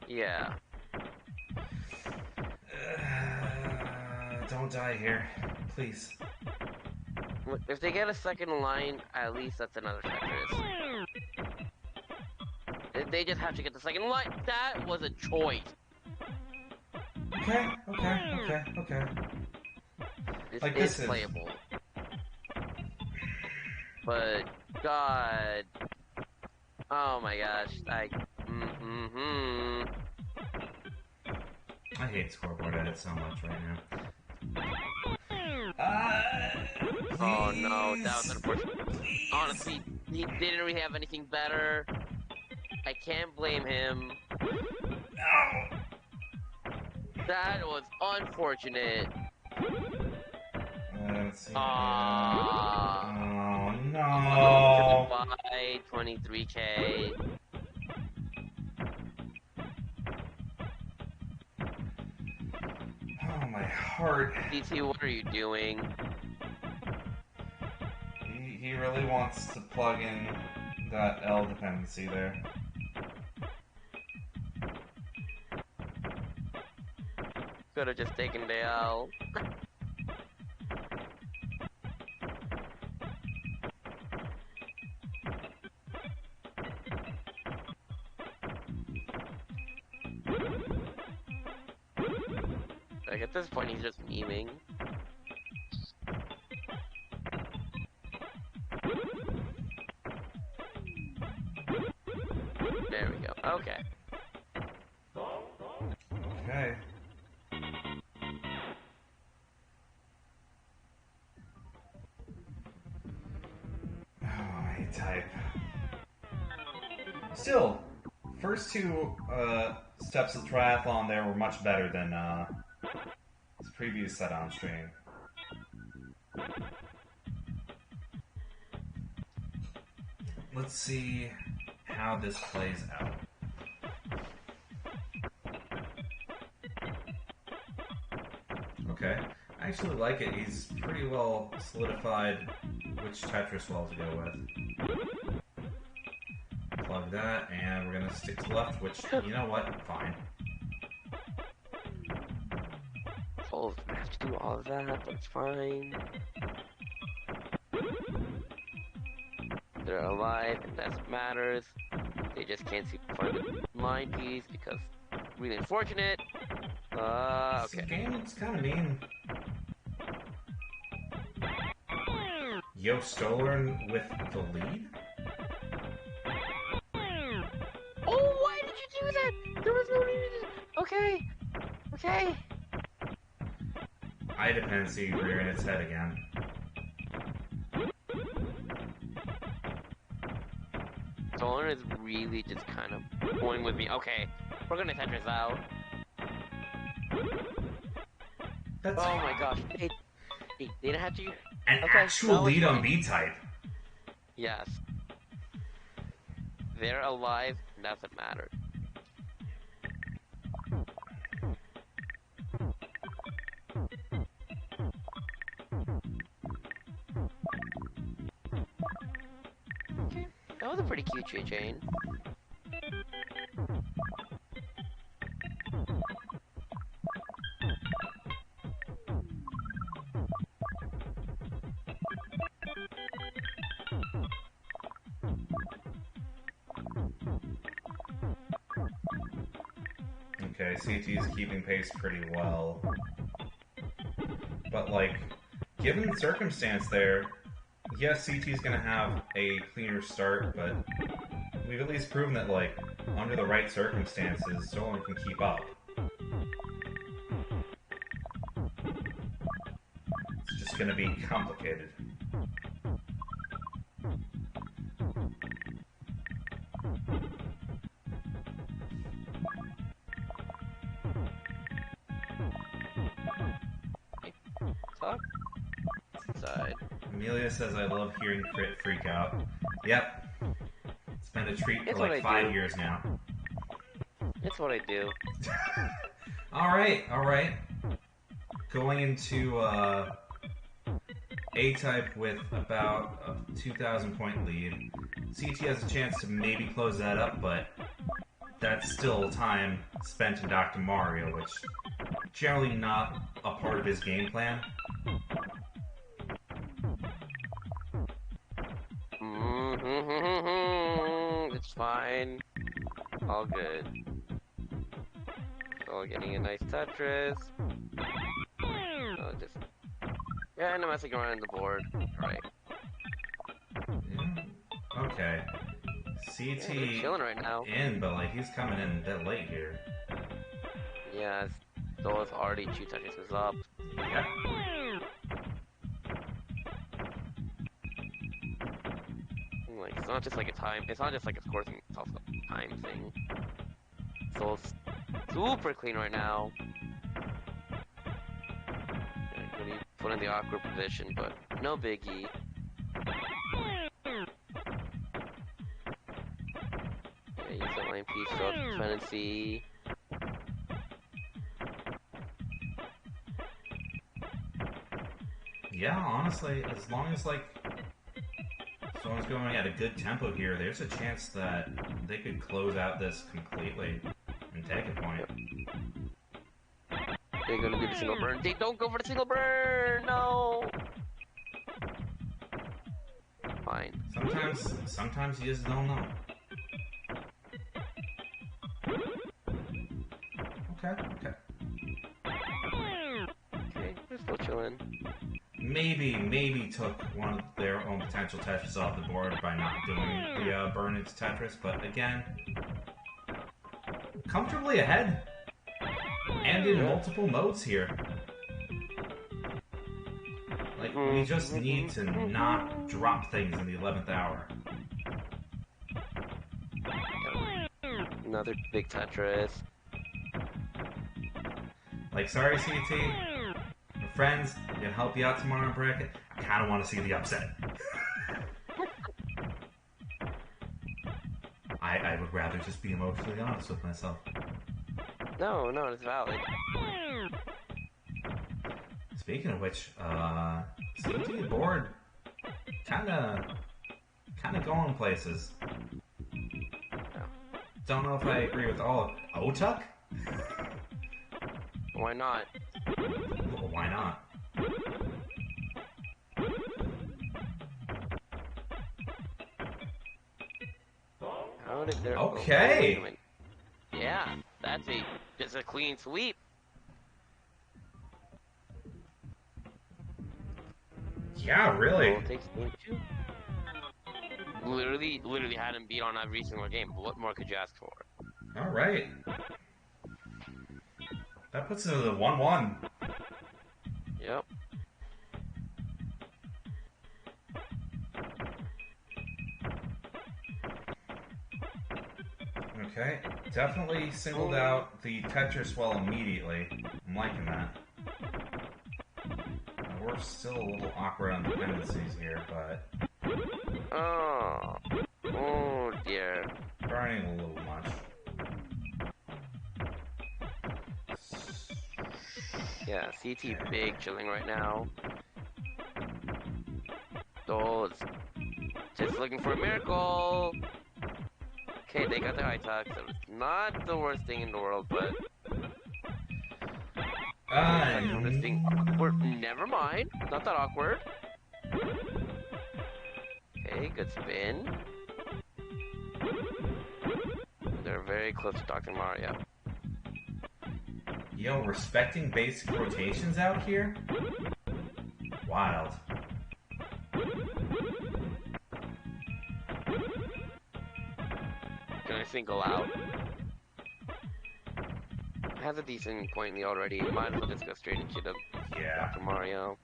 Yeah. Don't die here. Please. If they get a second line, at least that's another Tetris. They just have to get the second line. That was a choice. Okay. This like, is playable. But, God. Oh my gosh. I hate scoreboard edits so much right now. Oh no, that was unfortunate. Honestly, he didn't really have anything better. I can't blame him. No. That was unfortunate. Let's see. Oh no. Bye, 23K. Oh, my heart. DT, what are you doing? He really wants to plug in that L dependency there. Could have just taken the L. Like, at this point, he's just memeing. There we go. Okay. Okay. Oh, A-type. Still, first two steps of the triathlon there were much better than his previous set on stream. Let's see how this plays out. Okay, I actually like it. He's pretty well solidified which Tetris wall to go with. Plug that, and we're gonna stick to left, which, you know what, fine. Oh, I have to do all of that, but it's fine. They're alive, and that's what matters. They just can't seem to find the line piece because really unfortunate. Okay. This game is kind of mean. Yo, Stohlern with the lead? Oh, why did you do that? There was no need to... Okay. Okay. Eye dependency rearing its head again. Stohlern is really just kind of going with me. Okay, we're gonna Tetris out. That's Oh my gosh. They didn't have to... an Okay, actual that was lead on fine. B-type. Yes. They're alive, and that's what matters. Okay, that was a pretty cute tree chain. Okay, CT's keeping pace pretty well. But, like, given the circumstance there, yes, CT's gonna have a cleaner start, but we've at least proven that, like, under the right circumstances, stohlern can keep up. It's just gonna be complicated. Talk inside. Amelia says, I love hearing Crit freak out. Yep. It's been a treat for It's what like I 5 do. years now. It's what I do. Alright, alright. Going into A-type with about a 2,000 point lead. CT has a chance to maybe close that up, but that's still time spent in Dr. Mario, which generally not a part of his game plan. It's fine. All good. Oh, getting a nice Tetris. Oh, just... Yeah, no messing around the board. Right. Yeah. Okay. Yeah, CT they're chilling right now. in, but like he's coming in a bit late here. Yeah, Stohl's already 2 Tetris up. Yeah. Like, it's not just like a time, it's not just like a score thing, it's also a time thing. Stohl's super clean right now. Gonna be put in the awkward position, but no biggie. Yeah, use that line piece, so trying to see. Yeah, honestly, as long as like someone's going at a good tempo here, there's a chance that they could close out this completely and take a point. They're gonna do the single burn. They don't go for the single burn! No! Fine. Sometimes you just don't know. Okay. Okay, they're still chilling. Maybe took one of their own potential Tetris off the board by not doing the burn into Tetris, but again, comfortably ahead. And in multiple modes here. Like, we just need to not drop things in the 11th hour. Another big Tetris. Like, sorry, CT. We're friends. I'm gonna help you out tomorrow in bracket. I kinda wanna see the upset. I would rather just be emotionally honest with myself. No, it's valid. Speaking of which, CT board kinda going places. Don't know if I agree with all of Otuck? Why not? Well, why not? How did there? Okay. Oh, wait a minute. Yeah, that's just a clean sweep. Yeah, really. Oh, takes game 2. Literally had him beat on every single game. What more could you ask for? All right. That puts it at a 1-1. Yep. Okay, definitely singled out the Tetris well immediately. I'm liking that. We're still a little awkward on dependencies here, but Oh dear. burning a little much. Yeah, CT big chilling right now. Stohl is just looking for a miracle. Okay, they got their high tuck, so it's not the worst thing in the world, but this thing awkward. Never mind, not that awkward. Okay, good spin. They're very close to Dr. Mario. Yo, respecting basic rotations out here? Wild. Gonna single out. Has a decent point lead already. Might as well just go straight into the Yeah. Dr. Mario.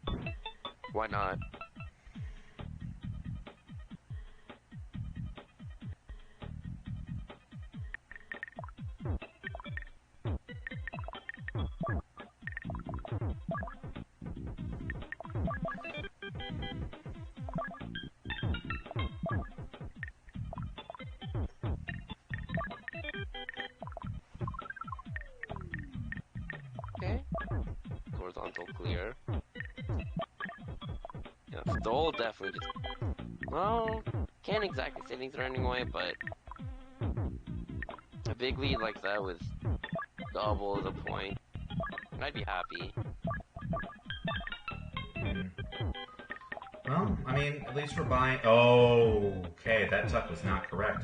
Why not? Okay. Horizontal clear. Yeah, Stoll definitely just... Well, can't exactly say things are running away, but... A big lead like that with double the point. I'd be happy. Well, I mean, at least we're buying... Oh, okay, that tuck was not correct.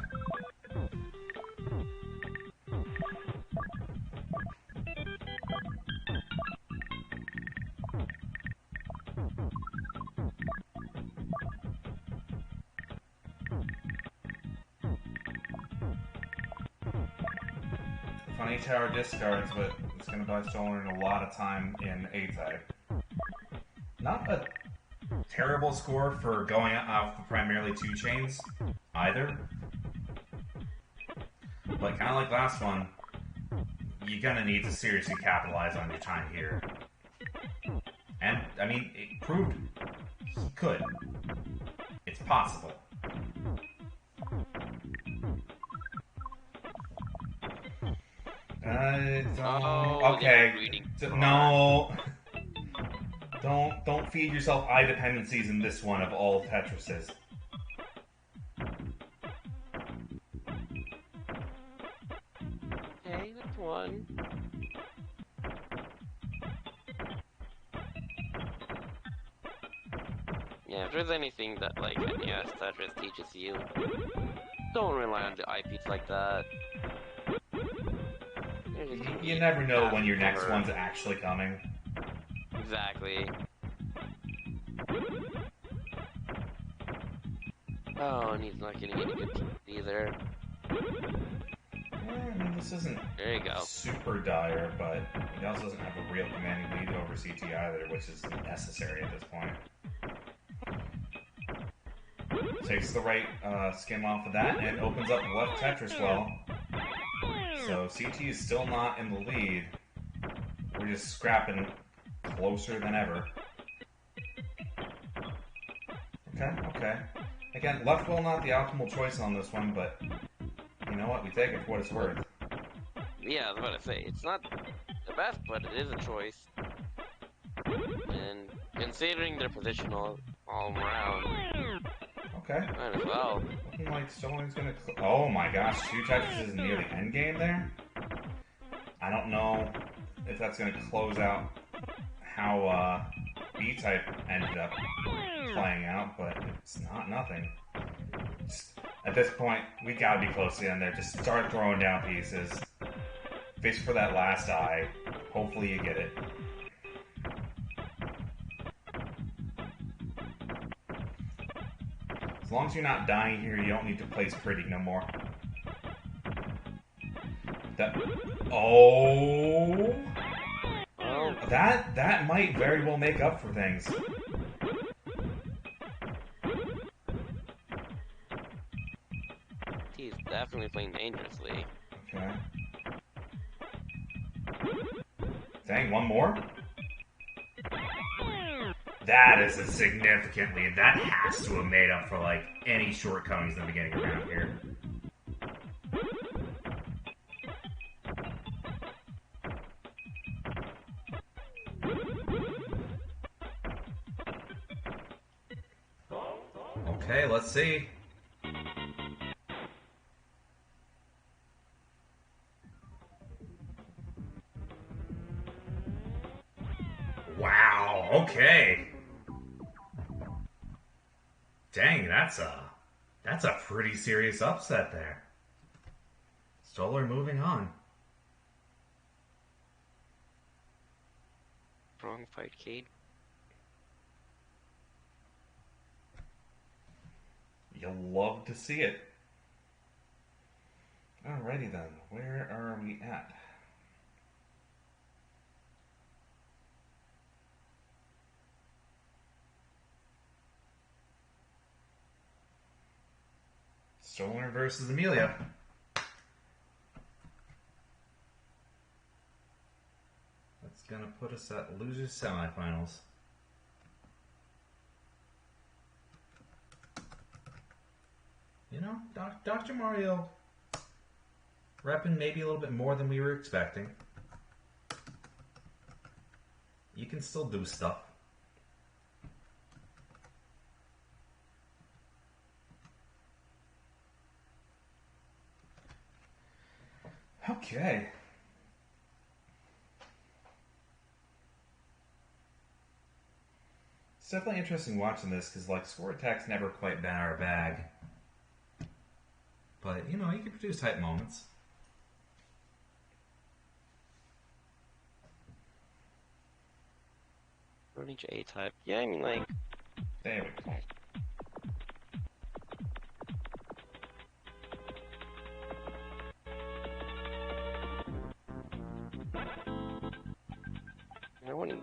Funny tower discards, but it's going to buy stohlern a lot of time in A-type. Not a terrible score for going off of primarily 2 chains, either. But kind of like last one, you're going to need to seriously capitalize on your time here. And, I mean, it proved he could. It's possible. Okay. No. Don't feed yourself eye dependencies in this one of all Tetrises. Okay, that's one. Yeah, if there's anything that, like, NES Tetris teaches you, don't rely on the IPs like that. You never know when your next one's actually coming. Exactly. Oh, and he's not getting any good either. I mean, this isn't There you go. super dire, but he also doesn't have a real commanding lead over CT either, which is necessary at this point. Takes the right skim off of that and opens up the left Tetris well. So CT is still not in the lead. We're just scrapping closer than ever. Okay. Again, left well not the optimal choice on this one, but you know what? We take it for what it's worth. Yeah, I was about to say, it's not the best, but it is a choice. And considering their position all around, Okay. might as well. Looking like stohlern's gonna... Oh my gosh, 2 Tetris is near the end game there? I don't know if that's gonna close out how B-type ended up playing out, but it's not nothing. Just, at this point, we gotta be close to the end there. Just start throwing down pieces. Fish for that last eye. Hopefully you get it. As long as you're not dying here, you don't need to place pretty no more. Oh, that might very well make up for things. He's definitely playing dangerously. Okay. Dang, one more? That is a significant lead. That has to have made up for, like, any shortcomings in the beginning around here. Okay, let's see. Wow, okay. Dang, that's a pretty serious upset there. Stohlern moving on. Wrong fight, Kate. You'll love to see it. Alrighty then, where are we at? Stohlern versus Amelia. That's gonna put us at losers semifinals. You know, Dr. Mario repping maybe a little bit more than we were expecting. You can still do stuff. Okay. It's definitely interesting watching this because, like, score attack's never quite been our bag. But, you know, you can produce hype moments. Running to A-type. Yeah, I mean, like... There we go. I wouldn't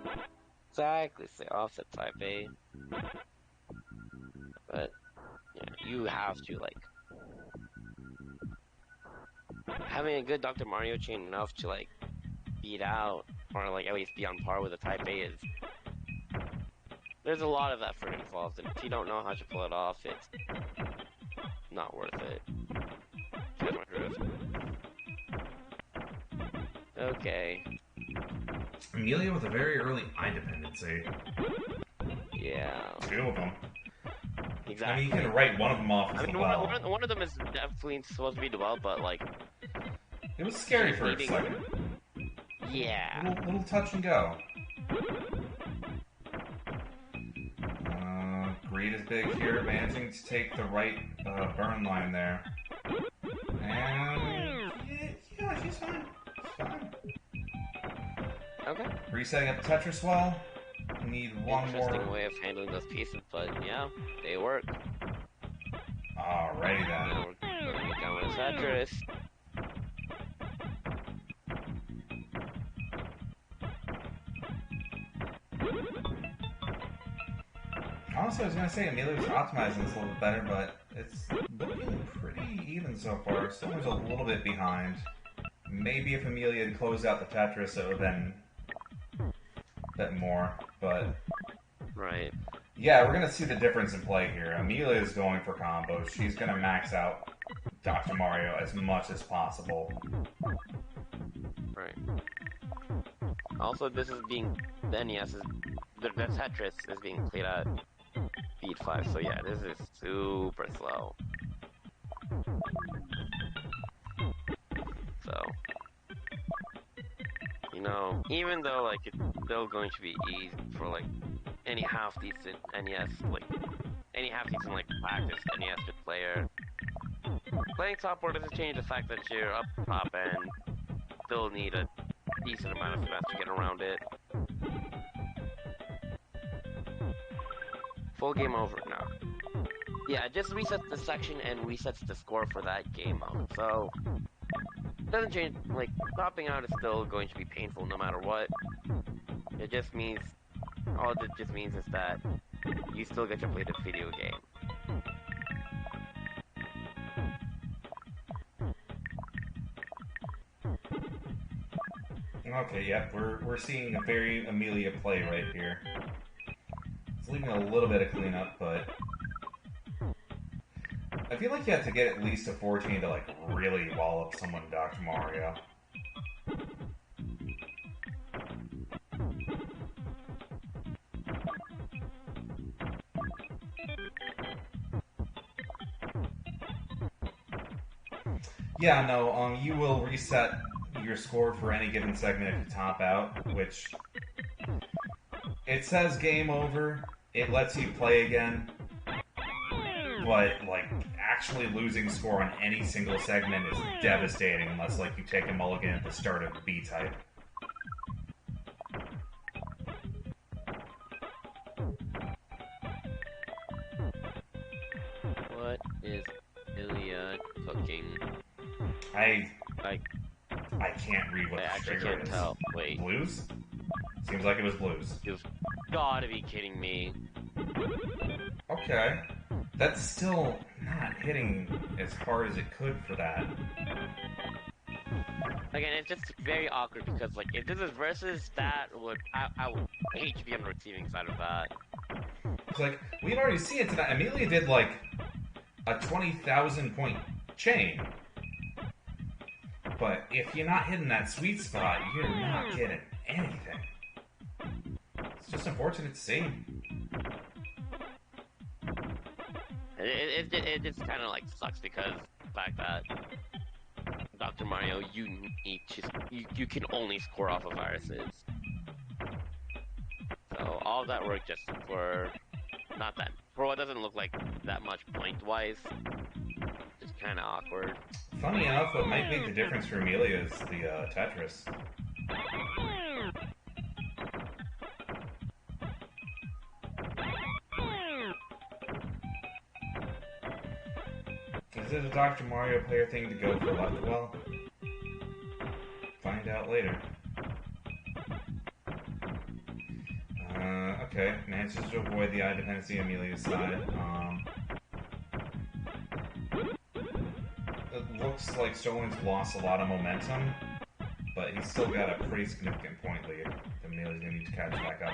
exactly say offset type A. But, yeah, you have to, like... Having a good Dr. Mario chain enough to, like, beat out, or, like, at least be on par with a type A is... There's a lot of effort involved, and if you don't know how to pull it off, it's not worth it. Catch my drift. Okay. Amelia with a very early eye dependency. Yeah. Two of them. Exactly. I mean, you can write one of them off as well. One of them is definitely supposed to be well, but, like... It was scary for a second. Yeah. Little touch and go. Greed is big here, managing to take the right burn line there. And... Yeah, she's fine. She's fine. Okay. Resetting up Tetris well. Need one more. Interesting way of handling those pieces, but yeah, they work. Alrighty then. Now we're going to get down with Tetris. Honestly, I was going to say Amelia was optimizing this a little bit better, but it's looking pretty even so far. Stohlern's a little bit behind. Maybe if Amelia had closed out the Tetris, it would have been a bit more, but... Right. Yeah, we're going to see the difference in play here. Amelia is going for combos. She's going to max out Dr. Mario as much as possible. Right. Also, this is being... The NES is... The Tetris is being played at speed 5, so yeah, this is super slow. So... You know, even though, like, it's still going to be easy for, like, any half-decent NES, like, any half-decent, like, practice NES player, playing top board doesn't change the fact that you're up top and still need a decent amount of finesse to get around it. Full game over now. Yeah, it just resets the section and resets the score for that game mode, so... Doesn't change, like, topping out is still going to be painful no matter what. It just means, all it just means is that you still get to play the video game. Okay, yep, we're seeing a very Amelia play right here. It's leaving a little bit of cleanup, but... I feel like you have to get at least a 14 to, like, really wallop someone Dr. Mario. Yeah, no, you will reset your score for any given segment if you top out, which... It says game over, it lets you play again, but, like, actually losing score on any single segment is devastating unless, like, you take a mulligan at the start of B-type. What is Ilya cooking? I Like, can't read what I the actually trigger can't is. tell. Wait, Blues? Seems like it was blues. you've gotta be kidding me. Okay. That's still not hitting as hard as it could for that. Again, it's just very awkward because, like, if this is versus, that would I would hate to be on the receiving side of that. It's like, we've already seen it tonight. Amelia did like a 20,000 point chain. But if you're not hitting that sweet spot, you're not getting anything. It's just unfortunate to see. It just kind of like sucks because the fact that Dr. Mario, you need to you can only score off of viruses. So all that work just for not that for what doesn't look like that much point wise. It's kind of awkward. Funny enough, what might make the difference for Amelia is the Tetris. Is it a Dr. Mario player thing to go for left well? Find out later. Okay, manages to avoid the eye dependency on Amelia's side. It looks like Stolen's lost a lot of momentum, but he's still got a pretty significant point lead that Amelia's going to need to catch back up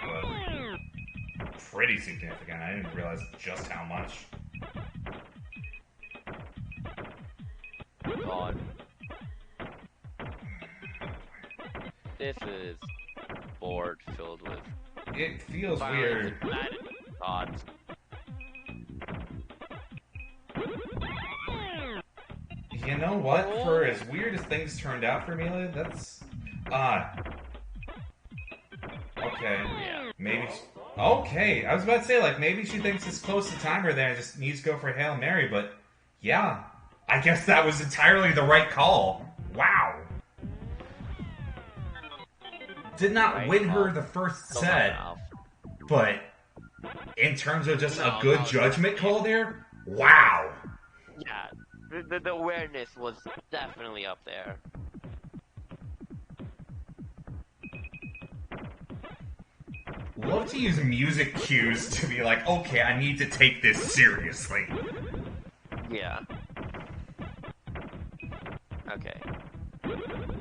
with. Pretty significant. I didn't realize just how much. God. This is board filled with It feels violence weird. and thoughts. You know what? For as weird as things turned out for Amelia, that's odd. Okay. Yeah. Maybe. Okay, I was about to say, like, maybe she thinks it's close to timer there and just needs to go for Hail Mary, but yeah. I guess that was entirely the right call. Wow. Did not Right win her call. the first Come set, on now. but in terms of just a No, good no, judgment call there, wow. Yeah. The awareness was definitely up there. Love to use music cues to be like, okay, I need to take this seriously. Yeah. Okay.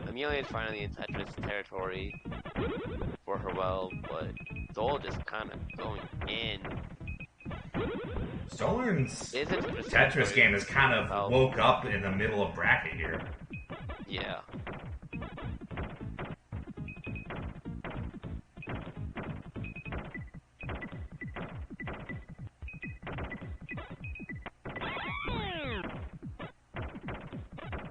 Amelia is finally in Tetris territory for her well, but Dole just kind of going in. Stolen's Is it Tetris game has kind of woke up in the middle of bracket here. Yeah.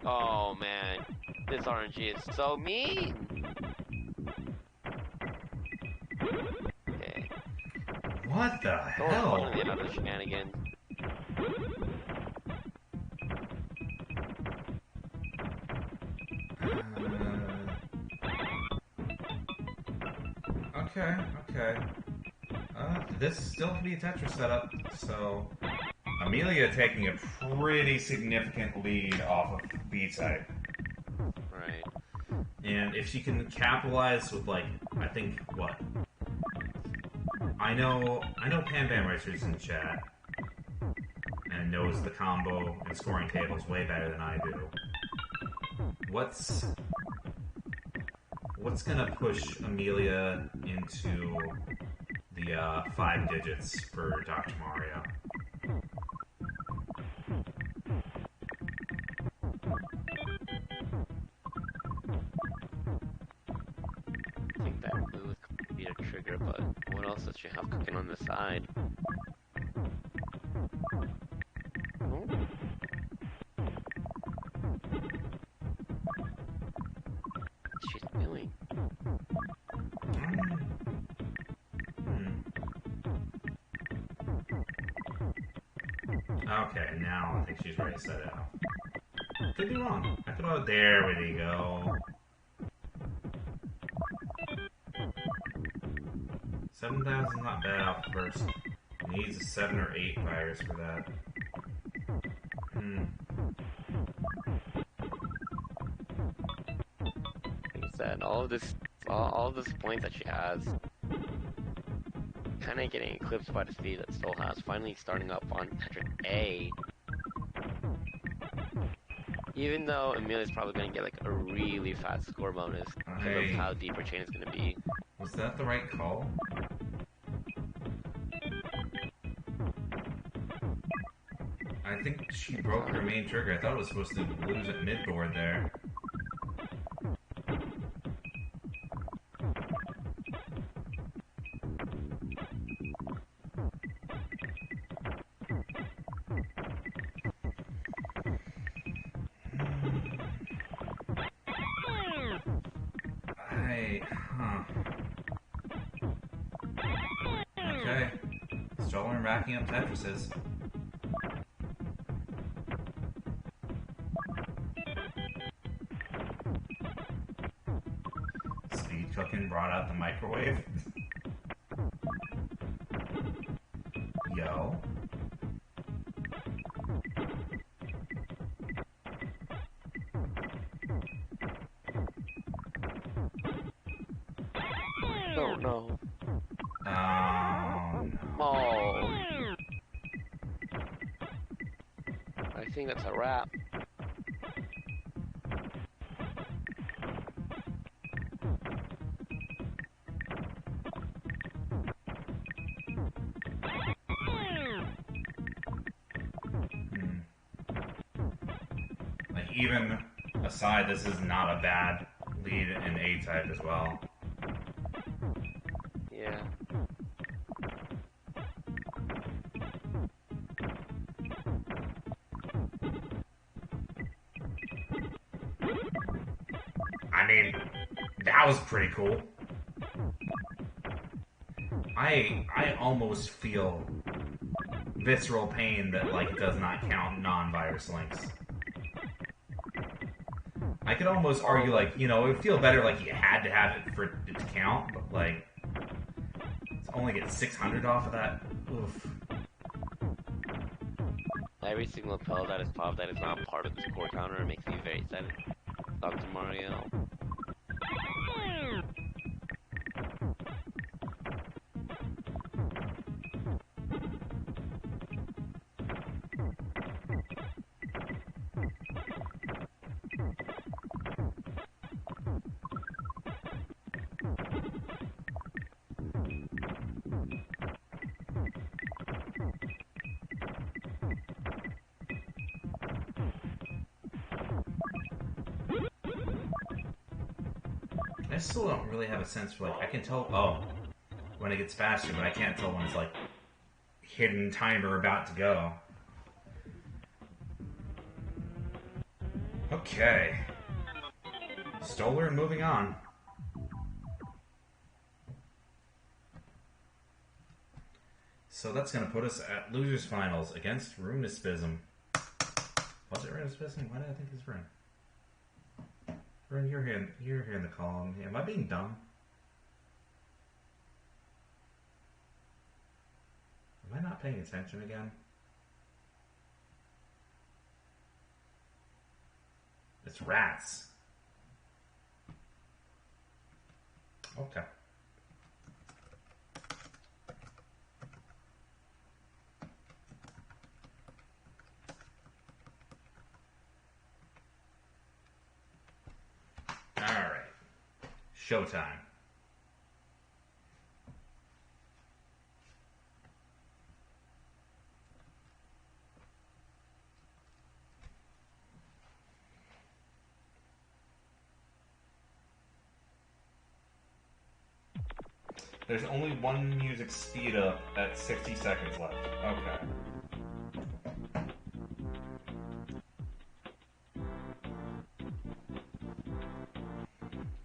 Oh man, this RNG is so mean. Okay. What the Dole's hell? one of the other shenanigans. Okay. This still could be a Tetris setup, so Amelia taking a pretty significant lead off of B-type. Right. And if she can capitalize with, like, I think, what? I know Pan Bam Racer's in chat and knows the combo and scoring tables way better than I do. What's gonna push Amelia into the 5 digits for Dr. Mario? I think that move could be a trigger, but what else does she have cooking on the side? Oh. What's she doing? Okay, now I think she's ready to set it out. Could be wrong. I could. There we go. 7,000 not bad off first. Needs a 7 or 8 virus for that. and all of this points that she has, kind of getting eclipsed by the speed that Stoll has. Finally starting up on Tetris A. Even though Amelia's probably going to get like a really fast score bonus because of how deep her chain is going to be. Was that the right call? I think she broke her main trigger. I thought it was supposed to lose at mid-board there. Okay. Stohlern racking up Tetrises. Speed cooking brought out the microwave. Yo. Oh no. No. Oh. I think that's a wrap. Like, even aside, this is not a bad lead in A-type as well. Yeah. I mean, that was pretty cool. I almost feel visceral pain that, like, it does not count non-virus links. I could almost argue, like, you know, it would feel better, like, you had to have it for it to count, but, like, to only get 600 off of that, oof. Every single pill that is popped that is not part of the score counter makes me very sad. Dr. Mario. I still don't really have a sense for, like, I can tell, oh, when it gets faster, but I can't tell when it's, like, hidden timer about to go. Okay. Stohlern moving on. So that's going to put us at Losers Finals against Roonespism. Was it Roonespism? Why did I think it was Rune? Rune, you're here in the column. Am I being dumb? Am I not paying attention again? It's Ratttz. Okay. Alright. Showtime. There's only one music speed up at 60 seconds left. Okay.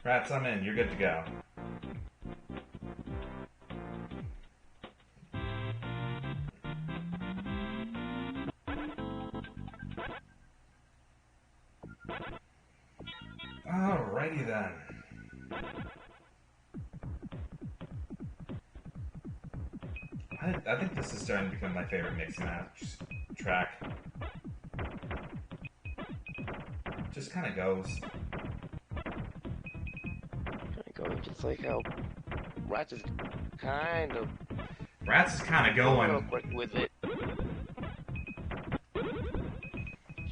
Ratttz, I'm in. You're good to go. Alrighty then. I think this is starting to become my favorite mix and match track. Just kind of goes. just like how Ratttz is kind of Ratttz is kind of a little going. quirky with it.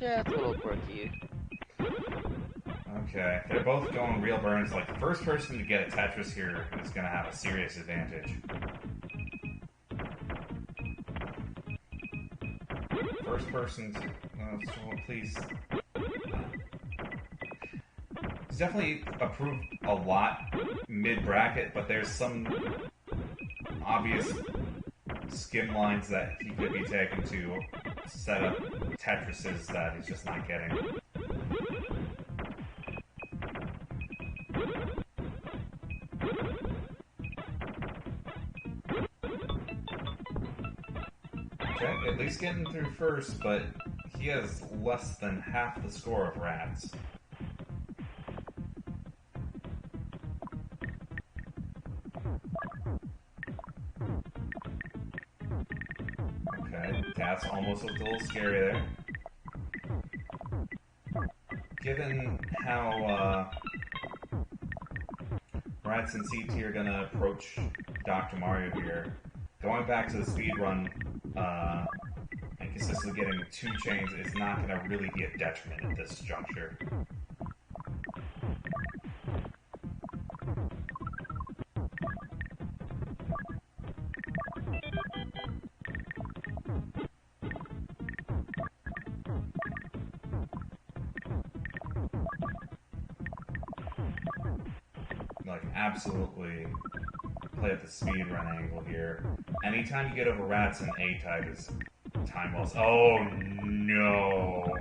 Yeah, it's a little quirky. Okay, they're both going real burns. Like, the first person to get a Tetris here is going to have a serious advantage. First person to... please. He's definitely improved a lot mid-bracket, but there's some obvious skim lines that he could be taking to set up Tetrises that he's just not getting. Okay, at least getting through first, but he has less than half the score of Ratttz. Okay, that's almost looked a little scary there. Given how Ratttz and CT are gonna approach Dr. Mario here, going back to the speed run and consistently getting 2 chains is not going to really be a detriment at this juncture. Like, absolutely play at the speed run angle here. Anytime you get over Ratttz, an A-type is time well. Oh no!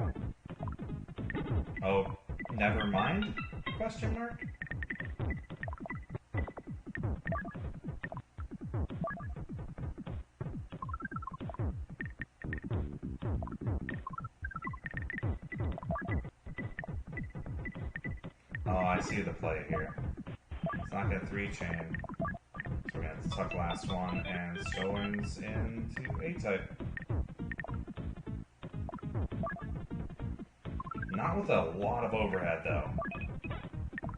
Oh, never mind? Question mark? Oh, I see the play here. It's not gonna 3-chain. So we're gonna tuck last one, and stohlern's into A-type. Not with a lot of overhead, though.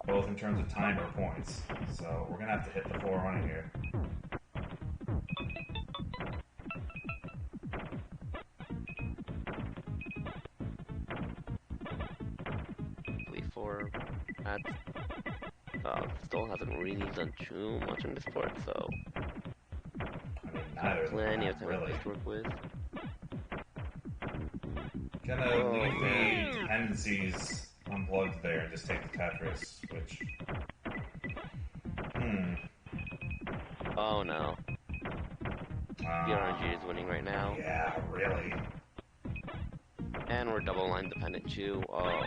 Both in terms of time or points. So we're gonna have to hit the 4-runner here. For that, Stohl hasn't really done too much in this part, so I mean, neither of them plenty of have, time really. to work with. Gonna leave the dependencies unplugged there and just take the Tetris, which... Oh no. The RNG is winning right now. Yeah, really. And we're double line dependent too. Oh.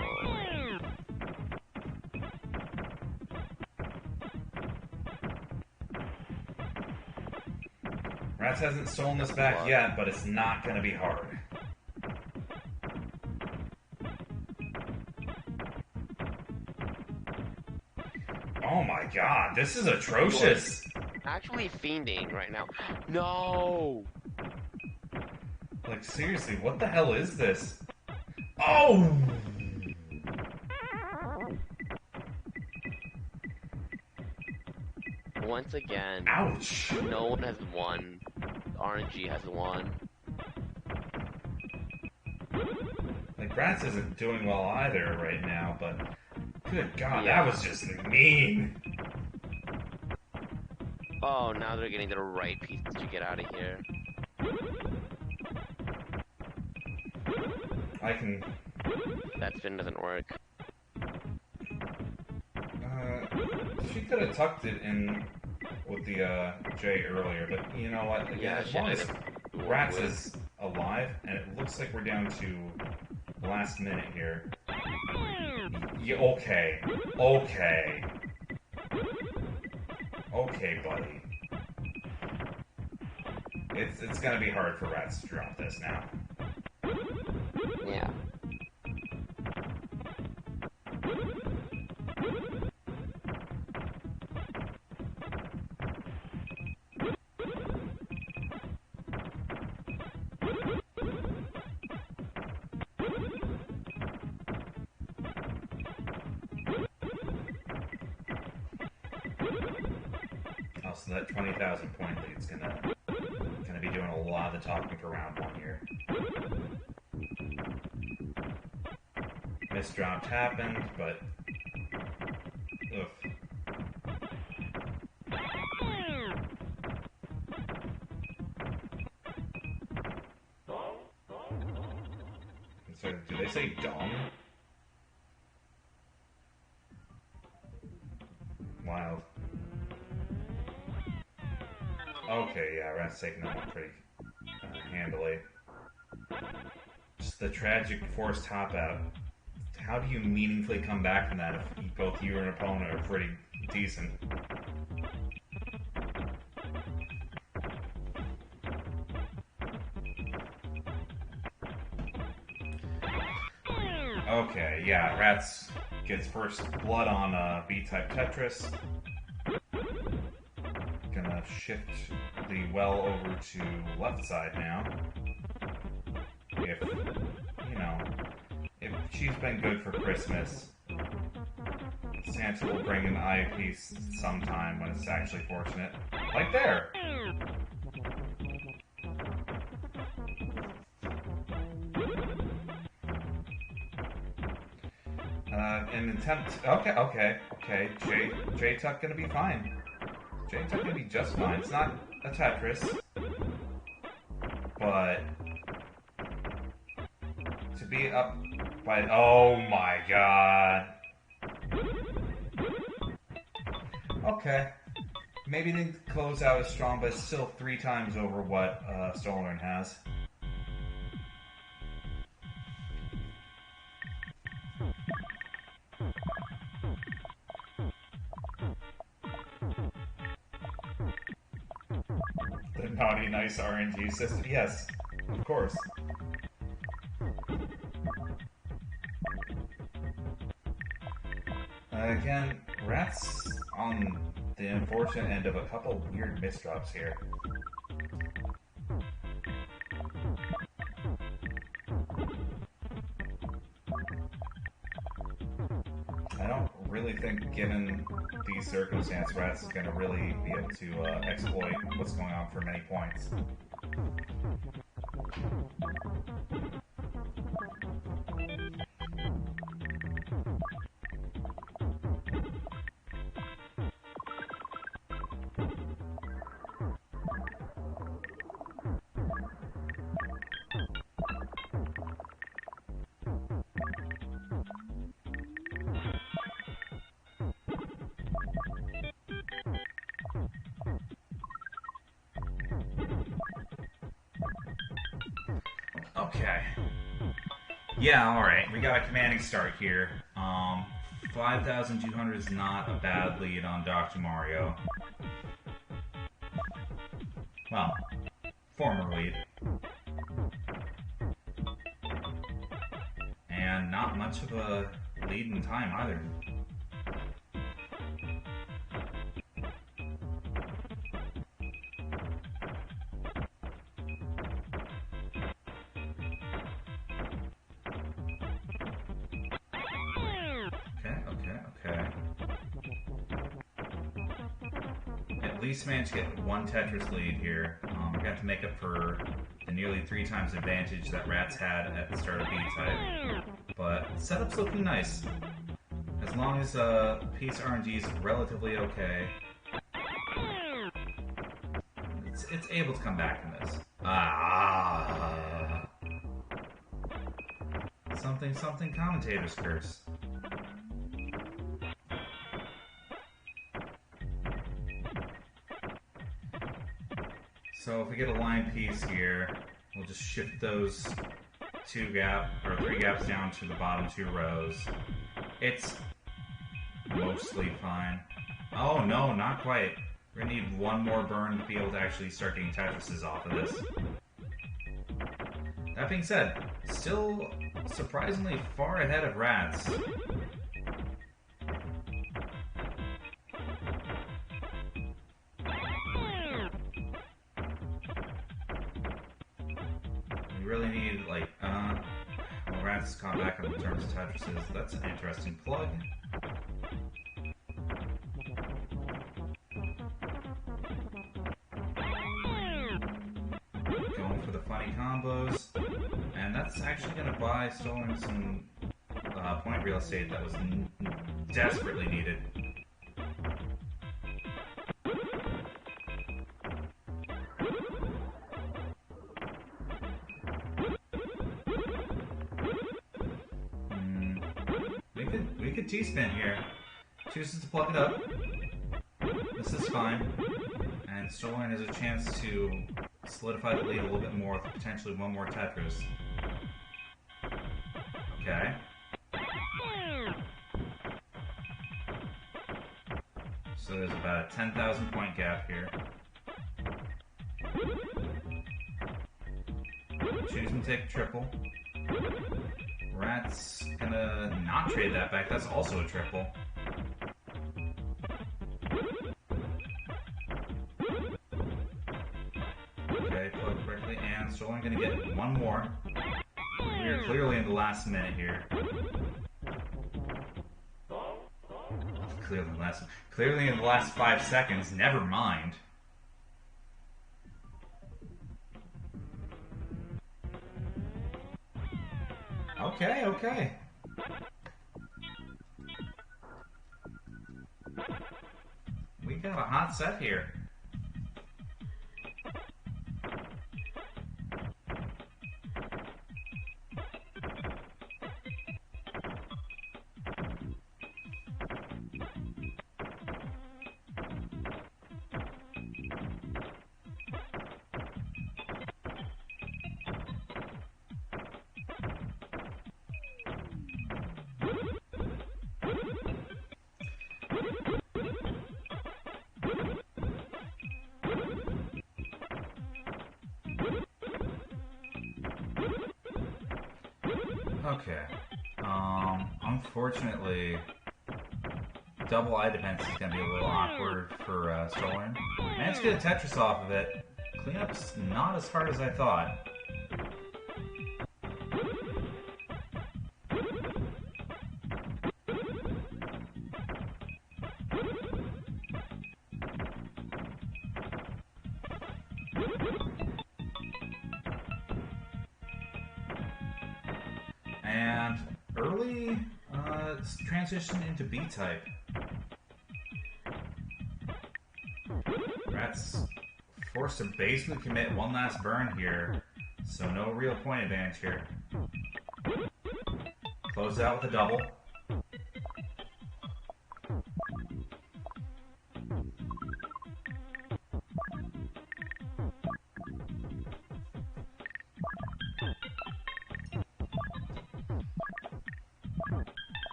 Ratttz hasn't stolen this back yet, but it's not gonna be hard. Oh my god, this is atrocious! Actually fiending right now. No! Like, seriously, what the hell is this? Oh! Once again, Ouch! no one has won. RNG has won. Like, Ratttz isn't doing well either right now, but... Good god, Yeah. that was just mean! Oh, now they're getting the right pieces to get out of here. I can... That spin doesn't work. She could have tucked it in with the J earlier, but you know what? Yeah, As she long as ended up Ratttz with- is alive, and it looks like we're down to the last minute here. Yeah, okay. Okay. Okay, buddy. It's gonna be hard for Ratttz to drop this now. Yeah. Also, that 20,000 point lead's gonna be doing a lot of the talking for round 1 here. Misdropped happened, but oof. So, do they say dong? Wild. Okay, yeah, Ratttz taking that one pretty handily. Just the tragic forced hop out. How do you meaningfully come back from that if both you and your opponent are pretty decent? Okay, yeah, Ratttz gets first blood on B-type Tetris. Gonna shift the well over to left side now. If, you know, if she's been good for Christmas, Santa will bring an eyepiece sometime when it's actually fortunate. Like there! An attempt. Okay. J-Tuck gonna be fine. J-Tuck gonna be just fine. It's not a Tetris, but to be up by. Oh my god. Okay. Maybe they didn't close out as strong, but it's still 3 times over what stohlern has. The naughty nice RNG system. Yes, of course. Again, Ratttz on the unfortunate end of a couple weird misdrops here. I don't really think, given these circumstances, Ratttz is going to really be able to exploit what's going on for many points. Okay. Yeah, alright. We got a commanding start here. 5,200 is not a bad lead on Dr. Mario. Well, former lead. And not much of a lead in time either. Okay. At least managed to get 1 Tetris lead here. We're going to have to make up for the nearly 3 times advantage that Ratttz had at the start of B-type. But setup's looking nice. As long as piece RNG is relatively okay, it's able to come back from this. Something commentators curse. So if we get a line piece here, we'll just shift those 3 gaps down to the bottom 2 rows. It's mostly fine. Oh no, not quite. We're gonna need 1 more burn to be able to actually start getting Tetrises off of this. That being said, still surprisingly far ahead of Ratttz. We really need, like, well, Ratttz has gone back on the terms of Tetrises. That's an interesting plug. buy stohlern some point real estate that was desperately needed. We could T-spin here. Chooses to plug it up. This is fine. And stohlern has a chance to solidify the lead a little bit more with potentially one more Tetris. Okay. So there's about a 10,000 point gap here. Choosing to take a triple. Ratttz gonna not trade that back. That's also a triple. Okay, plug correctly, and stohlern gonna get one more. We are clearly in the last minute here. Clearly in the last 5 seconds. Never mind. Okay, okay. We got a hot set here. Okay. Unfortunately, double eye defense is going to be a little awkward for stohlern. Managed to get a Tetris off of it. Cleanup's not as hard as I thought. And early transition into B-type. Ratttz forced to basically commit one last burn here, so no real point advantage here. Close out with a double.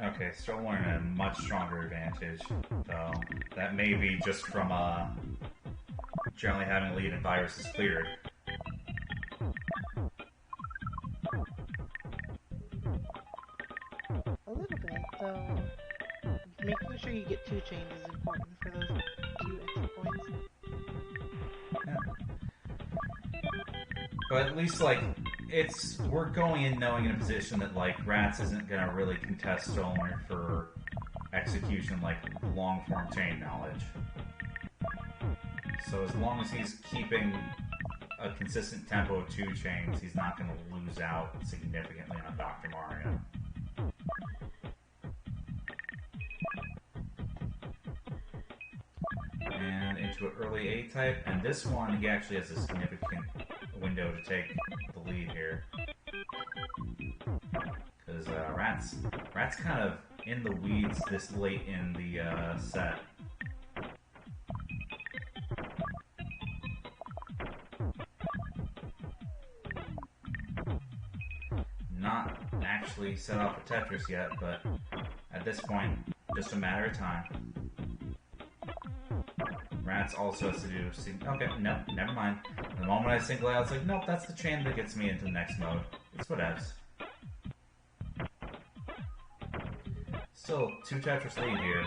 Okay, stohlern a much stronger advantage, though. That may be just from generally having a lead and viruses cleared. A little bit, though. Making sure you get 2 chains is important for those 2 extra points. Yeah. But at least, like, we're going in knowing in a position that, like, Ratttz isn't going to really contest stohlern for execution, like, long-form chain knowledge. So as long as he's keeping a consistent tempo of 2 chains, he's not going to lose out significantly on Dr. Mario. And into an early A-type, and this one, he actually has a significant window to take the lead here. Because Ratttz kind of in the weeds this late in the set. Not actually set off a Tetris yet, but at this point, just a matter of time. Ratttz also has to do... Okay, no, never mind. The moment I single out, it's like, nope, that's the chain that gets me into the next mode. It's whatevs. Still 2 Tetris lead here.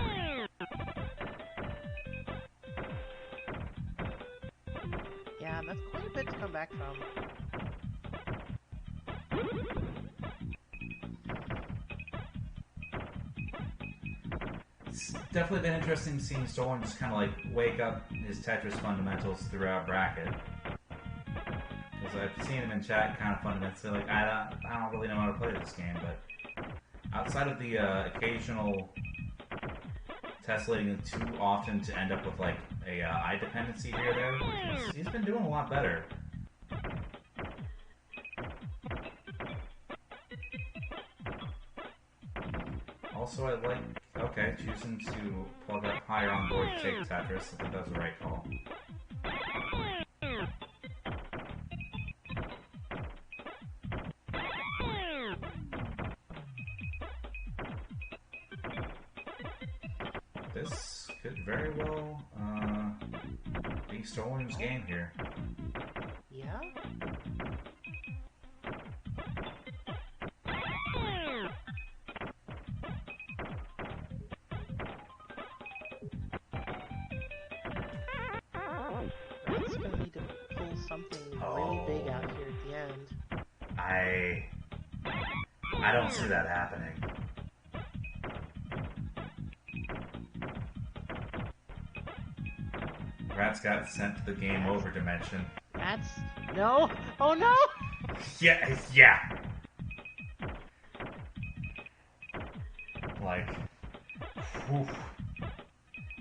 Yeah, that's quite a bit to come back from. definitely been interesting seeing Stohlern just kind of like wake up his Tetris fundamentals throughout bracket. Because I've seen him in chat kind of fundamentally like, I don't really know how to play this game, but outside of the occasional tessellating too often to end up with like a eye dependency here or there, he's been doing a lot better. Also, I like, okay, choosing to plug up higher on board to take Tetris. I think that was the right call. This could very well be Stohlern's game here. Yeah? Ratttz gonna need to pull something really big out here at the end. I don't see that happening. Ratttz got sent to the game over dimension. Ratttz? No! Oh no! Yeah. Like, whew.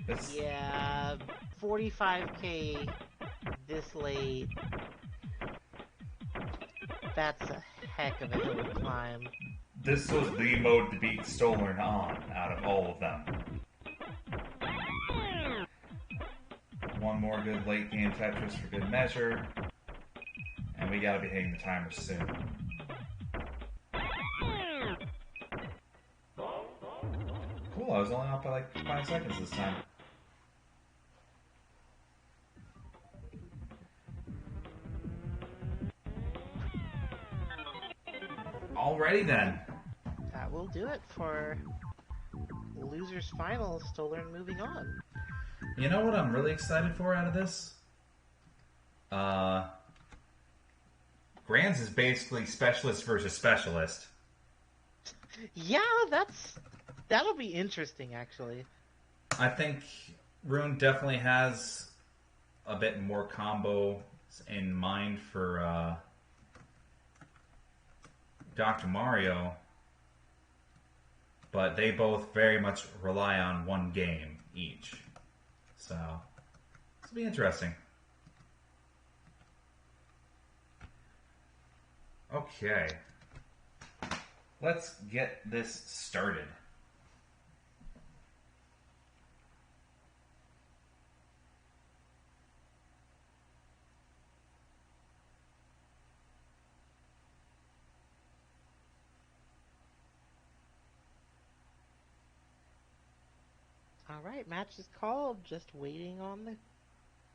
This, Yeah, 45k this late. That's a heck of a hill to climb. this was the mode to beat Stohlern on out of all of them. One more good late game Tetris for good measure. And we gotta be hitting the timer soon. Cool, I was only off by like 5 seconds this time. Alrighty then. That will do it for Losers Finals. Stohlern moving on. You know what I'm really excited for out of this? Grands is basically specialist versus specialist. Yeah, that'll be interesting actually. I think Rune definitely has a bit more combos in mind for Dr. Mario, but they both very much rely on one game each. So, this will be interesting. Okay. Let's get this started. Alright, match is called. Just waiting on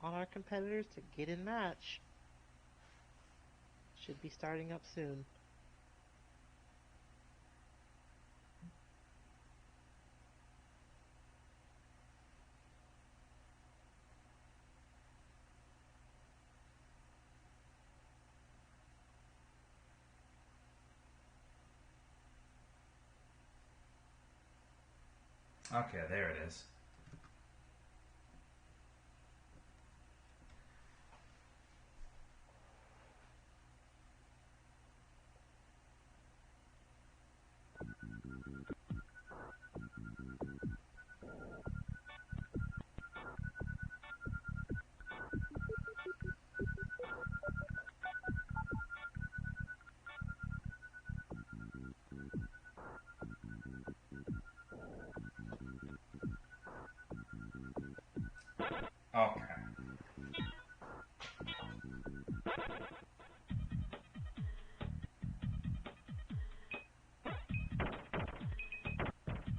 our competitors to get in match. Should be starting up soon. Okay, there it is. Okay.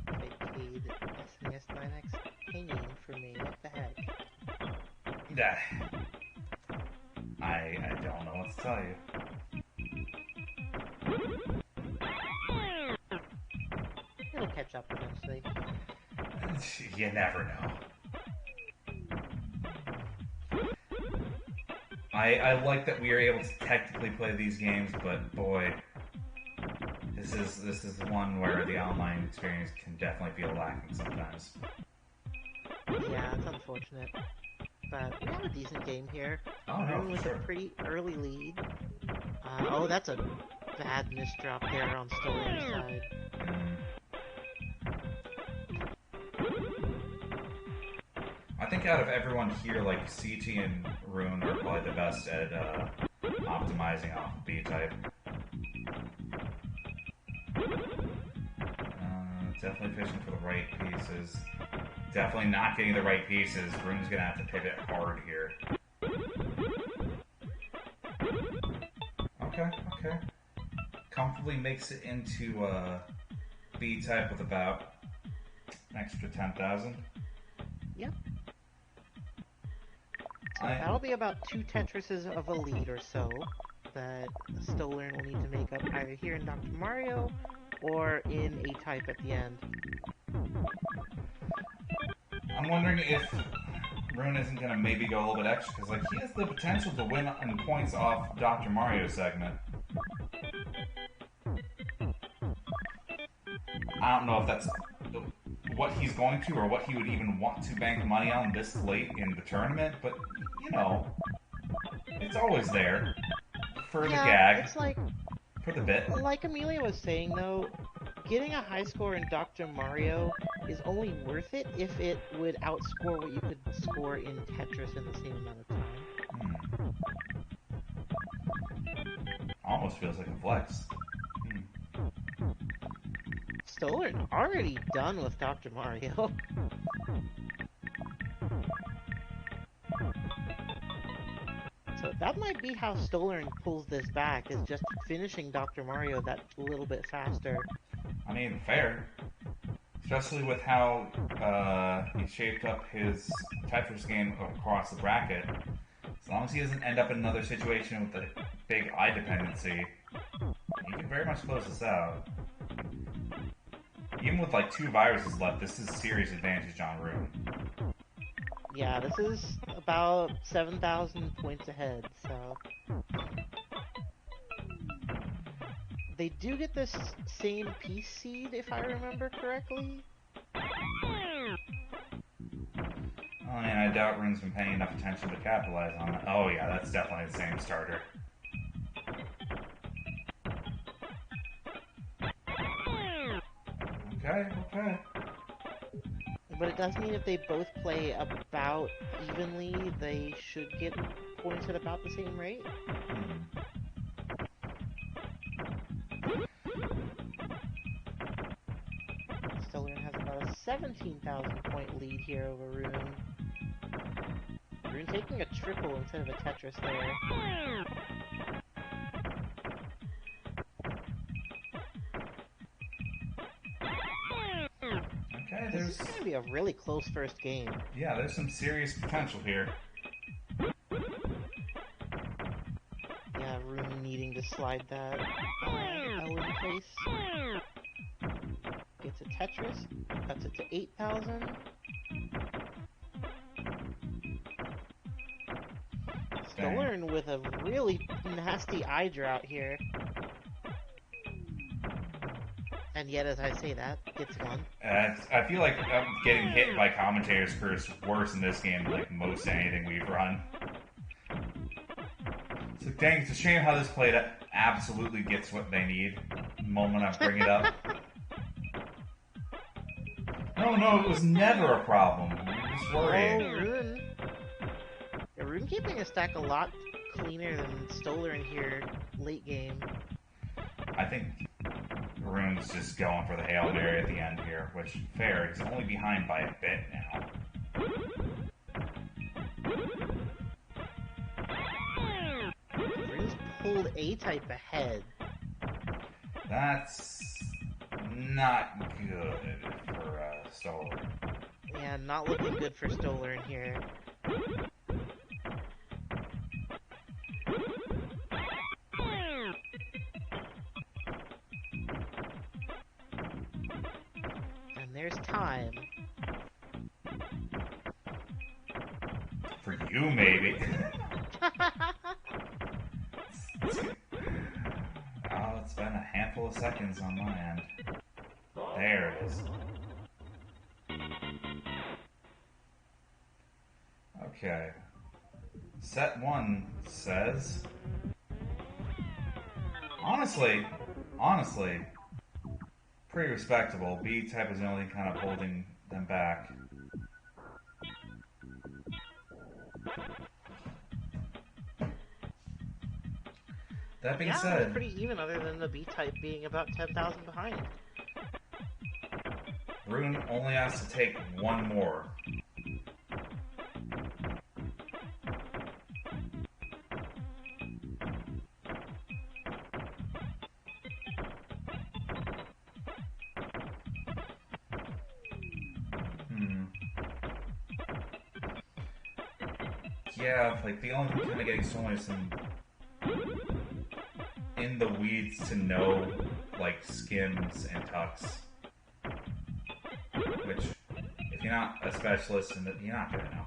They paid SNES 9X penny for me. What the heck? I don't know what to tell you. It'll catch up eventually. You never know. I like that we are able to technically play these games, but boy, this is one where the online experience can definitely feel lacking sometimes. Yeah, it's unfortunate. But we have a decent game here. Oh no, Rune for with sure. a pretty early lead. Oh, that's a bad misdrop there on stohlern's side. I think out of everyone here, like CT and Rune are probably the best at optimizing off of B-type. Definitely fishing for the right pieces. Definitely not getting the right pieces. Rune's gonna have to pivot hard here. Okay, okay. Comfortably makes it into B-type with about an extra 10,000. Yep. So that'll be about 2 Tetrises of a lead or so that stohlern will need to make up either here in Dr. Mario or in A-type at the end. I'm wondering if Rune isn't going to maybe go a little bit extra, because like, he has the potential to win in points off Dr. Mario's segment. I don't know if that's what he's going to, or what he would even want to bank money on this late in the tournament, but, you know, it's always there. For the gag. It's like, for the bit. Like Amelia was saying though, getting a high score in Dr. Mario is only worth it if it would outscore what you could score in Tetris in the same amount of time. Almost feels like a flex. Stohlern already done with Dr. Mario. So that might be how Stohlern pulls this back, is just finishing Dr. Mario that little bit faster. I mean, fair. Especially with how he shaped up his Tetris game across the bracket. As long as he doesn't end up in another situation with a big eye dependency, he can very much close this out. Even with like 2 viruses left, this is serious advantage on Rune. Yeah, this is about 7,000 points ahead, so... They do get this same piece seed, if I remember correctly. Oh man, I doubt Rune's been paying enough attention to capitalize on it. Oh yeah, that's definitely the same starter. Okay, okay. But it does mean if they both play about evenly, they should get points at about the same rate. Stohlern has about a 17,000 point lead here over Rune. Rune taking a triple instead of a Tetris there. Okay, This is going to be a really close first game. Yeah, there's some serious potential here. Yeah, Rune needing to slide that L in place. Gets a Tetris, cuts it to 8,000. Stohlern with a really nasty eye drought here. And yet, as I say that, gets one. I feel like I'm getting hit by commentators first worse in this game than like most anything we've run. So dang, it's a shame how this played out. Absolutely gets what they need the moment I bring it up. No, it was never a problem. I'm just worried. Oh, Rune. Yeah, Rune keeping a stack a lot cleaner than Stohlern here late game. I think Rune's just going for the Hail Mary at the end here, which, fair, he's only behind by a bit now. Rune's pulled A-type ahead. That's not good for Stohlern. Yeah, not looking good for Stohlern here. And there's time. For you, maybe. Oh, it's been a handful of seconds on my end. There it is. Okay. Set 1 says... Honestly, pretty respectable. B-type is the only kind of holding them back. That being It's said... pretty even other than the B-type being about 10,000 behind. Rune only has to take one more. Yeah, like the only thing kind of getting stolen is some in the weeds to know, like, skims and tucks. Which, if you're not a specialist in it, you're not gonna know.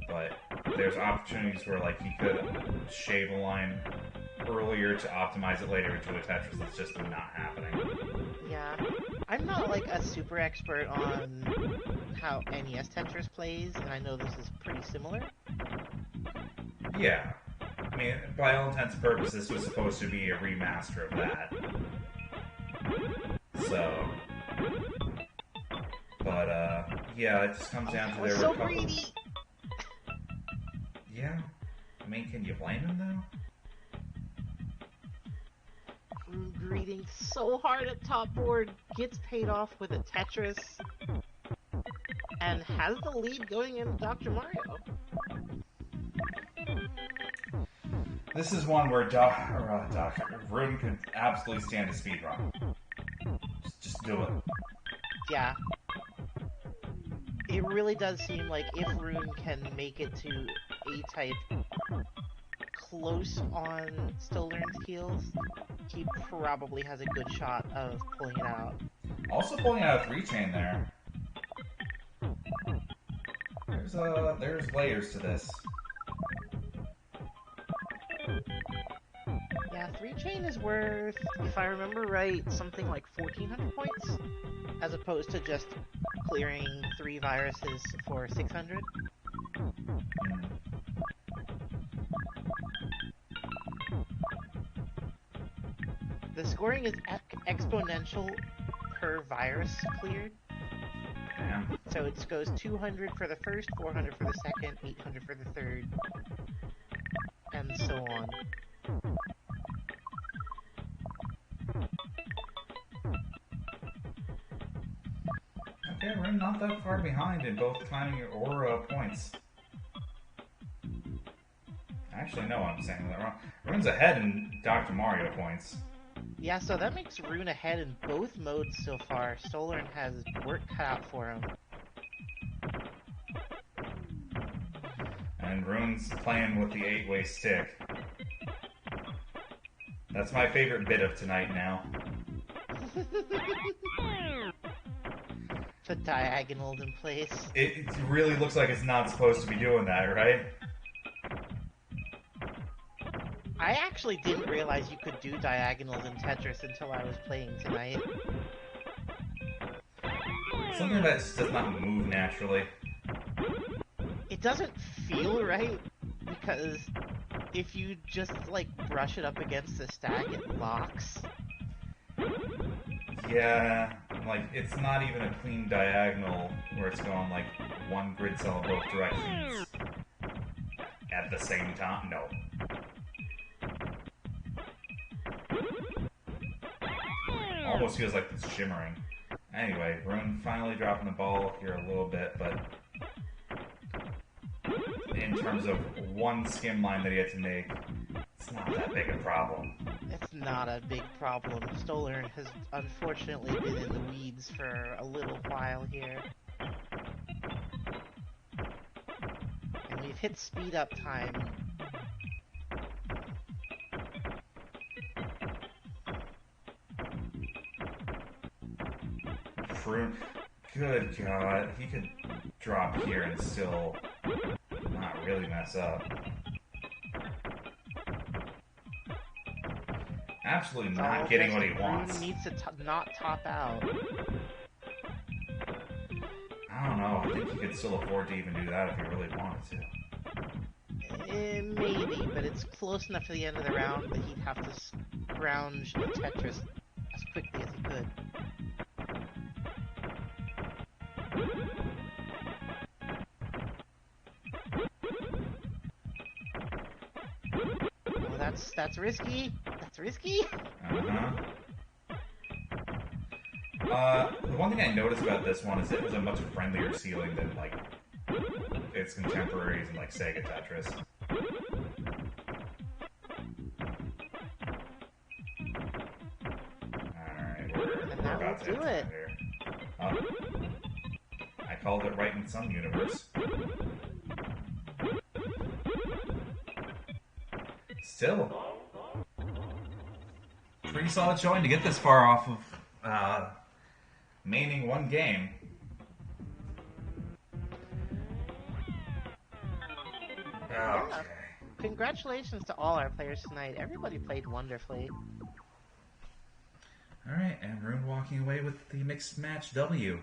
But there's opportunities where, like, you could shave a line earlier to optimize it later into a Tetris that's just not happening. Yeah. I'm not, like, a super expert on how NES Tetris plays, and I know this is pretty similar. Yeah. I mean, by all intents and purposes, this was supposed to be a remaster of that. So... But, yeah, it just comes down to there were a couple... greedy! Yeah. I mean, can you blame him, though? Greeting so hard at top board, gets paid off with a Tetris, and has the lead going into Dr. Mario. This is one where Rune could absolutely stand a speedrun. Just do it. Yeah. It really does seem like if Rune can make it to A-type close on stohlern's heels, he probably has a good shot of pulling it out. Also pulling out a 3-chain there. There's layers to this. Yeah, 3-chain is worth, if I remember right, something like 1,400 points, as opposed to just clearing 3 viruses for 600. The scoring is exponential per virus cleared. Damn. So it goes 200 for the first, 400 for the second, 800 for the third, and so on. Okay, we're not that far behind in both timing or points. Actually, no, I'm saying that wrong. Rune's ahead in Dr. Mario points. Yeah, so that makes Rune ahead in both modes so far. Stohlern has work cut out for him. And Rune's playing with the 8-way stick. That's my favorite bit of tonight now. The diagonals in place. It really looks like it's not supposed to be doing that, right? I actually didn't realize you could do diagonals in Tetris until I was playing tonight. Something that just does not move naturally. It doesn't feel right, because if you just, like, brush it up against the stack, it locks. Yeah, like, it's not even a clean diagonal where it's going, like, one grid cell in both directions at the same time. No. Almost feels like it's shimmering. Anyway, Rune finally dropping the ball here a little bit, but in terms of one skim line that he had to make, it's not that big a problem. It's not a big problem. Stohlern has unfortunately been in the weeds for a little while here. And we've hit speed up time. Rune, good God, he could drop here and still not really mess up. Absolutely not getting what he wants. Rune needs to not top out. I don't know. I think he could still afford to even do that if he really wanted to. Maybe, but it's close enough to the end of the round that he'd have to scrounge a Tetris as quickly as he could. Oh, that's risky. That's risky. The one thing I noticed about this one is it has a much friendlier ceiling than like its contemporaries in like Sega Tetris. Alright, we're about to do it. Here. I called it right in some universe. Still, pretty solid showing to get this far off of maining one game. Okay. Congratulations to all our players tonight. Everybody played wonderfully. Alright, and Rune walking away with the mixed match W.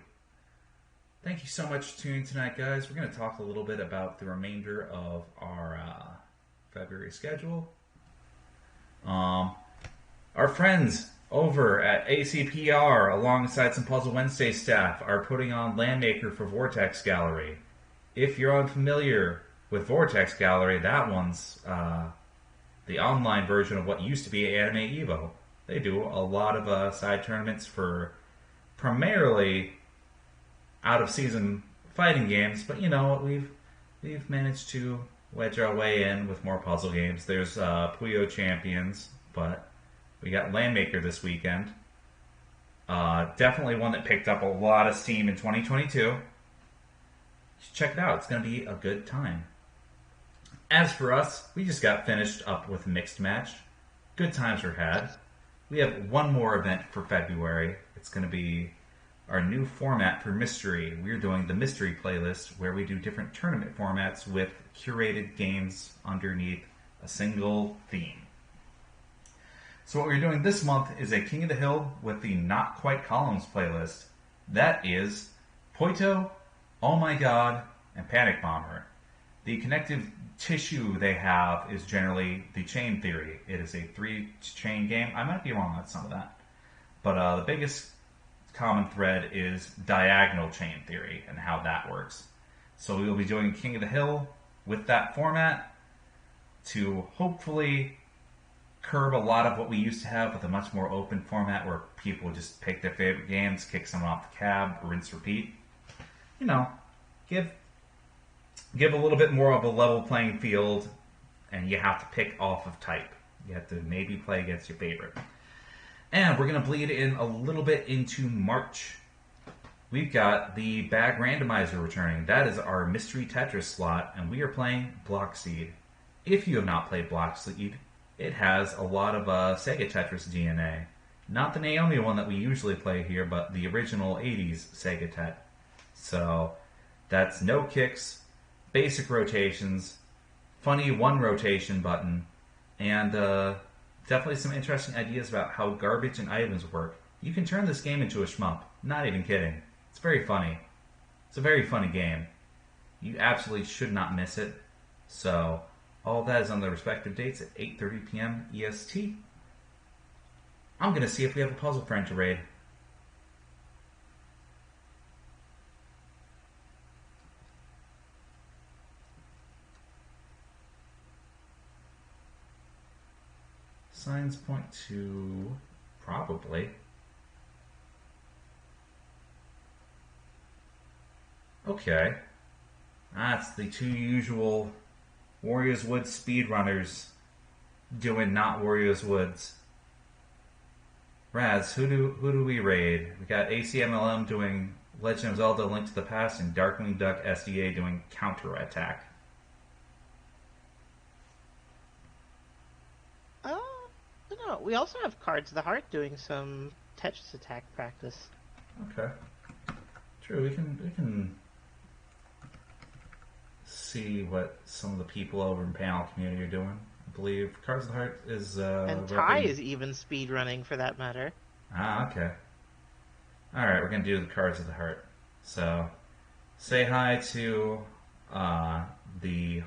Thank you so much for tuning in tonight, guys. We're going to talk a little bit about the remainder of our February schedule. Our friends over at ACPR, alongside some Puzzle Wednesday staff, are putting on Landmaker for Vortex Gallery. If you're unfamiliar with Vortex Gallery, that one's the online version of what used to be Anime Evo. They do a lot of side tournaments for primarily out-of-season fighting games, but you know, we've managed to wedge our way in with more puzzle games. There's Puyo Champions, but we got Landmaker this weekend. Definitely one that picked up a lot of steam in 2022. Check it out. It's going to be a good time. As for us, we just got finished up with a mixed match. Good times were had. We have one more event for February. It's going to be our new format for Mystery. We're doing the Mystery playlist, where we do different tournament formats with curated games underneath a single theme. So what we're doing this month is a King of the Hill with the Not Quite Columns playlist. That is Poito, Oh My God, and Panic Bomber. The connective tissue they have is generally the chain theory. It is a 3-chain game. I might be wrong on some of that. But the biggest common thread is diagonal chain theory and how that works. So we will be doing King of the Hill with that format to hopefully curb a lot of what we used to have with a much more open format where people just pick their favorite games, kick someone off the cab, rinse, repeat. You know, give a little bit more of a level playing field, and you have to pick off of type. You have to maybe play against your favorite. And we're going to bleed in a little bit into March. We've got the Bag Randomizer returning. That is our Mystery Tetris slot, and we are playing Block Seed. If you have not played Block Seed, it has a lot of Sega Tetris DNA. Not the Naomi one that we usually play here, but the original 80s Sega Tet. So that's no kicks, basic rotations, funny one rotation button, and definitely some interesting ideas about how garbage and items work. You can turn this game into a shmup. Not even kidding. It's very funny. It's a very funny game. You absolutely should not miss it. So all that is on the respective dates at 8:30 p.m. EST. I'm going to see if we have a puzzle friend to raid. Signs point to probably. Okay. That's the two usual Warriors Woods speedrunners doing not Warriors Woods. Raz, who do we raid? We got itsaMeliaSMB doing Legend of Zelda: Link to the Past and Darkwing Duck SDA doing Counterattack. No, we also have Cards of the Heart doing some Tetris attack practice. Okay. True, we can see what some of the people over in panel community are doing. I believe Cards of the Heart is and Ty is even speedrunning for that matter. Ah, okay. Alright, we're gonna do the Cards of the Heart. So say hi to the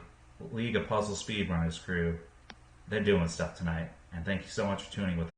League of Puzzle Speedrunners crew. They're doing stuff tonight. And thank you so much for tuning with